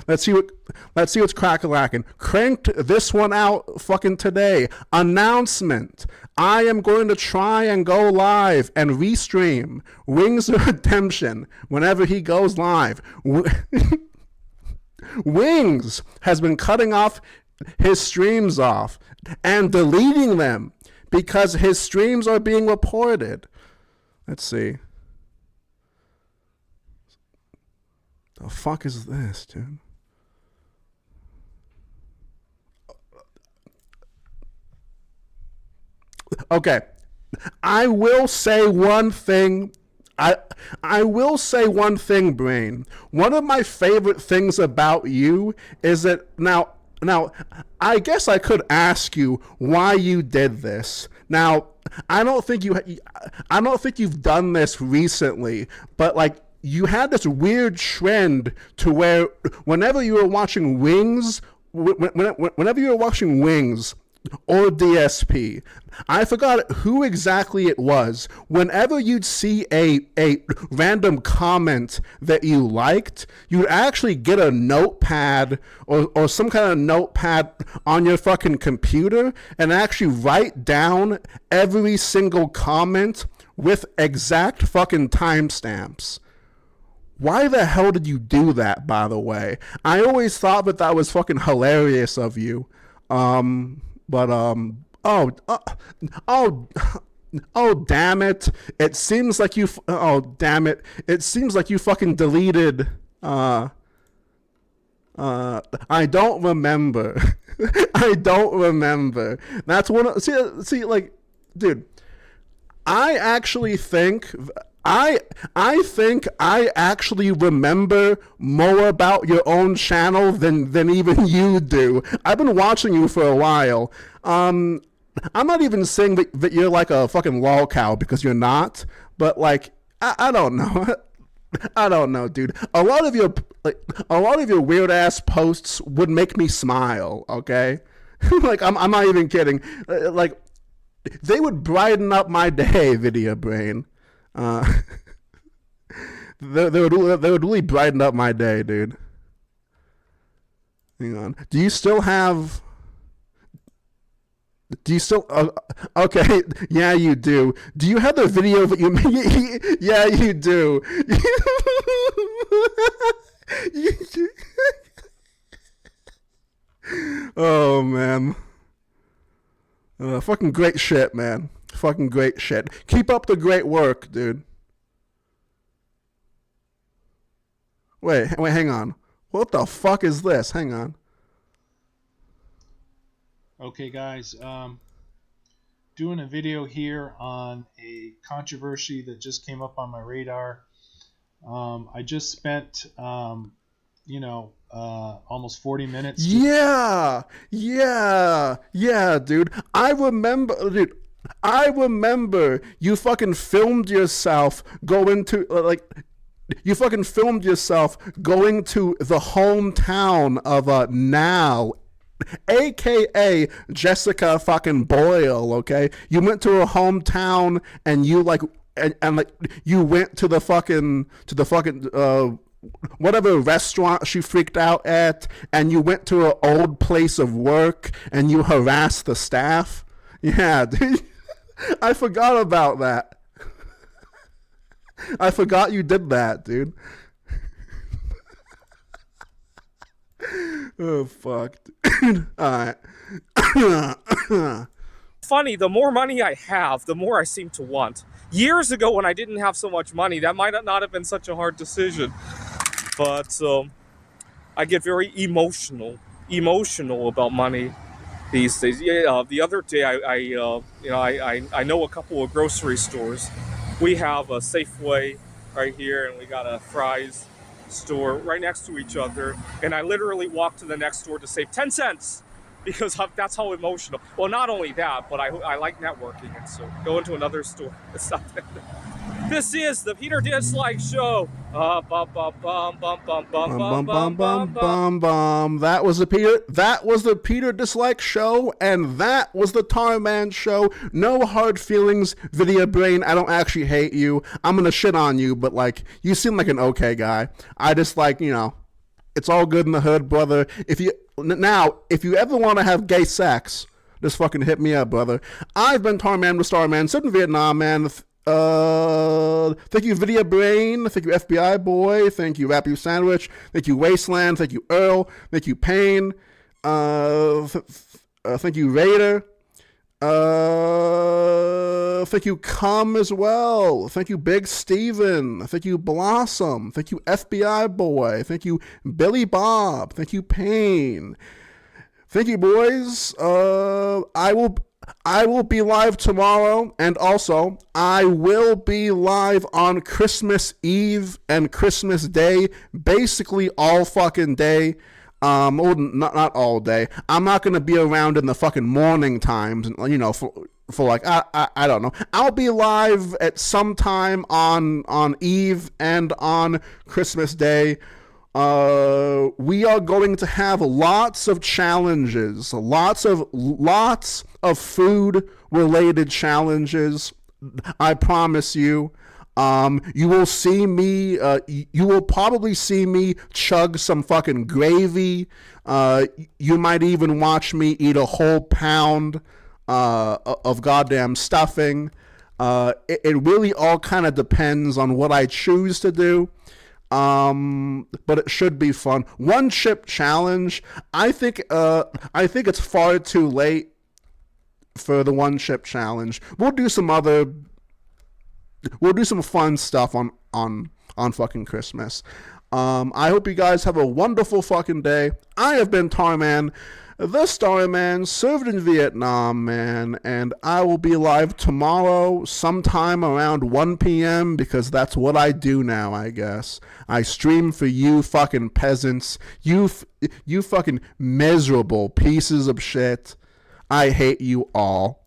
Let's see what's crack-a-lackin'. Cranked this one out fucking today. Announcement. I am going to try and go live and restream Wings of Redemption whenever he goes live. Wings has been cutting off his streams off and deleting them because his streams are being reported. Let's see. The fuck is this, dude? Okay. I will say one thing. I will say one thing, Brain. One of my favorite things about you is that now, I guess I could ask you why you did this. Now, I don't think you've done this recently, but like you had this weird trend to where whenever you were watching Wings, whenever you were watching Wings or DSP, I forgot who exactly it was. Whenever you'd see a random comment that you liked, you'd actually get a notepad or some kind of notepad on your fucking computer and actually write down every single comment with exact fucking timestamps. Why the hell did you do that, by the way? I always thought that was fucking hilarious of you. Oh, damn it. It seems like you, It seems like you fucking deleted, I don't remember. I don't remember. That's one, see, like, dude, I actually think, I think I actually remember more about your own channel than even you do. I've been watching you for a while. I'm not even saying that you're like a fucking lolcow because you're not, but like, I don't know. I don't know, dude. A lot of your weird ass posts would make me smile. Okay, like I'm not even kidding. Like they would brighten up my day, Video Brain. They would really brighten up my day, dude. Hang on. Do you still? Okay, yeah, you do. Do you have the video that you made? Yeah, you do. Oh, man. Fucking great shit, man. Fucking great shit. Keep up the great work, dude. Wait, hang on. What the fuck is this? Hang on. Okay, guys, doing a video here on a controversy that just came up on my radar. I just spent, almost 40 minutes. Yeah, dude. I remember you fucking filmed yourself going to, you fucking filmed yourself going to the hometown of Now, aka Jessica fucking Boyle, okay? You went to her hometown and you you went to the fucking whatever restaurant she freaked out at, and you went to her old place of work and you harassed the staff. Yeah, dude. I forgot about that. I forgot you did that, dude. Oh, fuck. Alright. Funny, the more money I have, the more I seem to want. Years ago, when I didn't have so much money, that might not have been such a hard decision. But I get very emotional about money these days. Yeah, the other day, I know a couple of grocery stores. We have a Safeway right here, and we got a Fry's store right next to each other, and I literally walked to the next store to save 10 cents because that's how emotional. Well, not only that, but I like networking, and so go into another store. It's not that. This is the Peter Dislike Show. That was the Peter Dislike Show, and that was the Tarman Show. No hard feelings, Video Brain. I don't actually hate you. I'm gonna shit on you, but you seem like an okay guy. I just it's all good in the hood, brother. If you ever want to have gay sex, just fucking hit me up, brother. I've been Tarman with Starman, sitting in Vietnam, man. Thank you, Video Brain. Thank you, FBI Boy. Thank you, Wrap You Sandwich. Thank you, Wasteland. Thank you, Earl. Thank you, Payne. Thank you, Raider. Thank you, Cum as well. Thank you, Big Steven. Thank you, Blossom. Thank you, FBI Boy. Thank you, Billy Bob. Thank you, Payne. Thank you, boys. I will be live tomorrow, and also I will be live on Christmas Eve and Christmas Day, basically all fucking day. Well, not all day. I'm not gonna be around in the fucking morning times, for I don't know. I'll be live at some time on Eve and on Christmas Day. We are going to have lots of challenges, lots of food related challenges. I promise you. You will see me, you will probably see me chug some fucking gravy. You might even watch me eat a whole pound of goddamn stuffing. It really all kind of depends on what I choose to do. But it should be fun. One chip challenge. I think it's far too late for the one chip challenge. We'll do some fun stuff on fucking Christmas. I hope you guys have a wonderful fucking day. I have been Tarman, the Starman, served in Vietnam, man, and I will be live tomorrow sometime around 1 p.m. because that's what I do now, I guess. I stream for you fucking peasants. You fucking miserable pieces of shit. I hate you all.